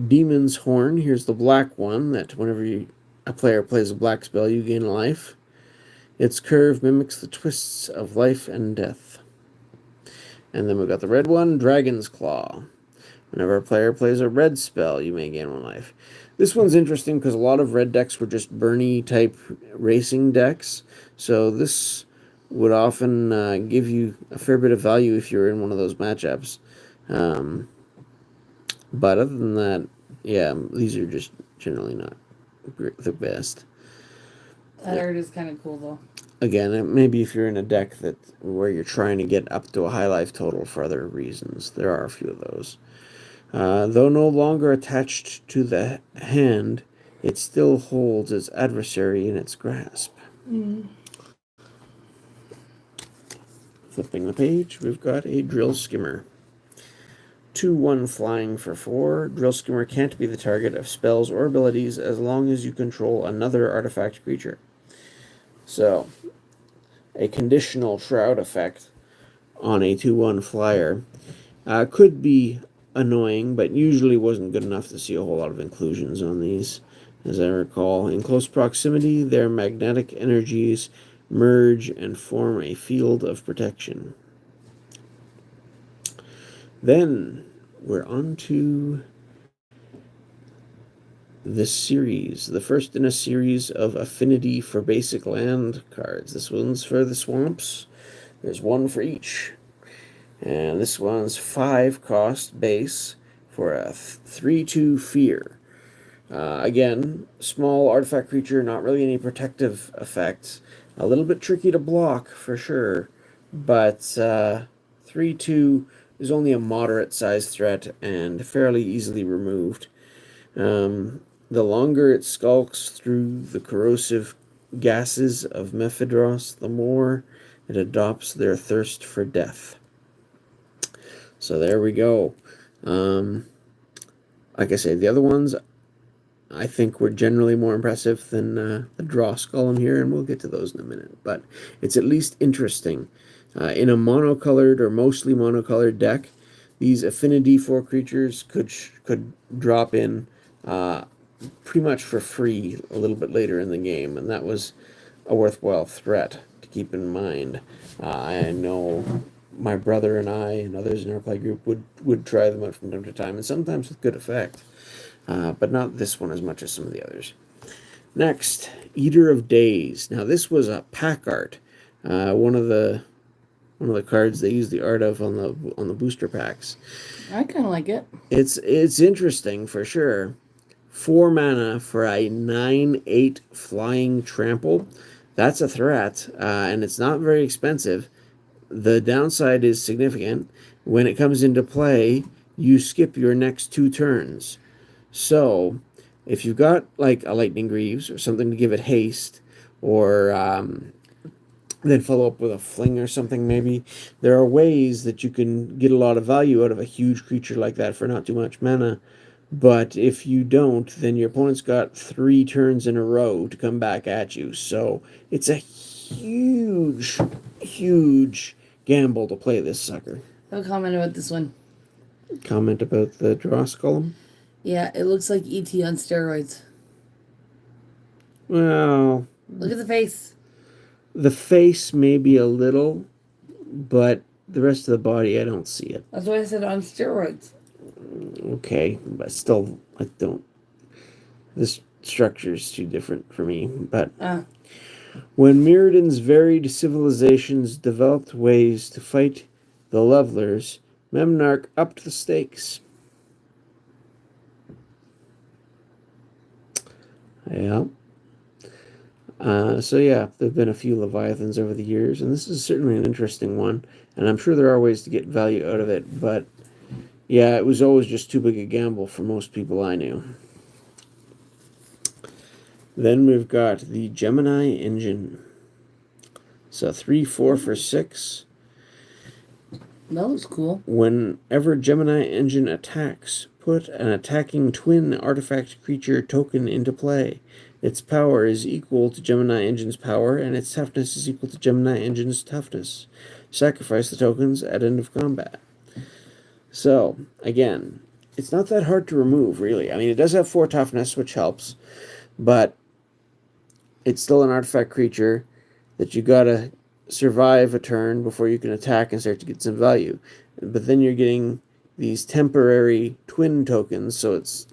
Demon's Horn. Here's the black one, that whenever a player plays a black spell, you gain a life. Its curve mimics the twists of life and death. And then we've got the red one, Dragon's Claw. Whenever a player plays a red spell, you may gain 1 life. This one's interesting because a lot of red decks were just Bernie-type racing decks. So this would often give you a fair bit of value if you're in one of those matchups. But other than that, yeah, these are just generally not the best. That art is kind of cool, though. Again, maybe if you're in a deck where you're trying to get up to a high life total for other reasons. There are a few of those. Though no longer attached to the hand, it still holds its adversary in its grasp. Flipping the page, we've got a Drill Skimmer. 2/1 flying for 4. Drill Skimmer can't be the target of spells or abilities as long as you control another artifact creature. So, a conditional Shroud effect on a 2/1 flyer could be annoying, but usually wasn't good enough to see a whole lot of inclusions on these. As I recall, in close proximity, their magnetic energies merge and form a field of protection. Then we're on to this series, the first in a series of affinity for basic land cards. This one's for the swamps. There's one for each. And this one's 5 cost base for a 3/2 fear. Again, small artifact creature, not really any protective effects. A little bit tricky to block for sure, but 3/2 is only a moderate sized threat and fairly easily removed. The longer it skulks through the corrosive gases of Mephidros, the more it adopts their thirst for death. So there we go. Like I said, the other ones I think were generally more impressive than the Dross column here, and we'll get to those in a minute. But it's at least interesting. In a monocolored or mostly monocolored deck, these affinity 4 creatures could drop in pretty much for free a little bit later in the game, and that was a worthwhile threat to keep in mind. I know my brother and I and others in our play group would try them out from time to time, and sometimes with good effect, but not this one as much as some of the others. Next, Eater of Days. Now this was a pack art, one of the cards they use the art of on the booster packs. I kind of like it. It's interesting for sure. 4 mana for a 9/8 flying trample. That's a threat, and it's not very expensive. The downside is significant. When it comes into play, you skip your next 2 turns. So, if you've got like a Lightning Greaves or something to give it haste, or then follow up with a fling or something maybe, there are ways that you can get a lot of value out of a huge creature like that for not too much mana. But if you don't, then your opponent's got 3 turns in a row to come back at you. So it's a huge, huge gamble to play this sucker. I'll comment about this one. Comment about the Dross column? Yeah, it looks like E.T. on steroids. Well... Look at the face. The face maybe a little, but the rest of the body, I don't see it. That's why I said on steroids. Okay, but still, I don't... This structure is too different for me, but... When Mirrodin's varied civilizations developed ways to fight the levelers, Memnarch upped the stakes. Yeah. So yeah, there have been a few Leviathans over the years, and this is certainly an interesting one, and I'm sure there are ways to get value out of it, but yeah, it was always just too big a gamble for most people I knew. Then we've got the Gemini Engine. So 3/4 for 6. That looks cool. Whenever Gemini Engine attacks, put an attacking twin artifact creature token into play. Its power is equal to Gemini Engine's power, and its toughness is equal to Gemini Engine's toughness. Sacrifice the tokens at end of combat. So, again, it's not that hard to remove, really. I mean, it does have 4 toughness, which helps, but it's still an artifact creature that you gotta survive a turn before you can attack and start to get some value. But then you're getting these temporary twin tokens, so it's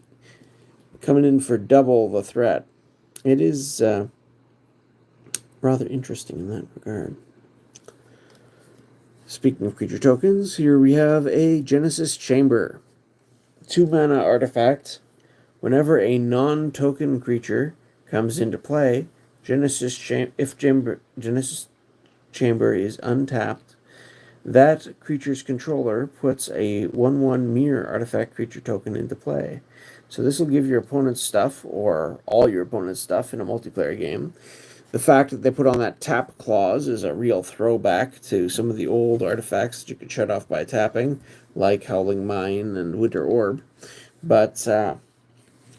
coming in for double the threat. It is rather interesting in that regard. Speaking of creature tokens, here we have a Genesis Chamber. 2 mana artifact. Whenever a non-token creature comes into play, Genesis Chamber is untapped, that creature's controller puts a 1/1 mirror artifact creature token into play. So this will give your opponent's stuff, or all your opponent's stuff in a multiplayer game. The fact that they put on that tap clause is a real throwback to some of the old artifacts that you could shut off by tapping, like Howling Mine and Winter Orb. But,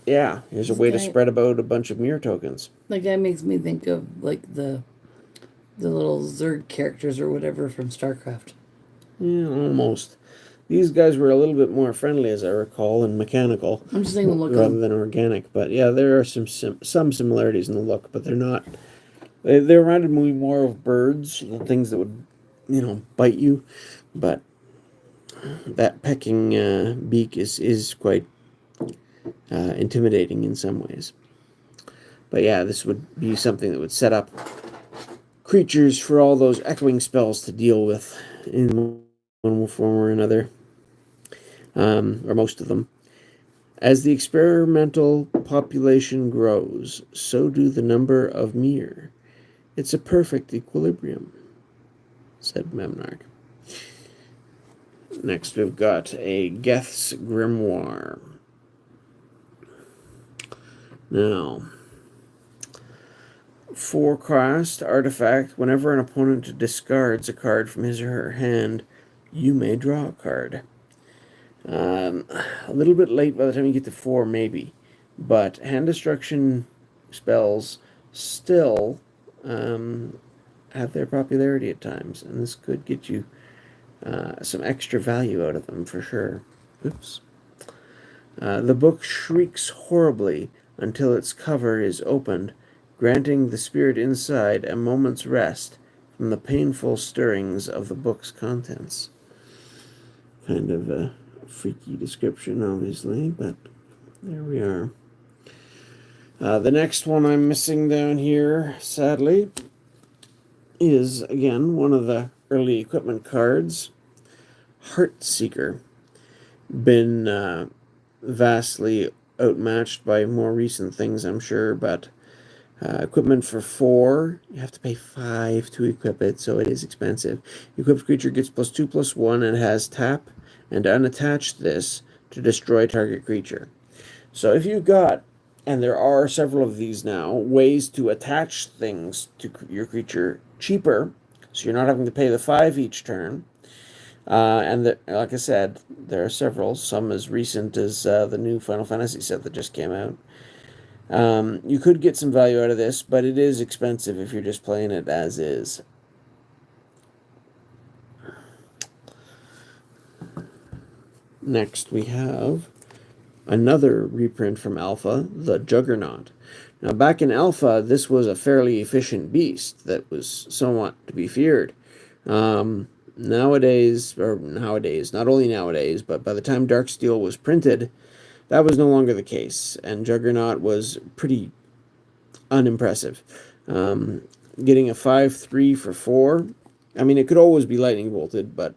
yeah, here's a way to spread about a bunch of mirror tokens. That guy makes me think of, like, the little Zerg characters or whatever from StarCraft. Yeah, almost. These guys were a little bit more friendly, as I recall, and mechanical. I'm just saying the look rather than organic. But yeah, there are some similarities in the look, but they're not. They reminded me more of birds, the things that would, bite you. But that pecking beak is quite intimidating in some ways. But yeah, this would be something that would set up creatures for all those echoing spells to deal with in one form or another, or most of them. As the experimental population grows, so do the number of Mir. It's a perfect equilibrium, said Memnarch. Next, we've got a Geth's Grimoire. Now, 4-cost artifact. Whenever an opponent discards a card from his or her hand, you may draw a card. A little bit late by the time you get to 4, maybe. But hand destruction spells still have their popularity at times, and this could get you some extra value out of them for sure. Oops. The book shrieks horribly until its cover is opened, granting the spirit inside a moment's rest from the painful stirrings of the book's contents. Kind of a freaky description, obviously, but there we are. The next one I'm missing down here, sadly, is, again, one of the early equipment cards, Heartseeker. Been vastly outmatched by more recent things, I'm sure, but equipment for 4, you have to pay 5 to equip it, so it is expensive. Equipped creature gets +2/+1 and has tap and unattach this to destroy target creature. So if you've got, and there are several of these now, ways to attach things to your creature cheaper, so you're not having to pay the 5 each turn. Like I said, there are several, some as recent as the new Final Fantasy set that just came out. You could get some value out of this, but it is expensive if you're just playing it as is. Next we have another reprint from Alpha, the Juggernaut. Now back in Alpha, this was a fairly efficient beast that was somewhat to be feared. Nowadays, not only nowadays, but by the time DarkSteel was printed, that was no longer the case, and Juggernaut was pretty unimpressive. Getting a 5/3 for 4, I mean, it could always be lightning bolted, but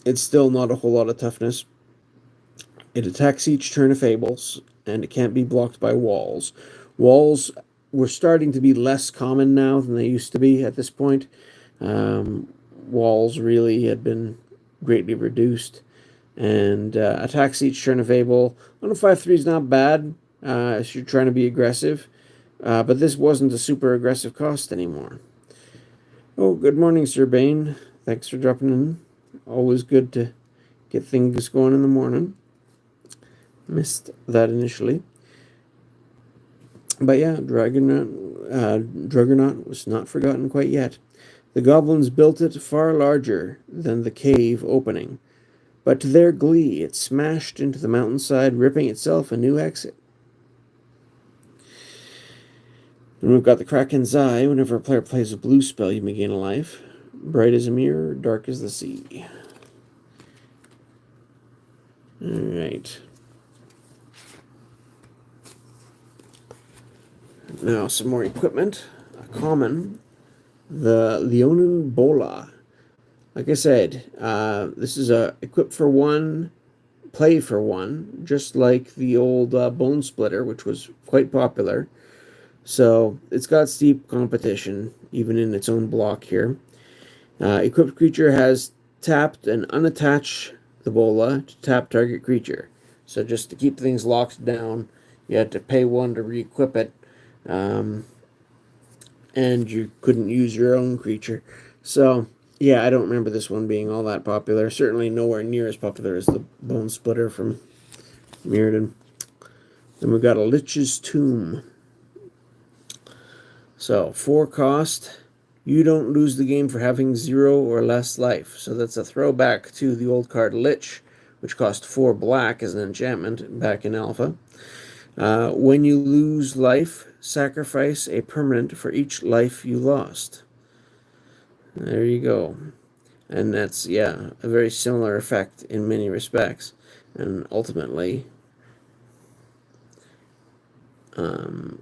it's still not a whole lot of toughness. It attacks each turn of Fables, and it can't be blocked by walls. Walls were starting to be less common now than they used to be at this point. Walls really had been greatly reduced, and attacks each turn of Fable. On a 5/3 is not bad if you're trying to be aggressive, but this wasn't a super aggressive cost anymore. Oh, good morning, Sir Bane. Thanks for dropping in. Always good to get things going in the morning. Missed that initially. But yeah, Juggernaut was not forgotten quite yet. The goblins built it far larger than the cave opening, but to their glee it smashed into the mountainside, ripping itself a new exit. And we've got the Kraken's Eye. Whenever a player plays a blue spell, you may gain a life. Bright as a mirror, dark as the sea. Alright. Now, some more equipment. A common. The Leonin Bola. Like I said, this is a equip for 1, play for 1, just like the old Bone Splitter, which was quite popular. So, it's got steep competition, even in its own block here. Equipped creature has tapped and unattached the Bola to tap target creature. So just to keep things locked down, you had to pay 1 to re-equip it. And you couldn't use your own creature. So, yeah, I don't remember this one being all that popular. Certainly nowhere near as popular as the Bone Splitter from Mirrodin. Then we've got a Lich's Tomb. So, 4 cost. You don't lose the game for having 0 or less life. So that's a throwback to the old card Lich, which cost 4 black as an enchantment back in Alpha. When you lose life, sacrifice a permanent for each life you lost. There you go. And that's, yeah, a very similar effect in many respects. And ultimately,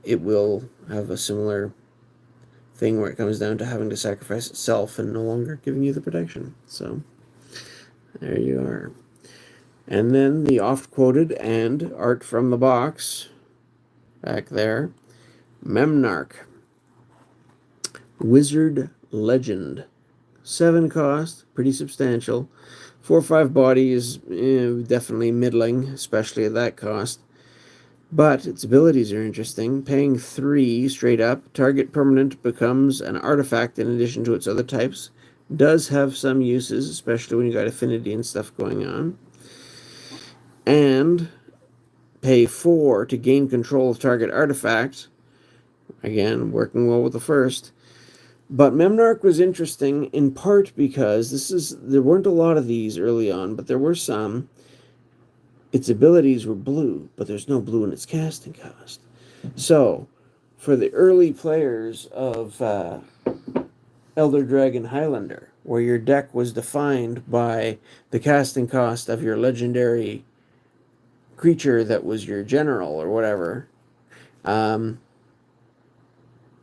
it will have a similar thing where it comes down to having to sacrifice itself and no longer giving you the protection. So there you are. And then the oft-quoted and art from the box back there, Memnarch, Wizard Legend. 7 cost, pretty substantial. 4/5 body is definitely middling, especially at that cost. But its abilities are interesting. Paying 3 straight up, target permanent becomes an artifact in addition to its other types. Does have some uses, especially when you got affinity and stuff going on. And pay 4 to gain control of target artifact. Again, working well with the first. But Memnarch was interesting in part because there weren't a lot of these early on, but there were some. Its abilities were blue, but there's no blue in its casting cost. So, for the early players of Elder Dragon Highlander, where your deck was defined by the casting cost of your legendary creature that was your general or whatever,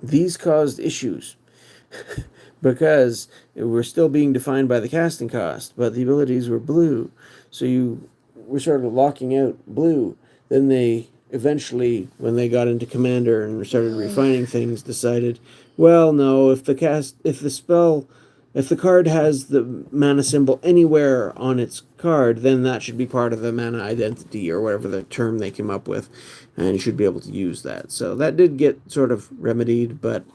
these caused issues. Because we're still being defined by the casting cost, but the abilities were blue. So you were sort of locking out blue. Then they eventually, when they got into Commander and started refining things, decided, well, no, if the card has the mana symbol anywhere on its card, then that should be part of the mana identity or whatever the term they came up with, and you should be able to use that. So that did get sort of remedied, but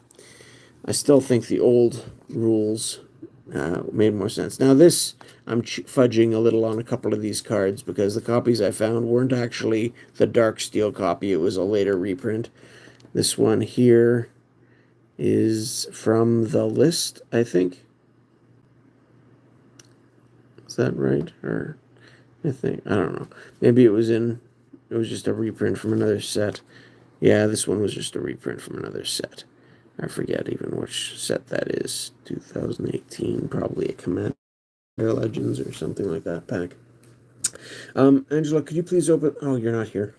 I still think the old rules made more sense. Now this, I'm fudging a little on a couple of these cards because the copies I found weren't actually the DarkSteel copy. It was a later reprint. This one here is from the list, I think. Is that right? Or I don't know. Maybe it was just a reprint from another set. Yeah, this one was just a reprint from another set. I forget even which set that is. 2018, probably a Commander Legends or something like that pack. Angela, could you please open... Oh, you're not here.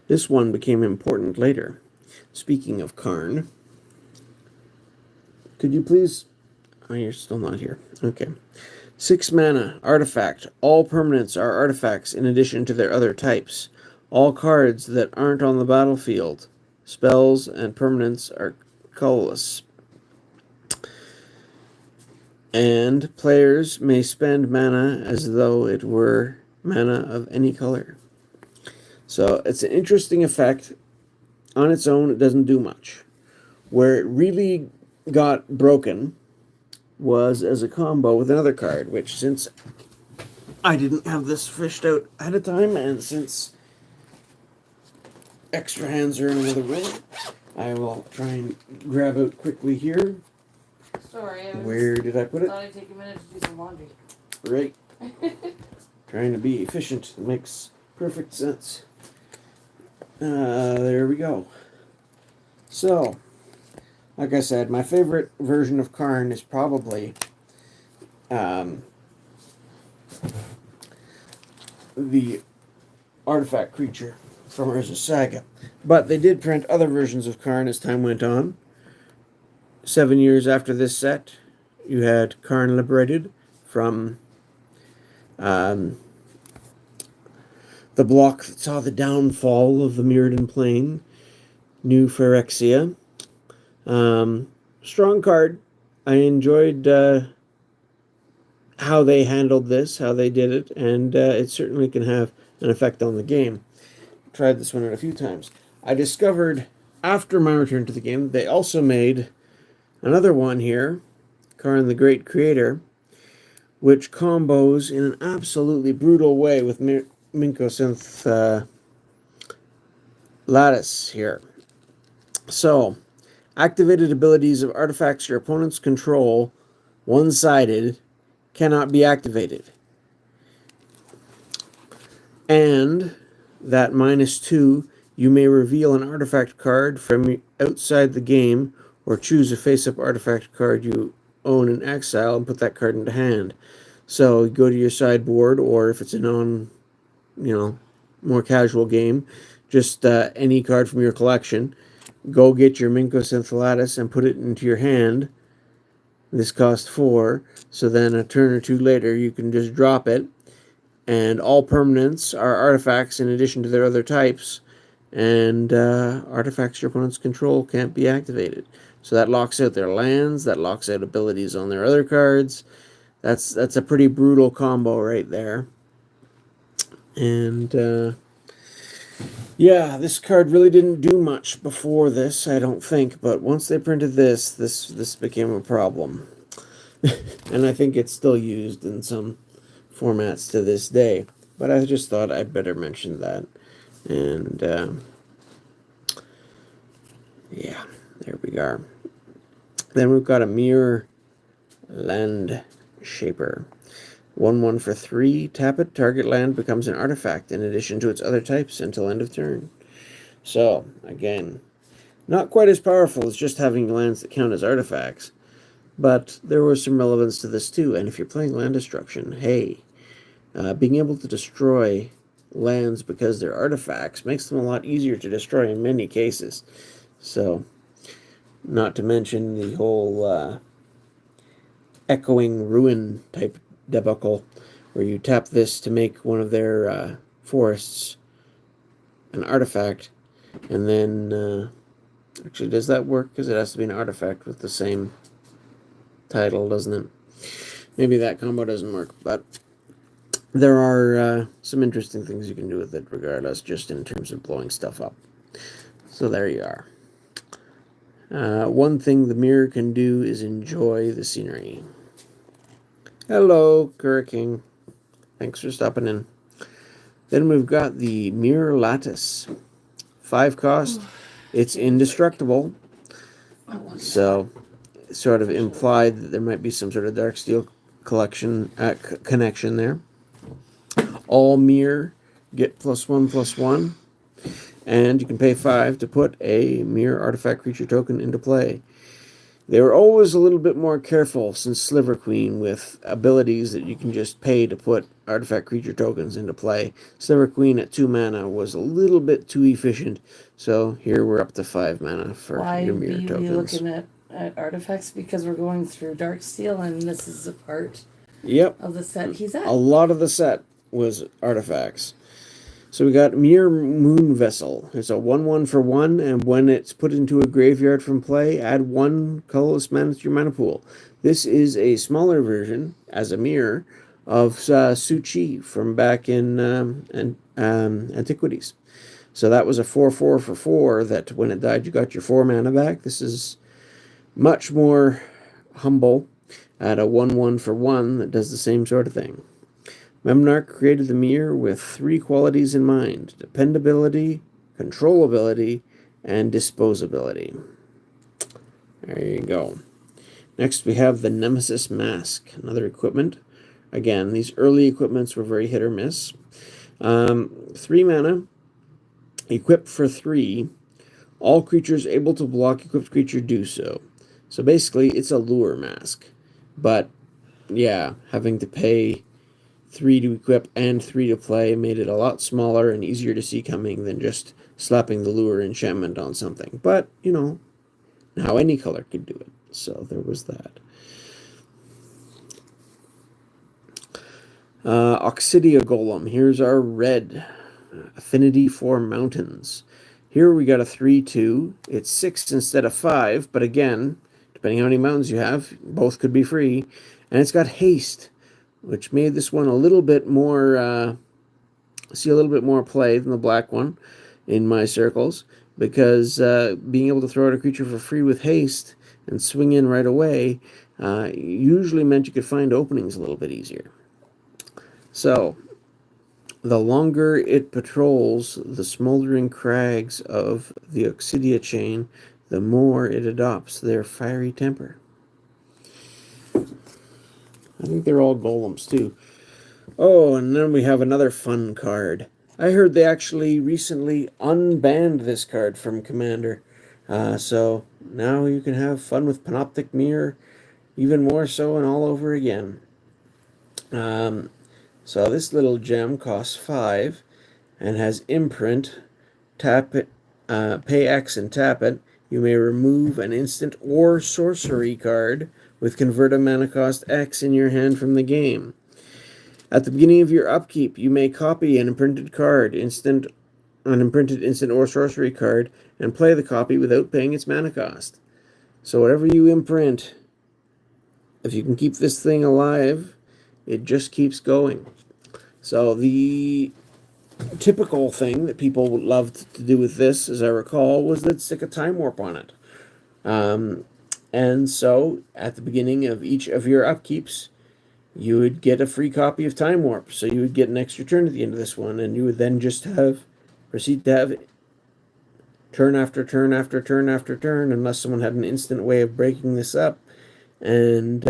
This one became important later. Speaking of Karn, could you please... Oh, you're still not here. Okay. 6 mana, artifact. All permanents are artifacts in addition to their other types. All cards that aren't on the battlefield, spells, and permanents are colorless. And players may spend mana as though it were mana of any color. So it's an interesting effect. On its own, it doesn't do much. Where it really got broken was as a combo with another card, which since I didn't have this fished out ahead of time, and since extra hands are in another room, I will try and grab out quickly here. Sorry, Where did I put it? thought I'd take a minute to do some laundry. Right. Trying to be efficient. It makes perfect sense. There we go. So, like I said, my favorite version of Karn is probably the artifact creature from Urza's Saga. But they did print other versions of Karn as time went on. 7 years after this set, you had Karn Liberated from the block that saw the downfall of the Mirrodin Plane, New Phyrexia. Strong card. I enjoyed how they handled this, how they did it, and it certainly can have an effect on the game. Tried this one out a few times. I discovered after my return to the game they also made another one here, Karn the Great Creator, which combos in an absolutely brutal way with Minkosynth Lattice here. So, activated abilities of artifacts your opponents control, one-sided, cannot be activated. And that -2, you may reveal an artifact card from outside the game, or choose a face-up artifact card you own in exile and put that card into hand. So you go to your sideboard, or if it's a more casual game, just any card from your collection. Go get your Minko Scintillatus and put it into your hand. This costs 4, so then a turn or two later you can just drop it, and all permanents are artifacts in addition to their other types, and artifacts your opponents control can't be activated. So that locks out their lands, that locks out abilities on their other cards. That's a pretty brutal combo right there. And yeah, this card really didn't do much before this, I don't think, but once they printed this became a problem. And I think it's still used in some formats to this day. But I just thought I'd better mention that. And yeah, there we are. Then we've got a Mirror Land Shaper. 1/1 for 3. Tap it. Target land becomes an artifact in addition to its other types until end of turn. So, again, not quite as powerful as just having lands that count as artifacts. But there was some relevance to this too. And if you're playing land destruction, hey, being able to destroy lands because they're artifacts makes them a lot easier to destroy in many cases. So, not to mention the whole echoing ruin type debacle, where you tap this to make one of their forests an artifact, and then actually, does that work? Because it has to be an artifact with the same title, doesn't it? Maybe that combo doesn't work, but there are some interesting things you can do with it regardless, just in terms of blowing stuff up. So there you are. One thing the mirror can do is enjoy the scenery. Hello, King. Thanks for stopping in. Then we've got the Mirror Lattice. 5 cost. It's indestructible. So, sort of implied that there might be some sort of DarkSteel connection there. All mirror get +1/+1. And you can pay 5 to put a mirror artifact creature token into play. They were always a little bit more careful since Sliver Queen with abilities that you can just pay to put artifact creature tokens into play. Sliver Queen at 2 mana was a little bit too efficient, so here we're up to 5 mana for your mirror tokens. Why are you looking at artifacts? Because we're going through Darksteel, and this is a part of the set he's at. A lot of the set was artifacts. So we got Mirror Moon Vessel. It's a 1/1 for 1, and when it's put into a graveyard from play, add 1 colorless mana to your mana pool. This is a smaller version, as a mirror, of Su-Chi from back in Antiquities. So that was a 4/4 for 4 that when it died you got your 4 mana back. This is much more humble at a 1/1 for 1 that does the same sort of thing. Memnarch created the mirror with 3 qualities in mind: dependability, controllability, and disposability. There you go. Next we have the Nemesis Mask, another equipment. Again, these early equipments were very hit or miss. 3 mana, equip for 3. All creatures able to block equipped creature do so. So basically, it's a lure mask. But, yeah, having to pay 3 to equip and 3 to play made it a lot smaller and easier to see coming than just slapping the lure enchantment on something. But, you know, now any color could do it. So there was that. Oxidia Golem. Here's our red. Affinity for Mountains. Here we got a 3/2. It's 6 instead of 5, but again, depending how many mountains you have, both could be free. And it's got haste, which made this one a little bit more, see a little bit more play than the black one in my circles, because being able to throw out a creature for free with haste and swing in right away usually meant you could find openings a little bit easier. So, the longer it patrols the smoldering crags of the Oxidia chain, the more it adopts their fiery temper. I think they're all golems, too. Oh, and then we have another fun card. I heard they actually recently unbanned this card from Commander. So now you can have fun with Panoptic Mirror, even more so and all over again. So this little gem costs 5 and has imprint. Tap it, pay X and tap it. You may remove an instant or sorcery card with converted mana cost X in your hand from the game. At the beginning of your upkeep, you may copy an imprinted instant or sorcery card and play the copy without paying its mana cost. So whatever you imprint, if you can keep this thing alive, it just keeps going. So the typical thing that people loved to do with this, as I recall, was they'd stick a time warp on it. And so at the beginning of each of your upkeeps, you would get a free copy of Time Warp. So you would get an extra turn at the end of this one, and you would then just proceed to have turn after turn after turn after turn, unless someone had an instant way of breaking this up. And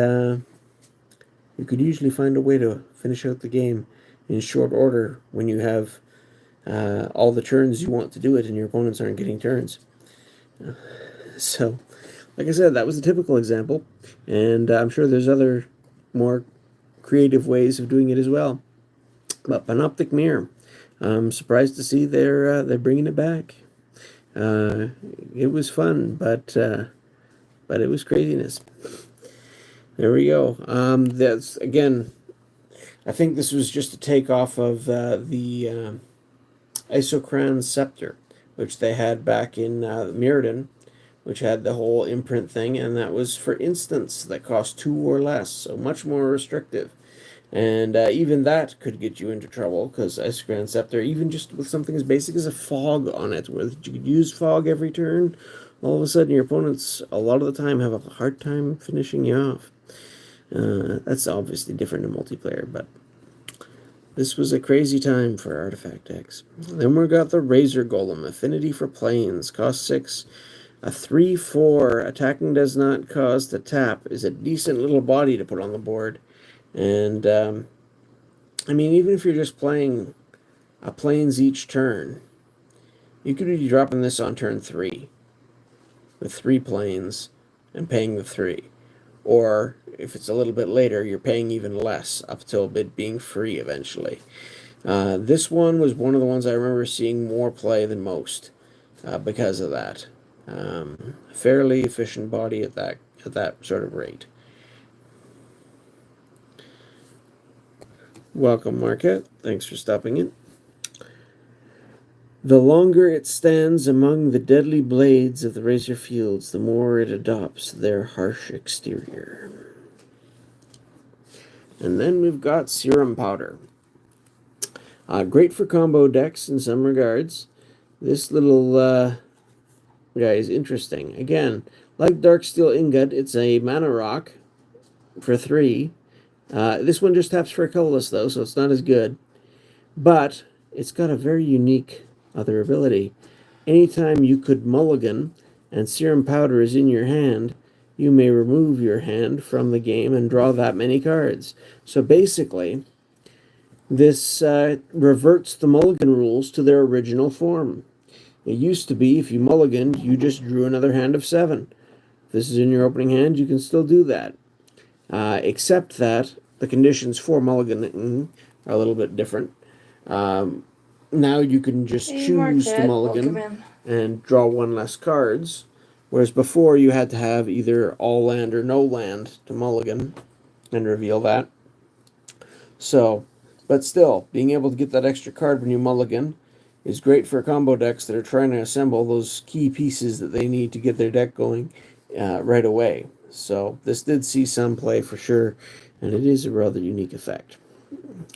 you could usually find a way to finish out the game in short order when you have all the turns you want to do it and your opponents aren't getting turns. So, like I said, that was a typical example, and I'm sure there's other more creative ways of doing it as well. But Panoptic Mirror, I'm surprised to see they're bringing it back. It was fun, but it was craziness. There we go. That's again. I think this was just a takeoff of the Isocran Scepter, which they had back in Mirrodin, which had the whole imprint thing, and that was for instants that cost 2 or less, so much more restrictive. And even that could get you into trouble, because Isocran Scepter, even just with something as basic as a fog on it, where you could use fog every turn, all of a sudden your opponents, a lot of the time, have a hard time finishing you off. That's obviously different in multiplayer, but this was a crazy time for artifact decks. Then we got the Razor Golem, Affinity for Planes, cost 6. A 3/4, attacking does not cost a tap, is a decent little body to put on the board. And, I mean, even if you're just playing a planes each turn, you could be dropping this on turn 3 with 3 planes and paying the 3. Or, if it's a little bit later, you're paying even less, up till it being free eventually. This one was one of the ones I remember seeing more play than most because of that. Fairly efficient body at that sort of rate. Welcome, Marquette. Thanks for stopping in. The longer it stands among the deadly blades of the razor fields, the more it adopts their harsh exterior. And then we've got Serum Powder. Great for combo decks in some regards. This little guy is interesting. Again, like Darksteel Ingot, it's a mana rock for 3. This one just taps for a colorless, though, so it's not as good. But it's got a very unique other ability. Anytime you could mulligan and Serum Powder is in your hand, you may remove your hand from the game and draw that many cards. So basically, this reverts the mulligan rules to their original form. It used to be if you mulliganed, you just drew another hand of 7. If this is in your opening hand, you can still do that. Except that the conditions for mulliganing are a little bit different. Now you can just choose to mulligan and draw 1 less cards, whereas before you had to have either all land or no land to mulligan and reveal that. So, but still, being able to get that extra card when you mulligan is great for combo decks that are trying to assemble those key pieces that they need to get their deck going right away. So this did see some play for sure, and it is a rather unique effect.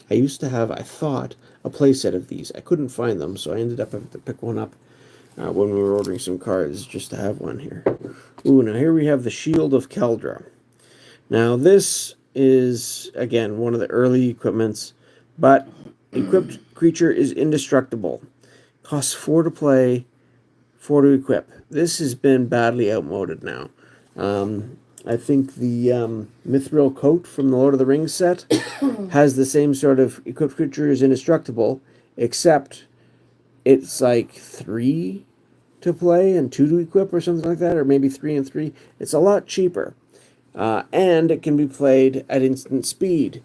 I used to have, I thought, a playset of these. I couldn't find them, so I ended up having to pick one up when we were ordering some cards just to have one here. Ooh, now here we have the Shield of Keldra. Now this is, again, one of the early equipments, but equipped creature is indestructible. Costs 4 to play, 4 to equip. This has been badly outmoded now. I think the Mithril Coat from the Lord of the Rings set has the same sort of equipped creature is indestructible, except it's like 3 to play and 2 to equip or something like that, or maybe 3 and 3. It's a lot cheaper. And it can be played at instant speed.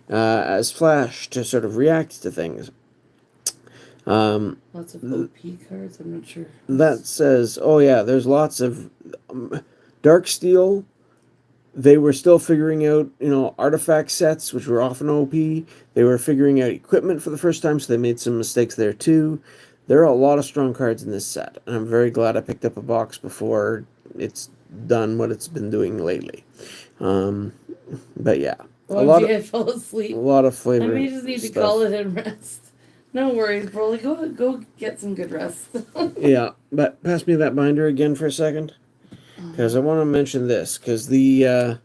as flash to sort of react to things. Lots of OP cards. I'm not sure. That says, oh yeah, there's lots of DarkSteel. They were still figuring out, artifact sets, which were often OP. They were figuring out equipment for the first time, so they made some mistakes there too. There are a lot of strong cards in this set, and I'm very glad I picked up a box before it's done what it's been doing lately. But yeah, I fell asleep. A lot of flavor. I may just need to call it and rest. No worries, Broly. Go get some good rest. Yeah, but pass me that binder again for a second, because I want to mention this, because the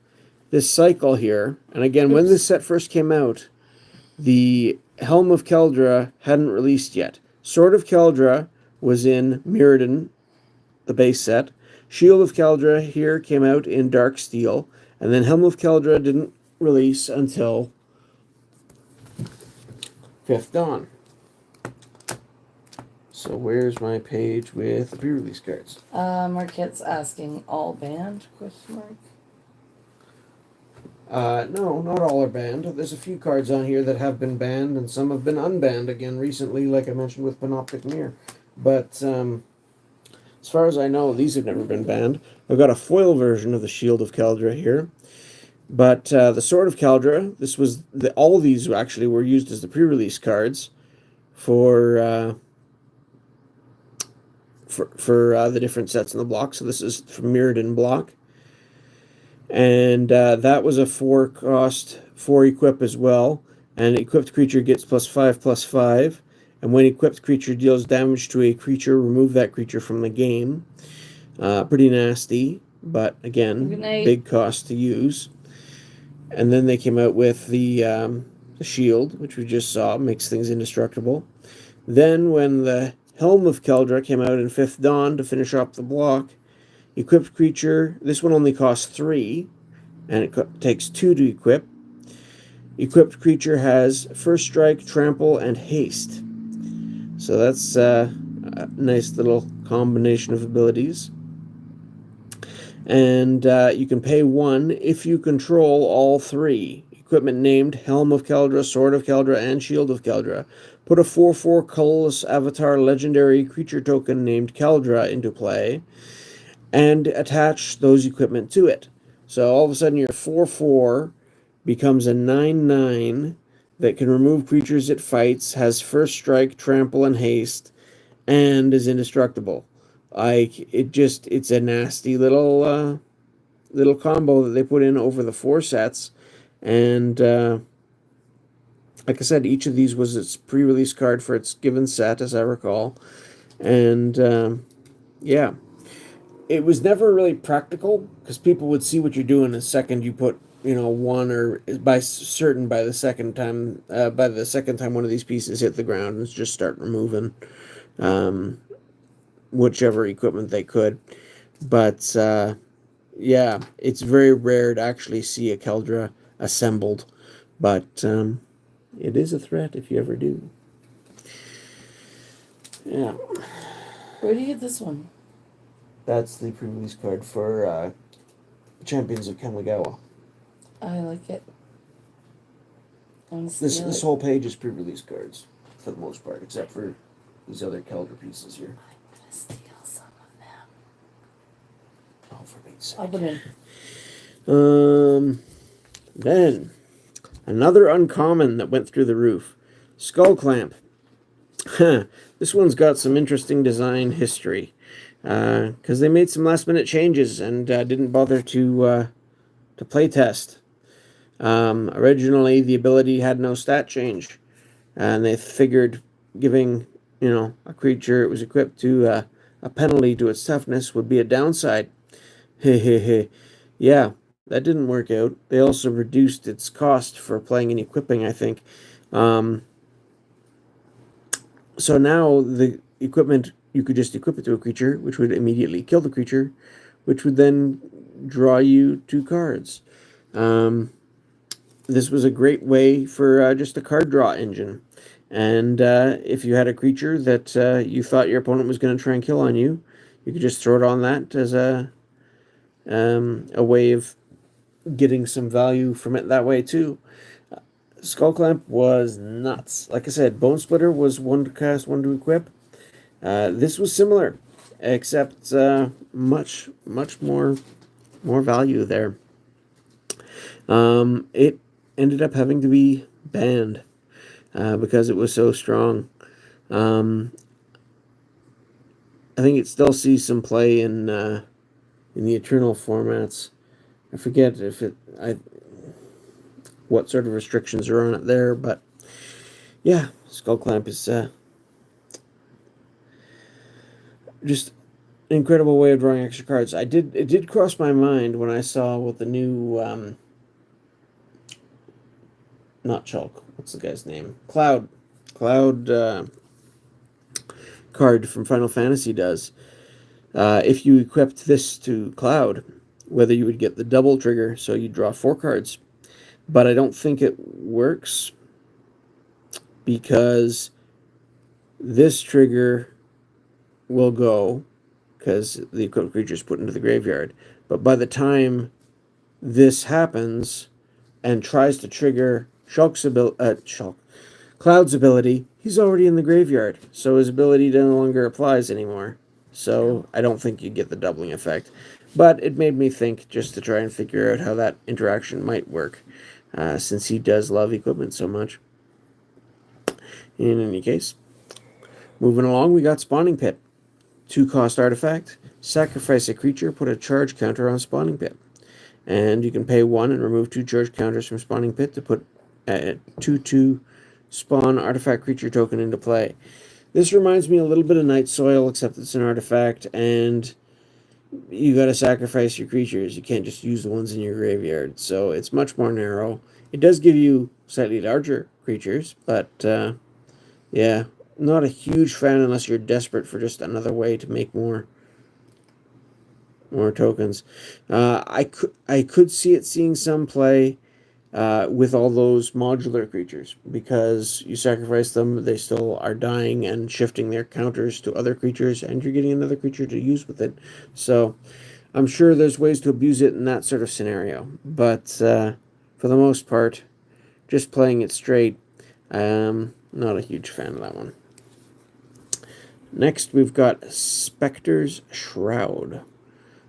this cycle here, and again, when this set first came out, the Helm of Keldra hadn't released yet. Sword of Keldra was in Mirrodin, the base set. Shield of Keldra here came out in DarkSteel, and then Helm of Keldra didn't release until 5th Dawn. So where's my page with the pre-release cards? Marquette's asking, all banned? ? No, not all are banned. There's a few cards on here that have been banned, and some have been unbanned again recently, like I mentioned with Panoptic Mirror. But as far as I know, these have never been banned. I've got a foil version of the Shield of Keldra here. But the Sword of Keldra, all of these actually were used as the pre-release cards for the different sets in the block. So this is from Mirrodin block. And that was a 4-cost, 4-equip as well. And equipped creature gets +5/+5. And when equipped creature deals damage to a creature, remove that creature from the game. Pretty nasty, but again, big cost to use. And then they came out with the shield, which we just saw, makes things indestructible. Then when the Helm of Keldra came out in 5th Dawn to finish off the block, equipped creature, this one only costs 3, and it takes 2 to equip. Equipped creature has First Strike, Trample, and Haste. So that's a nice little combination of abilities. And you can pay 1 if you control all 3. Equipment named Helm of Keldra, Sword of Keldra, and Shield of Keldra. Put a 4/4 colorless avatar legendary creature token named Keldra into play, and attach those equipment to it. So all of a sudden your 4/4 becomes a 9/9 that can remove creatures it fights, has First Strike, Trample, and Haste, and is indestructible. It's a nasty little combo that they put in over the 4 sets, and like I said, each of these was its pre-release card for its given set, as I recall, and yeah. It was never really practical, because people would see what you're doing the second you put, 1 or by the second time one of these pieces hit the ground, and just start removing whichever equipment they could. But yeah, it's very rare to actually see a Keldra assembled, but it is a threat if you ever do. Yeah. Where do you get this one? That's the pre-release card for Champions of Kamigawa. I like it. This whole page is pre-release cards, for the most part, except for these other Keldra pieces here. I'm gonna steal some of them. Oh, for Pete's sake. I'll put in. Then, another uncommon that went through the roof. Skull Clamp. This one's got some interesting design history. Because they made some last-minute changes and didn't bother to play test. Originally, the ability had no stat change, and they figured giving a creature it was equipped to a penalty to its toughness would be a downside. Yeah, that didn't work out. They also reduced its cost for playing and equipping, I think. So now the equipment, you could just equip it to a creature, which would immediately kill the creature, which would then draw you 2 cards. This was a great way for just a card draw engine. And if you had a creature that you thought your opponent was going to try and kill on you, you could just throw it on that as a way of getting some value from it that way too. Skull Clamp was nuts. Like I said, Bone Splitter was 1 to cast, 1 to equip. This was similar, except much more value there. It ended up having to be banned because it was so strong. I think it still sees some play in the Eternal formats. I forget what sort of restrictions are on it there, but yeah, Skull Clamp is just an incredible way of drawing extra cards. It did cross my mind when I saw what the new not Shulk, what's the guy's name? Cloud card from Final Fantasy does. If you equipped this to Cloud, whether you would get the double trigger, so you draw 4 cards. But I don't think it works because this trigger will go because the equipped creature is put into the graveyard. But by the time this happens and tries to trigger Cloud's ability, he's already in the graveyard, so his ability no longer applies anymore. So I don't think you get the doubling effect. But it made me think just to try and figure out how that interaction might work, since he does love equipment so much. In any case, moving along, we got Spawning Pit. 2-cost artifact. Sacrifice a creature, put a charge counter on Spawning Pit. And you can pay 1 and remove 2 charge counters from Spawning Pit to put a 2/2 spawn artifact creature token into play. This reminds me a little bit of Night Soil, except it's an artifact, and you gotta sacrifice your creatures. You can't just use the ones in your graveyard, so it's much more narrow. It does give you slightly larger creatures, but yeah, not a huge fan unless you're desperate for just another way to make more tokens. I could see it seeing some play with all those modular creatures, because you sacrifice them, they still are dying and shifting their counters to other creatures, and you're getting another creature to use with it. So I'm sure there's ways to abuse it in that sort of scenario, but for the most part, just playing it straight, not a huge fan of that one. Next, we've got Spectre's Shroud.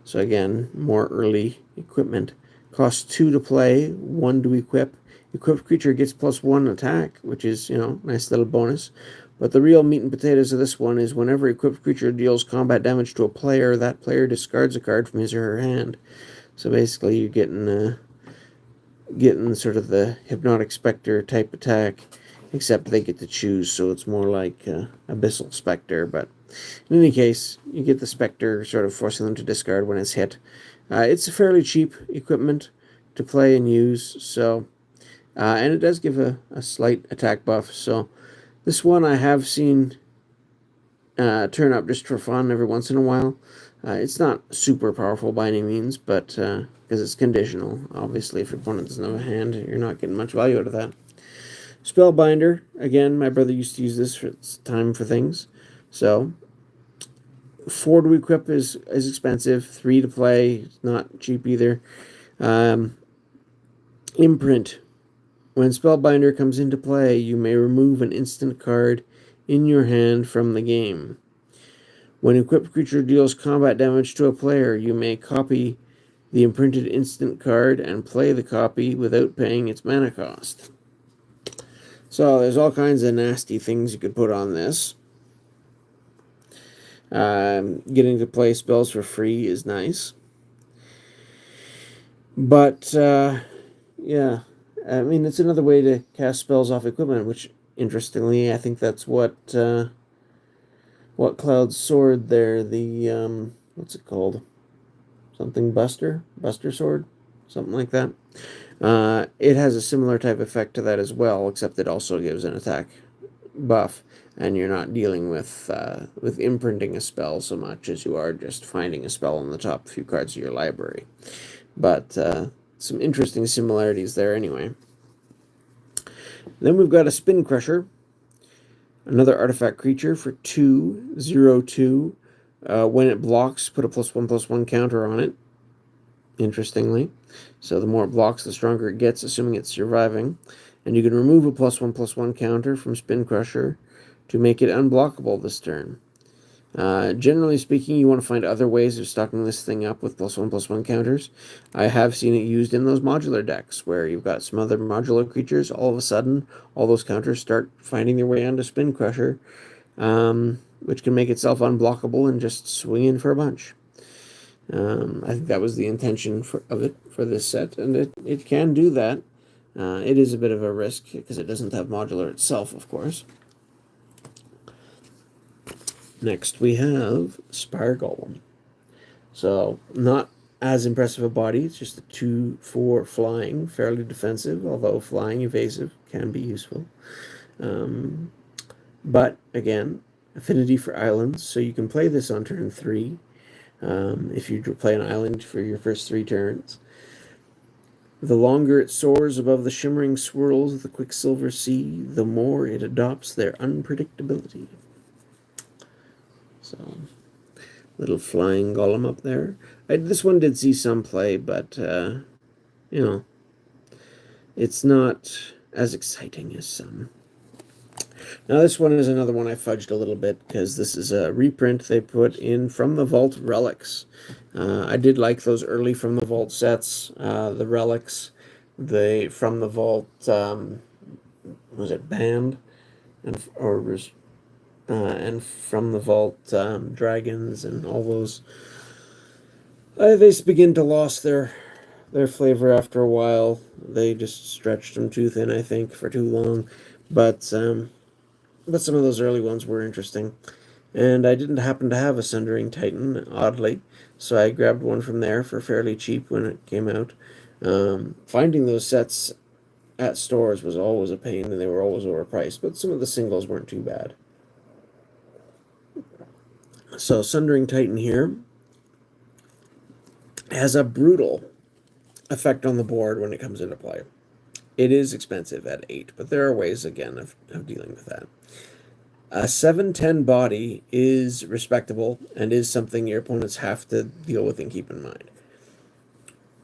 So again, more early equipment. Costs 2 to play, 1 to equip. Equipped creature gets +1 attack, which is, nice little bonus. But the real meat and potatoes of this one is whenever equipped creature deals combat damage to a player, that player discards a card from his or her hand. So basically, you're getting sort of the Hypnotic Spectre type attack, except they get to choose, so it's more like Abyssal Spectre. But in any case, you get the Spectre sort of forcing them to discard when it's hit. It's a fairly cheap equipment to play and use, so and it does give a slight attack buff. So this one I have seen turn up just for fun every once in a while. It's not super powerful by any means, but because it's conditional. Obviously, if your opponent doesn't have a hand, you're not getting much value out of that. Spellbinder, again, my brother used to use this for its time for things. So 4 to equip is expensive. 3 to play, not cheap either. Imprint. When Spellbinder comes into play, you may remove an instant card in your hand from the game. When equipped creature deals combat damage to a player, you may copy the imprinted instant card and play the copy without paying its mana cost. So there's all kinds of nasty things you could put on this. Getting to play spells for free is nice. But, yeah. I mean, it's another way to cast spells off equipment, which, interestingly, I think that's what Cloud's sword there, the, what's it called? Something Buster Sword? Something like that. It has a similar type effect to that as well, except it also gives an attack buff, and you're not dealing with imprinting a spell so much as you are just finding a spell on the top few cards of your library. But some interesting similarities there anyway. Then we've got a Spin Crusher, another artifact creature for 2/02. When it blocks, put a +1/+1 counter on it. Interestingly, so the more it blocks, the stronger it gets, assuming it's surviving. And you can remove a +1/+1 counter from Spin Crusher to make it unblockable this turn. Generally speaking, you want to find other ways of stocking this thing up with +1/+1 counters. I have seen it used in those modular decks where you've got some other modular creatures. All of a sudden, all those counters start finding their way onto Spin Crusher, which can make itself unblockable and just swing in for a bunch. I think that was the intention of it for this set, and it can do that. It is a bit of a risk because it doesn't have modular itself, of course. Next we have Spire Golem. So not as impressive a body, it's just a 2/4 flying, fairly defensive, although flying evasive can be useful. But again, affinity for islands, so you can play this on turn 3 if you play an island for your first 3 turns. The longer it soars above the shimmering swirls of the Quicksilver Sea, the more it adopts their unpredictability. So, little flying golem up there. This one did see some play, but, you know, it's not as exciting as some. Now this one is another one I fudged a little bit, because this is a reprint they put in From the Vault relics. I did like those early From the Vault sets, the relics, the From the Vault, was it Band? And From the Vault dragons and all those. They begin to lose their flavor after a while. They just stretched them too thin, I think, for too long. But some of those early ones were interesting. And I didn't happen to have a Sundering Titan, oddly, so I grabbed one from there for fairly cheap when it came out. Finding those sets at stores was always a pain, and they were always overpriced, but some of the singles weren't too bad. So Sundering Titan here has a brutal effect on the board when it comes into play. It is expensive at 8, but there are ways, again, of dealing with that. A 7/10 body is respectable and is something your opponents have to deal with and keep in mind.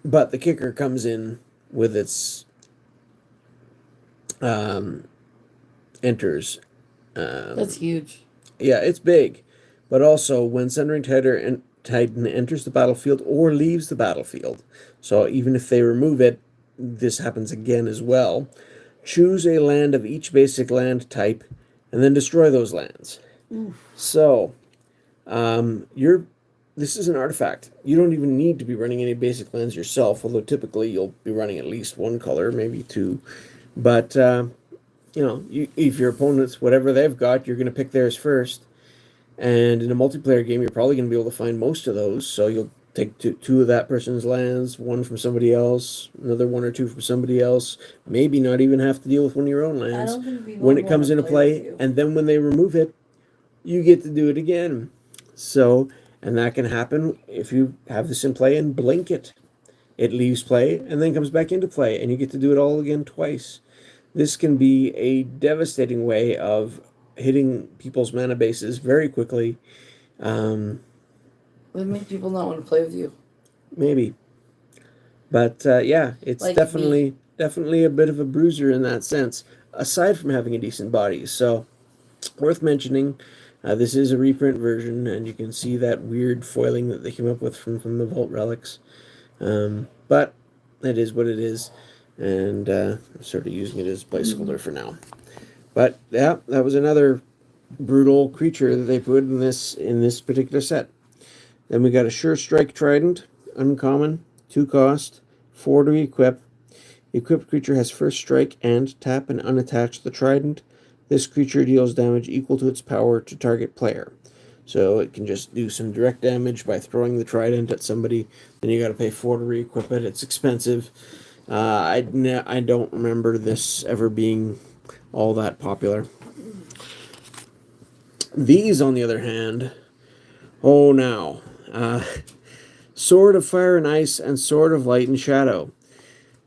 But the kicker comes in with its enters. That's huge. Yeah, it's big. But also, when Sundering Titan enters the battlefield or leaves the battlefield, so even if they remove it, this happens again as well, choose a land of each basic land type and then destroy those lands. Oof. So, this is an artifact. You don't even need to be running any basic lands yourself, although typically you'll be running at least one color, maybe 2. But, you know, if your opponents, whatever they've got, you're going to pick theirs first. And in a multiplayer game, you're probably going to be able to find most of those. So you'll take two of that person's lands, one from somebody else, another 1 or 2 from somebody else. Maybe not even have to deal with one of your own lands when it comes into play. And then when they remove it, you get to do it again. So, and that can happen if you have this in play and blink it. It leaves play and then comes back into play, and you get to do it all again twice. This can be a devastating way of hitting people's mana bases very quickly. Would make people not want to play with you. Maybe. But yeah, it's like definitely a bit of a bruiser in that sense, aside from having a decent body. So, worth mentioning, this is a reprint version, and you can see that weird foiling that they came up with from the Vault relics. But it is what it is, and I'm sort of using it as placeholder for now. But yeah, that was another brutal creature that they put in this particular set. Then we got a Sure Strike Trident, uncommon, 2 cost, 4 to equip. The equipped creature has first strike and tap and unattach the trident. This creature deals damage equal to its power to target player. So it can just do some direct damage by throwing the trident at somebody. Then you got to pay 4 to re-equip it. It's expensive. I don't remember this ever being all that popular. These, on the other hand, oh now, Sword of Fire and Ice and Sword of Light and Shadow.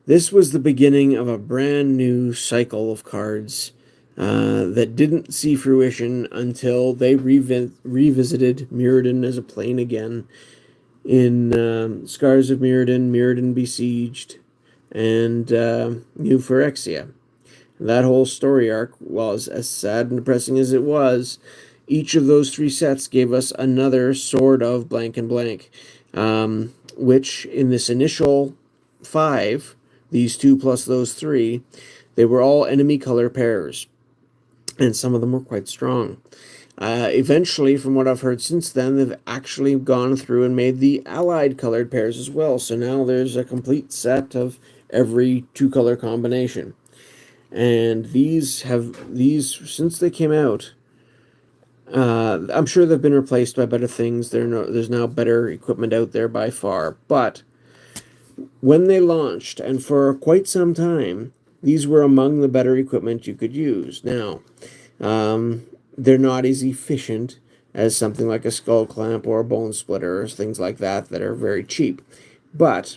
This was the beginning of a brand new cycle of cards that didn't see fruition until they revisited Mirrodin as a plane again in Scars of Mirrodin, Mirrodin Besieged, and New Phyrexia. That whole story arc was as sad and depressing as it was. Each of those 3 sets gave us another sort of blank and blank, which in this initial 5, these 2 plus those 3, they were all enemy color pairs, and some of them were quite strong. Eventually, from what I've heard since then, they've actually gone through and made the allied colored pairs as well. So now there's a complete set of every 2-color combination. And these since they came out, I'm sure they've been replaced by better things. There's now better equipment out there by far. But when they launched, and for quite some time, these were among the better equipment you could use. Now, they're not as efficient as something like a skull clamp or a bone splitter or things like that are very cheap. But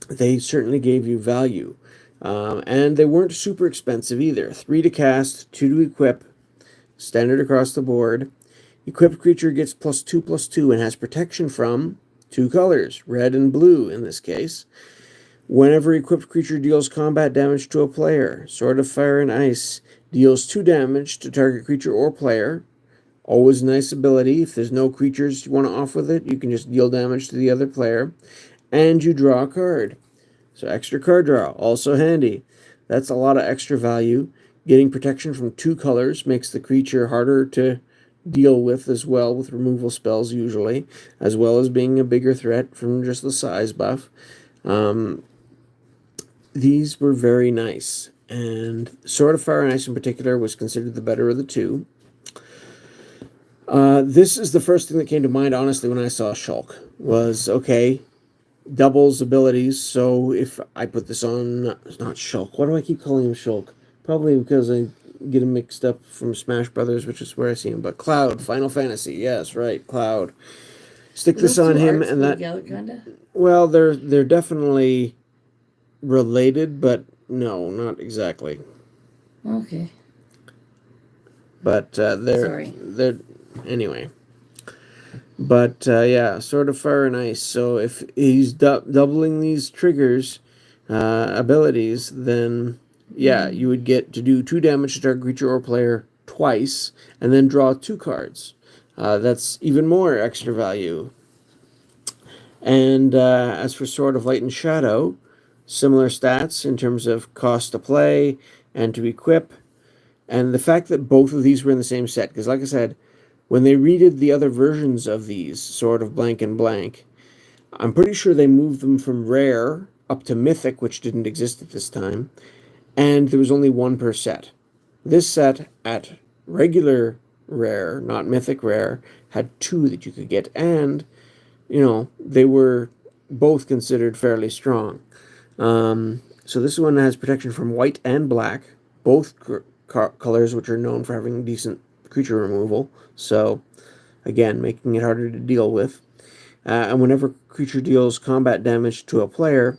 they certainly gave you value. And they weren't super expensive either. 3 to cast, 2 to equip, standard across the board. Equipped creature gets +2/+2 and has protection from 2 colors, red and blue in this case. Whenever equipped creature deals combat damage to a player, Sword of Fire and Ice deals 2 damage to target creature or player. Always a nice ability. If there's no creatures you want to off with it, you can just deal damage to the other player. And you draw a card. So extra card draw, also handy. That's a lot of extra value. Getting protection from 2 colors makes the creature harder to deal with as well, with removal spells usually, as well as being a bigger threat from just the size buff. These were very nice. And Sword of Fire and Ice in particular was considered the better of the 2. This is the first thing that came to mind, honestly, when I saw Shulk. Was, okay, doubles abilities, so if I put this on, not Shulk, why do I keep calling him Shulk? Probably because I get him mixed up from Smash Brothers, which is where I see him, but Cloud, Final Fantasy, yes, right, Cloud. Stick this on him, and that, together, kinda? well, they're definitely related, but no, not exactly. Okay. But they're anyway. But yeah, Sword of Fire and Ice. So if he's doubling these triggers abilities, then yeah, you would get to do 2 damage to target creature or player twice, and then draw 2 cards. That's even more extra value. And as for Sword of Light and Shadow, similar stats in terms of cost to play and to equip. And the fact that both of these were in the same set, because like I said, when they redid the other versions of these, sort of blank and blank, I'm pretty sure they moved them from rare up to mythic, which didn't exist at this time, and there was only 1 per set. This set, at regular rare, not mythic rare, had 2 that you could get, and, you know, they were both considered fairly strong. So this one has protection from white and black, both colors which are known for having decent creature removal, so again, making it harder to deal with. And whenever creature deals combat damage to a player,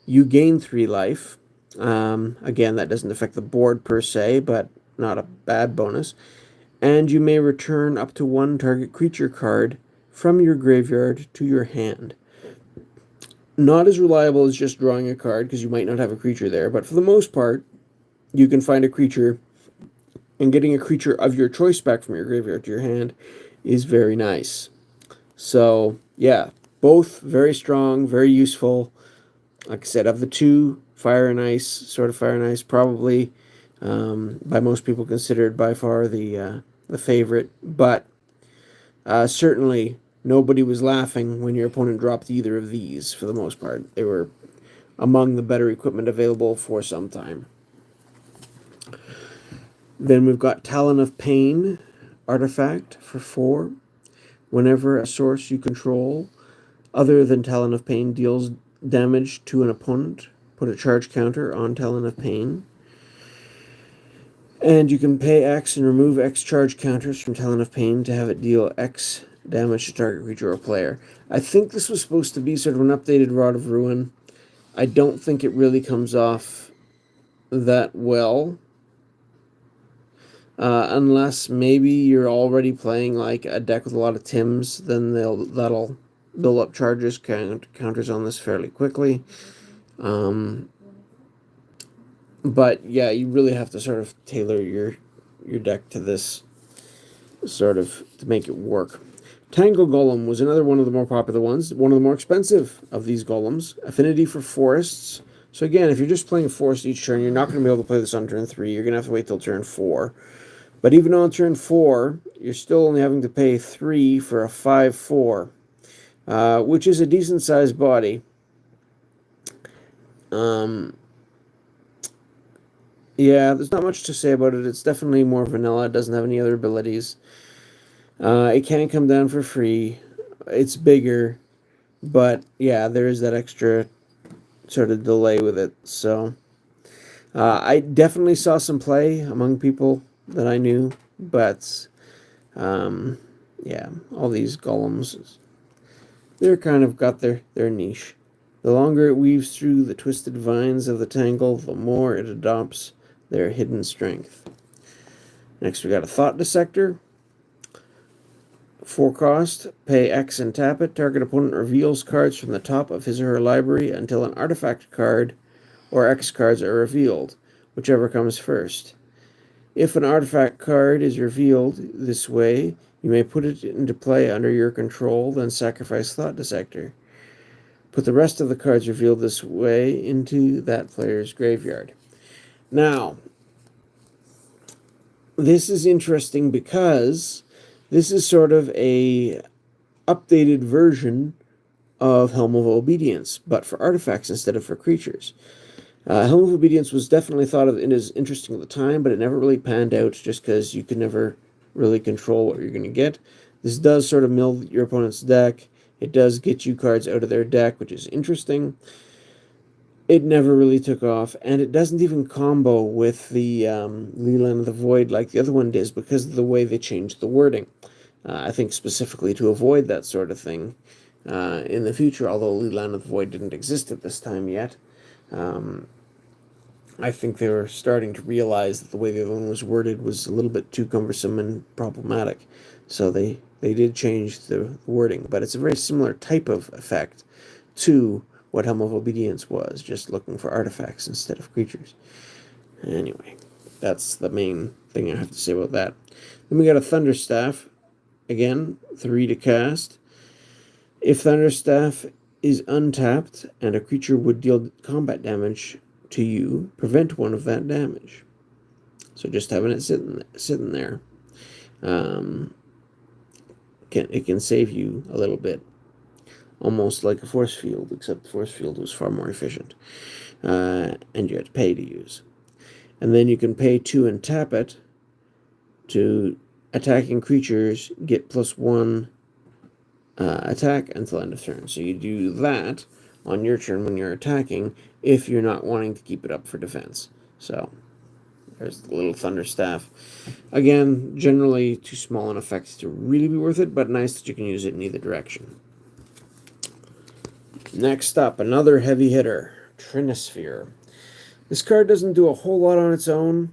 you gain 3 life. Again, that doesn't affect the board per se, but not a bad bonus. And you may return up to 1 target creature card from your graveyard to your hand. Not as reliable as just drawing a card, because you might not have a creature there, but for the most part, you can find a creature, and getting a creature of your choice back from your graveyard to your hand is very nice. So, yeah, both very strong, very useful. Like I said, of the 2, Fire and Ice, Sword of Fire and Ice, probably by most people considered by far the favorite, but certainly nobody was laughing when your opponent dropped either of these for the most part. They were among the better equipment available for some time. Then we've got Talon of Pain artifact for 4. Whenever a source you control other than Talon of Pain deals damage to an opponent, put a charge counter on Talon of Pain. And you can pay X and remove X charge counters from Talon of Pain to have it deal X damage to target creature or player. I think this was supposed to be sort of an updated Rod of Ruin. I don't think it really comes off that well. Unless maybe you're already playing like a deck with a lot of Tims, then that'll build up charges counters on this fairly quickly. But yeah, you really have to sort of tailor your deck to this sort of to make it work. Tangle Golem was another one of the more popular ones. One of the more expensive of these golems. Affinity for forests. So again, if you're just playing forest each turn, you're not going to be able to play this on turn 3. You're going to have to wait till turn 4. But even on turn 4, you're still only having to pay 3 for a 5/4, which is a decent-sized body. Yeah, there's not much to say about it. It's definitely more vanilla. It doesn't have any other abilities. It can come down for free. It's bigger, but yeah, there is that extra sort of delay with it. So I definitely saw some play among people that I knew, but yeah, all these golems, they're kind of got their niche. The longer it weaves through the twisted vines of the tangle, the more it adopts their hidden strength. Next, we got a Thought Dissector. 4 cost, pay X and tap it. Target opponent reveals cards from the top of his or her library until an artifact card or X cards are revealed, whichever comes first. If an artifact card is revealed this way, you may put it into play under your control, then sacrifice Thought Dissector. Put the rest of the cards revealed this way into that player's graveyard. Now, this is interesting because this is sort of a updated version of Helm of Obedience, but for artifacts instead of for creatures. Helm of Obedience was definitely thought of as interesting at the time, but it never really panned out just because you could never really control what you're going to get. This does sort of mill your opponent's deck. It does get you cards out of their deck, which is interesting. It never really took off, and it doesn't even combo with the Leland of the Void like the other one does because of the way they changed the wording. I think specifically to avoid that sort of thing in the future, although Leland of the Void didn't exist at this time yet. I think they were starting to realize that the way the other one was worded was a little bit too cumbersome and problematic. So they did change the wording, but it's a very similar type of effect to what Helm of Obedience was, just looking for artifacts instead of creatures. Anyway, that's the main thing I have to say about that. Then we got a Thunderstaff. Again, 3 to cast. If Thunderstaff is untapped and a creature would deal combat damage to you, prevent 1 of that damage. So just having it sitting there, it can save you a little bit. Almost like a force field, except the force field was far more efficient. And you had to pay to use. And then you can pay 2 and tap it to attacking creatures get +1 attack until end of turn. So you do that on your turn when you're attacking if you're not wanting to keep it up for defense. So there's the little Thunderstaff. Again, generally too small an effect to really be worth it, but nice that you can use it in either direction. Next up, another heavy hitter, Trinisphere. This card doesn't do a whole lot on its own,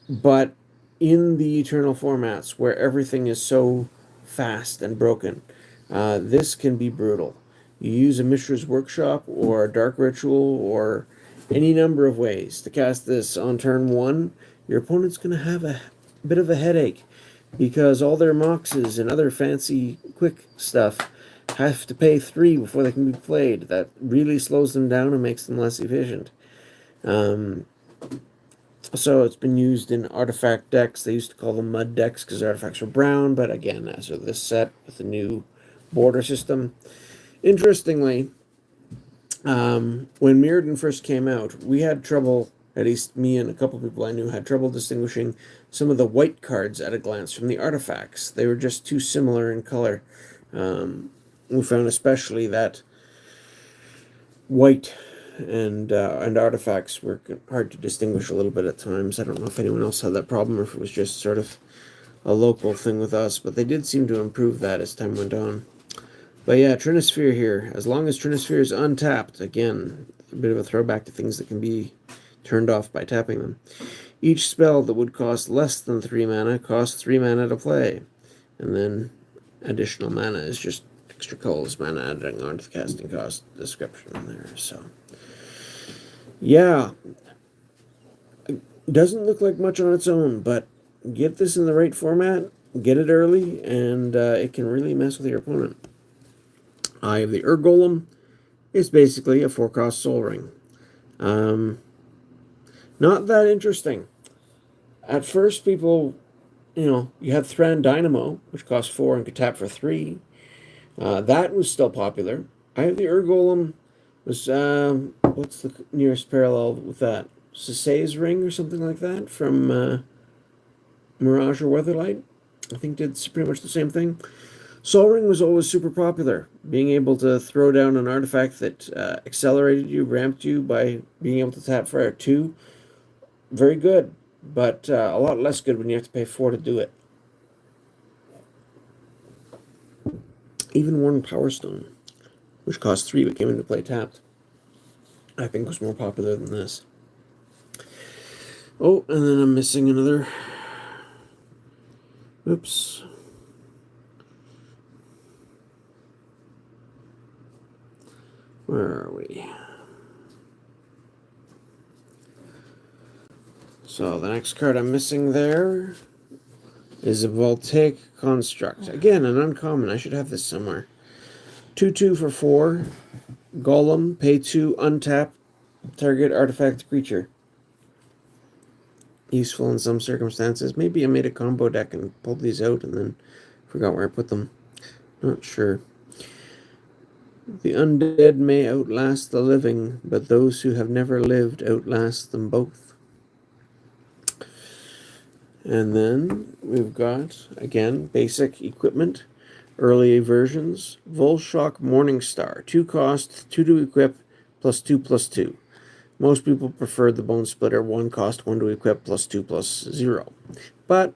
but in the Eternal formats, where everything is so fast and broken, this can be brutal. You use a Mishra's Workshop or a Dark Ritual or any number of ways to cast this on turn 1. Your opponent's going to have a bit of a headache because all their Moxes and other fancy quick stuff have to pay 3 before they can be played. That really slows them down and makes them less efficient. So it's been used in artifact decks. They used to call them mud decks because artifacts were brown, but again, as of this set with the new border system. Interestingly, when Mirrodin first came out, we had trouble, at least me and a couple people I knew had trouble distinguishing some of the white cards at a glance from the artifacts. They were just too similar in color. We found especially that white and artifacts were hard to distinguish a little bit at times. I don't know if anyone else had that problem or if it was just sort of a local thing with us, but they did seem to improve that as time went on. But yeah, Trinisphere here. As long as Trinisphere is untapped, again, a bit of a throwback to things that can be turned off by tapping them. Each spell that would cost less than 3 mana costs 3 mana to play. And then additional mana is just extra colorless mana adding on to the casting cost description there. So, yeah. Doesn't look like much on its own, but get this in the right format, get it early, and it can really mess with your opponent. I have the Golem. It's basically a 4-cost Soul Ring. Not that interesting. At first, people, you had Thran Dynamo, which cost 4 and could tap for 3. That was still popular. I have the Golem. Was what's the nearest parallel with that? Sisei's Ring or something like that from Mirage or Weatherlight. I think did pretty much the same thing. Soul Ring was always super popular. Being able to throw down an artifact that accelerated you, ramped you by being able to tap for 2. Very good, but a lot less good when you have to pay 4 to do it. Even Worn Power Stone, which cost 3 but came into play tapped, I think was more popular than this. Oh, and then I'm missing another. Oops. Where are we? So the next card I'm missing there is a Voltaic Construct. Again, an uncommon. I should have this somewhere. 2/2 for 4. Golem, pay 2, untap, target artifact creature. Useful in some circumstances. Maybe I made a combo deck and pulled these out and then forgot where I put them. Not sure. The undead may outlast the living, but those who have never lived outlast them both. And then we've got, again, basic equipment. Early versions. Volshock Morningstar. 2 cost, 2 to equip, +2/+2. Most people preferred the Bone Splitter. 1 cost, 1 to equip, +2/+0. But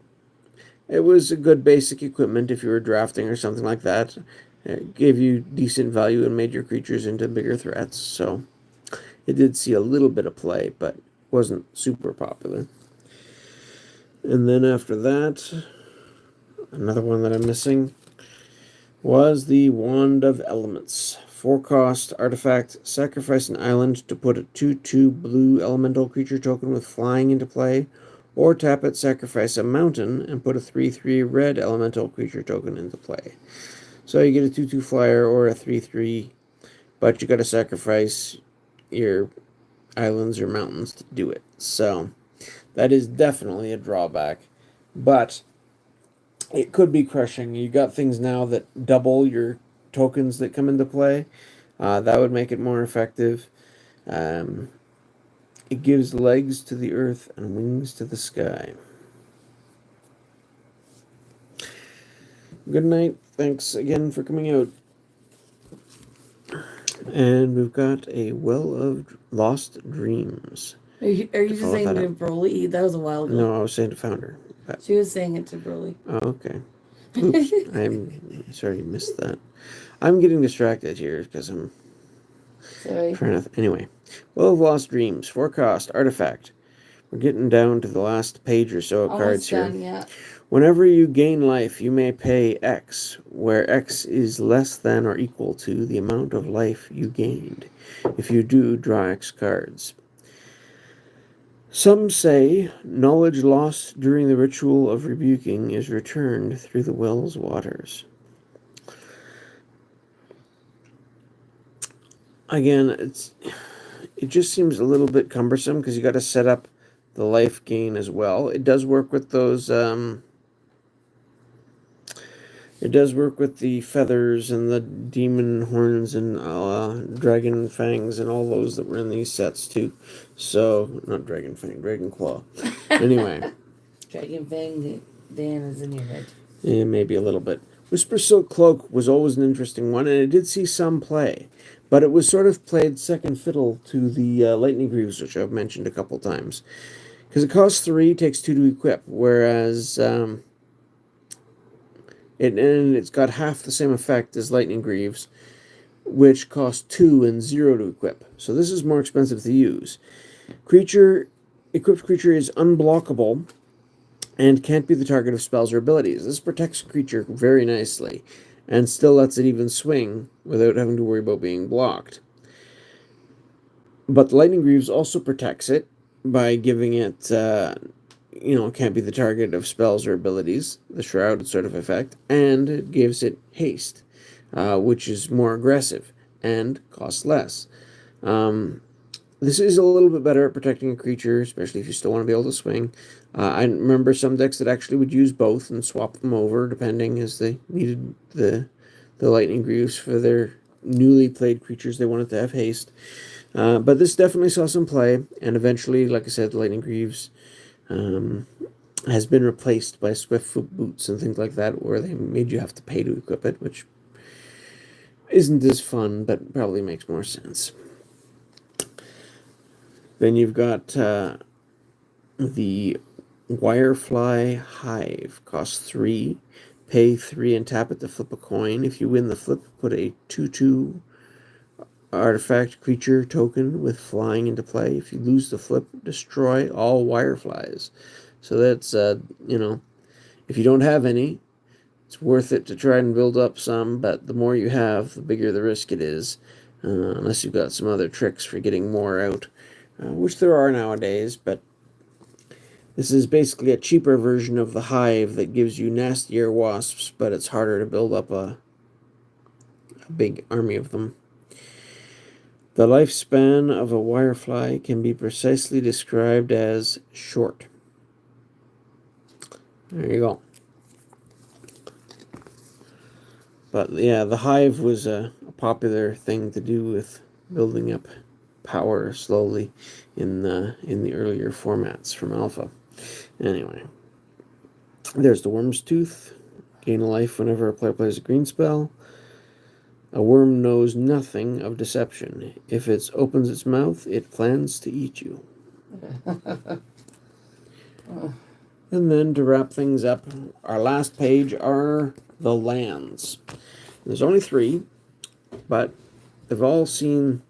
it was a good basic equipment if you were drafting or something like that. It gave you decent value and made your creatures into bigger threats. So it did see a little bit of play, but wasn't super popular. And then after that, another one that I'm missing was the Wand of Elements. 4 cost artifact, sacrifice an island to put a 2/2 blue elemental creature token with flying into play, or tap it, sacrifice a mountain, and put a 3/3 red elemental creature token into play. So you get a 2/2 flyer or a 3/3, but you got to sacrifice your islands or mountains to do it. So that is definitely a drawback, but it could be crushing. You got things now that double your tokens that come into play. That would make it more effective. It gives legs to the earth and wings to the sky. Good night. Thanks again for coming out. And we've got a Well of Lost Dreams. Are you just saying to Broly? That was a while ago. No, I was saying to Founder. She was saying it to Broly. Oh, okay. Oops, I'm sorry you missed that. I'm getting distracted here because I'm Sorry. trying to... Anyway. Well of Lost Dreams. 4 cost. Artifact. We're getting down to the last page or so of cards here. Done, yeah. Whenever you gain life, you may pay X, where X is less than or equal to the amount of life you gained. If you do, draw X cards. Some say knowledge lost during the ritual of rebuking is returned through the well's waters. Again, it just seems a little bit cumbersome because you got to set up the life gain as well. It does work with those. It does work with the feathers and the demon horns and dragon fangs and all those that were in these sets too. So, not dragon fang, dragon claw. Anyway. Dragon Fang, Dan is in your head. Yeah, maybe a little bit. Whisper Silk Cloak was always an interesting one, and it did see some play. But it was sort of played second fiddle to the Lightning Greaves, which I've mentioned a couple times. Because it costs 3, takes 2 to equip, whereas... it's got half the same effect as Lightning Greaves, which cost 2 and 0 to equip. So this is more expensive to use. Equipped creature is unblockable and can't be the target of spells or abilities. This protects creature very nicely and still lets it even swing without having to worry about being blocked. But the Lightning Greaves also protects it, by giving it, can't be the target of spells or abilities, the Shroud sort of effect, and it gives it haste, which is more aggressive and costs less. This is a little bit better at protecting a creature, especially if you still want to be able to swing. I remember some decks that actually would use both and swap them over, depending as they needed the Lightning Greaves for their newly played creatures they wanted to have haste. But this definitely saw some play, and eventually, like I said, the Lightning Greaves has been replaced by Swiftfoot Boots and things like that, where they made you have to pay to equip it, which isn't as fun, but probably makes more sense. Then you've got the Wirefly Hive. Costs 3. Pay 3 and tap it to flip a coin. If you win the flip, put a 2/2 artifact creature token with flying into play. If you lose the flip, destroy all Wireflies. So that's, if you don't have any, it's worth it to try and build up some, but the more you have, the bigger the risk it is, unless you've got some other tricks for getting more out, which there are nowadays, but this is basically a cheaper version of the Hive that gives you nastier wasps, but it's harder to build up a big army of them. The lifespan of a Wirefly can be precisely described as short. There you go. But yeah, the Hive was a popular thing to do with building up power slowly in the earlier formats from Alpha. Anyway, there's the Worm's Tooth. Gain a life whenever a player plays a green spell. A worm knows nothing of deception. If it opens its mouth, it plans to eat you. And then to wrap things up, our last page are the lands. There's only 3, but they've all seen,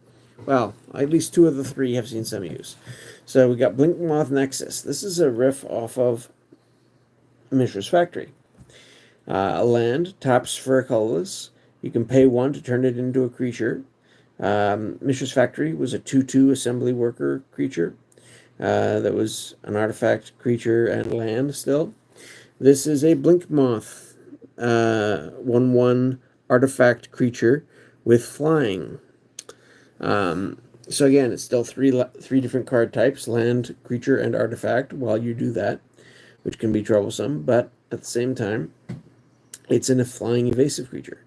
well, at least 2 of the 3 have seen some use. So we got Blinkmoth Nexus. This is a riff off of Mishra's Factory. A land, taps for a colorless. You can pay 1 to turn it into a creature. Mishra's Factory was a 2/2 assembly worker creature. That was an artifact creature and land still. This is a Blinkmoth 1/1 artifact creature with flying. So again, it's still three different card types: land, creature, and artifact. While you do that, which can be troublesome, but at the same time, it's in a flying evasive creature.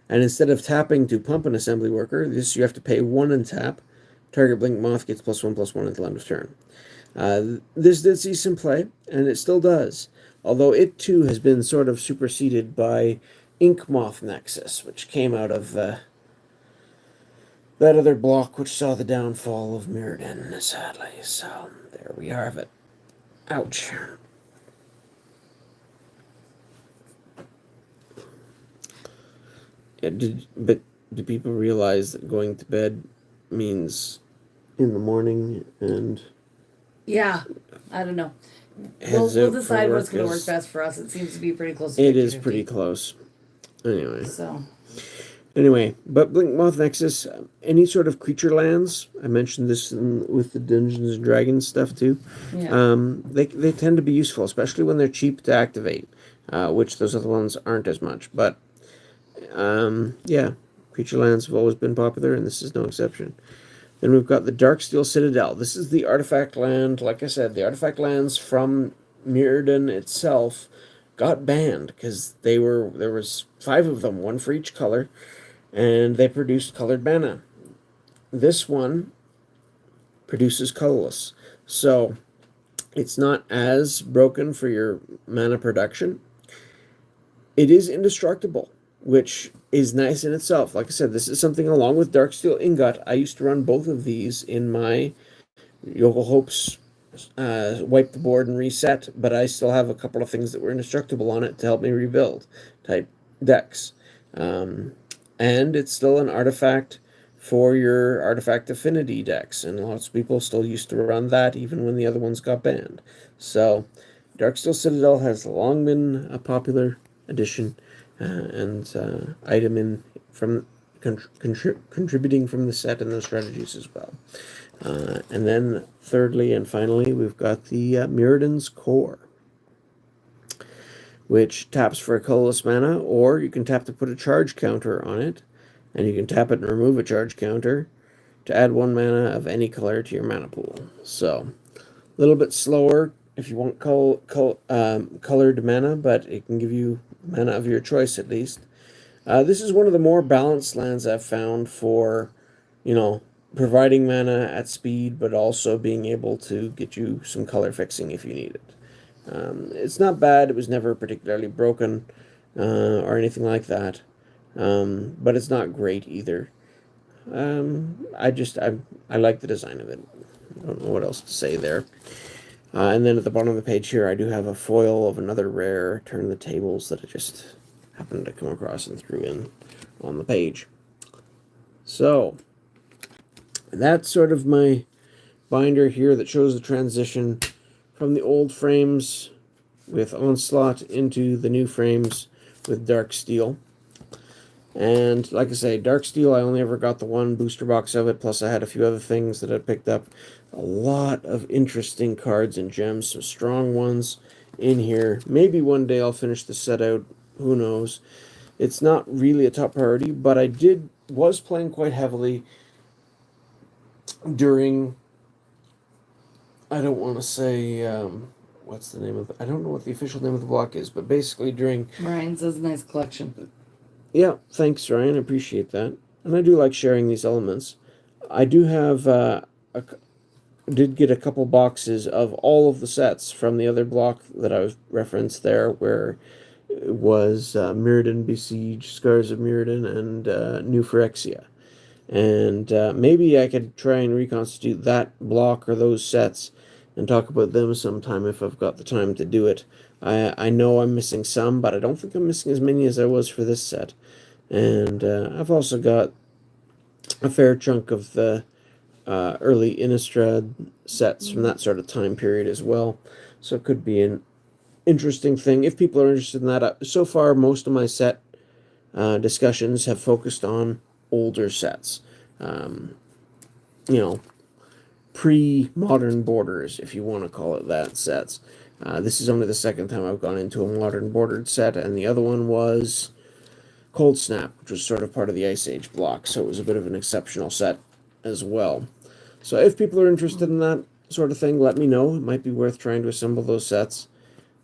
And instead of tapping to pump an assembly worker, this you have to pay 1 and tap. Target Blinkmoth gets +1/+1 at the end of turn. This did see some play, and it still does. Although it too has been sort of superseded by Inkmoth Nexus, which came out of that other block which saw the downfall of Mirrodin, sadly. So there we have it. Ouch. Yeah, do people realize that going to bed means in the morning and Yeah, I don't know. heads We'll out for decide what's work going to work is- best for us. It seems to be pretty close to It is 50-50. pretty close. So, But Blinkmoth Nexus, any sort of creature lands, I mentioned this with the Dungeons and Dragons stuff too, yeah. they tend to be useful, especially when they're cheap to activate, which those other ones aren't as much. But yeah, creature lands have always been popular, and this is no exception. Then we've got the Darksteel Citadel. This is the artifact land. Like I said, the artifact lands from Mirrodin itself got banned because there was 5 of them, 1 for each color, and they produced colored mana. This one produces colorless, so it's not as broken for your mana production. It is indestructible, which is nice in itself. Like I said, this is something along with Darksteel Ingot. I used to run both of these in my Yokel Hopes wipe the board and reset, but I still have a couple of things that were indestructible on it to help me rebuild type decks. And it's still an artifact for your artifact affinity decks, and lots of people still used to run that even when the other ones got banned. So Darksteel Citadel has long been a popular addition and item in from contributing from the set and the strategies as well. And then thirdly and finally, we've got the Mirrodin's Core, which taps for a colorless mana, or you can tap to put a charge counter on it, and you can tap it and remove a charge counter to add 1 mana of any color to your mana pool. So, a little bit slower if you want colored mana, but it can give you mana of your choice at least. This is one of the more balanced lands I've found for, providing mana at speed, but also being able to get you some color fixing if you need it. It's not bad. It was never particularly broken or anything like that, but it's not great either. I like the design of it. I don't know what else to say there. And then at the bottom of the page here, I do have a foil of another rare Turn the Tables that I just happened to come across and threw in on the page. So, that's sort of my binder here that shows the transition from the old frames with Onslaught into the new frames with DarkSteel. And like I say, DarkSteel, I only ever got the one booster box of it, plus I had a few other things that I picked up. A lot of interesting cards and gems, some strong ones in here. Maybe one day I'll finish the set out, who knows. It's not really a top priority, but I was playing quite heavily during, I don't want to say, what's the name of I don't know what the official name of the block is, but basically during... Ryan says nice collection. Yeah, thanks, Ryan. I appreciate that. And I do like sharing these elements. I do have, did get a couple boxes of all of the sets from the other block that I was referenced there, where it was Mirrodin Besiege, Scars of Mirrodin, and New Phyrexia. And maybe I could try and reconstitute that block or those sets and talk about them sometime if I've got the time to do it. I know I'm missing some, but I don't think I'm missing as many as I was for this set. And I've also got a fair chunk of the early Innistrad sets from that sort of time period as well. So it could be an interesting thing if people are interested in that. So far, most of my set discussions have focused on older sets. Pre-modern borders, if you want to call it that, sets. This is only the second time I've gone into a modern bordered set, and the other one was Cold Snap, which was sort of part of the Ice Age block, so it was a bit of an exceptional set as well. So if people are interested in that sort of thing, let me know. It might be worth trying to assemble those sets.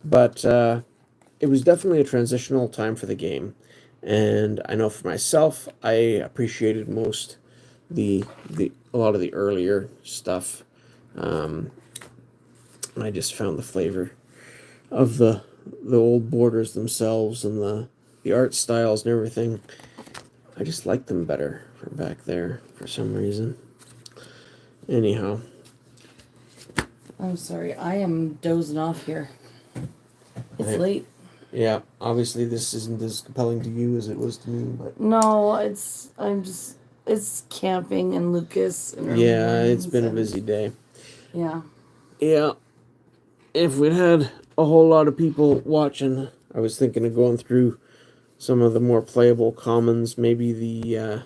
But it was definitely a transitional time for the game, and I know for myself, I appreciated most a lot of the earlier stuff. I just found the flavor of the old borders themselves and the art styles and everything. I just liked them better from back there for some reason. Anyhow. I'm sorry, I am dozing off here. It's late. Yeah, obviously this isn't as compelling to you as it was to me, but no, it's camping and Lucas and yeah, it's been a busy day. Yeah. Yeah. If we'd had a whole lot of people watching, I was thinking of going through some of the more playable commons, maybe the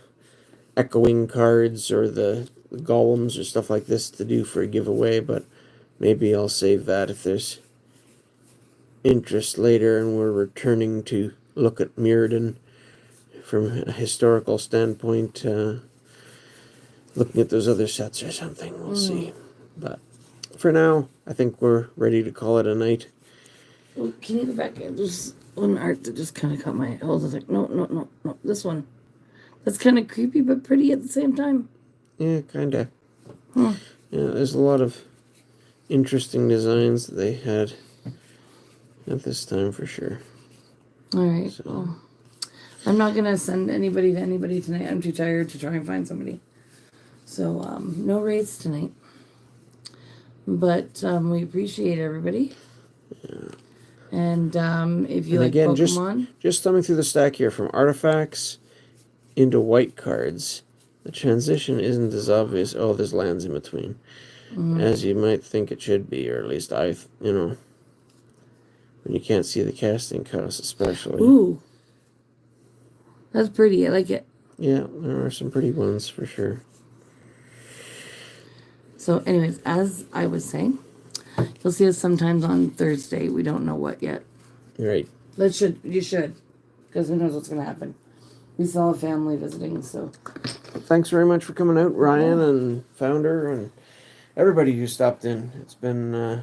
echoing cards or the golems or stuff like this to do for a giveaway, but maybe I'll save that if there's interest later and we're returning to look at Mirrodin from a historical standpoint, looking at those other sets or something. We'll see. But for now, I think we're ready to call it a night. Oh, can you go back? There's one art that just kind of caught my... Hold on a sec. No. This one. That's kind of creepy but pretty at the same time. Yeah, kind of. Yeah, there's a lot of interesting designs that they had at this time for sure. All right. So. Well, I'm not going to send anybody to anybody tonight. I'm too tired to try and find somebody. So, no raids tonight. But we appreciate everybody. Yeah. And if you and like again, Pokemon... Just thumbing through the stack here, from artifacts into white cards, the transition isn't as obvious. Oh, there's lands in between. As you might think it should be, or at least when you can't see the casting costs especially. Ooh. That's pretty. I like it. Yeah, there are some pretty ones for sure. So, anyways, as I was saying, you'll see us sometimes on Thursday. We don't know what yet. Right. You should, because who knows what's gonna happen. We still have family visiting, so. Thanks very much for coming out, Ryan and Founder and everybody who stopped in. It's been,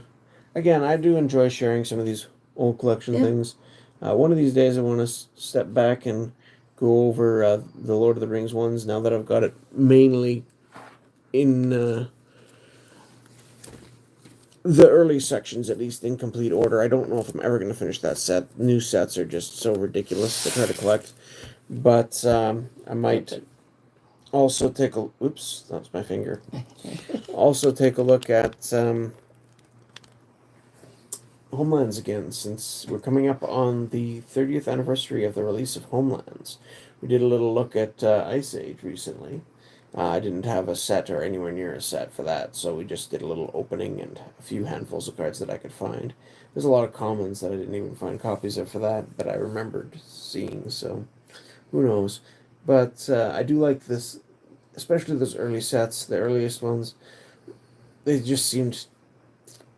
again, I do enjoy sharing some of these old collection things. One of these days I want to step back and go over the Lord of the Rings ones now that I've got it mainly in the early sections, at least in complete order. I don't know if I'm ever going to finish that set. New sets are just so ridiculous to try to collect. But I might also take a... Oops, that's my finger. Also take a look at Homelands again, since we're coming up on the 30th anniversary of the release of Homelands. We did a little look at Ice Age recently. I didn't have a set or anywhere near a set for that, so we just did a little opening and a few handfuls of cards that I could find. There's a lot of commons that I didn't even find copies of for that, but I remembered seeing, so who knows. But I do like this, especially those early sets, the earliest ones. They just seemed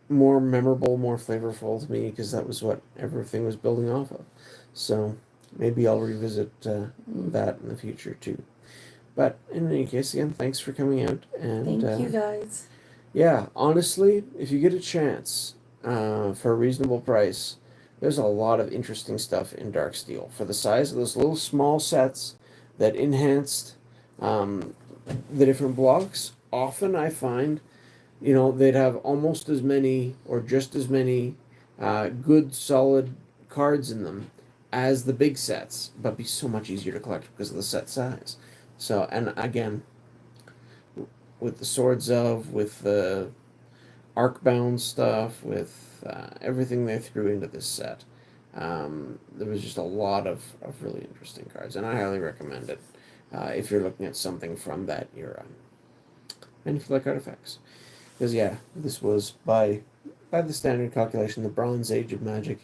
more memorable, more flavorful to me, because that was what everything was building off of. So maybe I'll revisit that in the future too. But in any case, again, thanks for coming out. And Thank you guys. yeah, honestly, if you get a chance for a reasonable price, there's a lot of interesting stuff in DarkSteel for the size of those little small sets that enhanced the different blocks. Often I find, they'd have almost as many or just as many good solid cards in them as the big sets, but be so much easier to collect because of the set size. So, and again, with the Swords of, with the Arcbound stuff, with everything they threw into this set, there was just a lot of really interesting cards, and I highly recommend it if you're looking at something from that era. And if you like artifacts. Because, yeah, this was, by the standard calculation, the Bronze Age of Magic,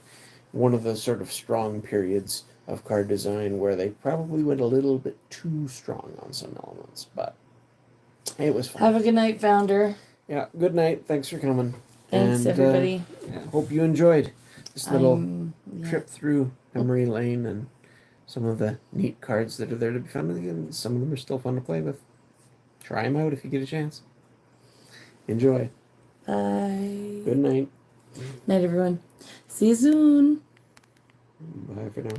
one of the sort of strong periods of card design where they probably went a little bit too strong on some elements, but hey, it was fun. Have a good night, Founder. Yeah, good night. Thanks for coming. Thanks, everybody. Hope you enjoyed this little trip through memory lane and some of the neat cards that are there to be found. And some of them are still fun to play with. Try them out if you get a chance. Enjoy. Bye. Good night. Night, everyone. See you soon. Bye for now.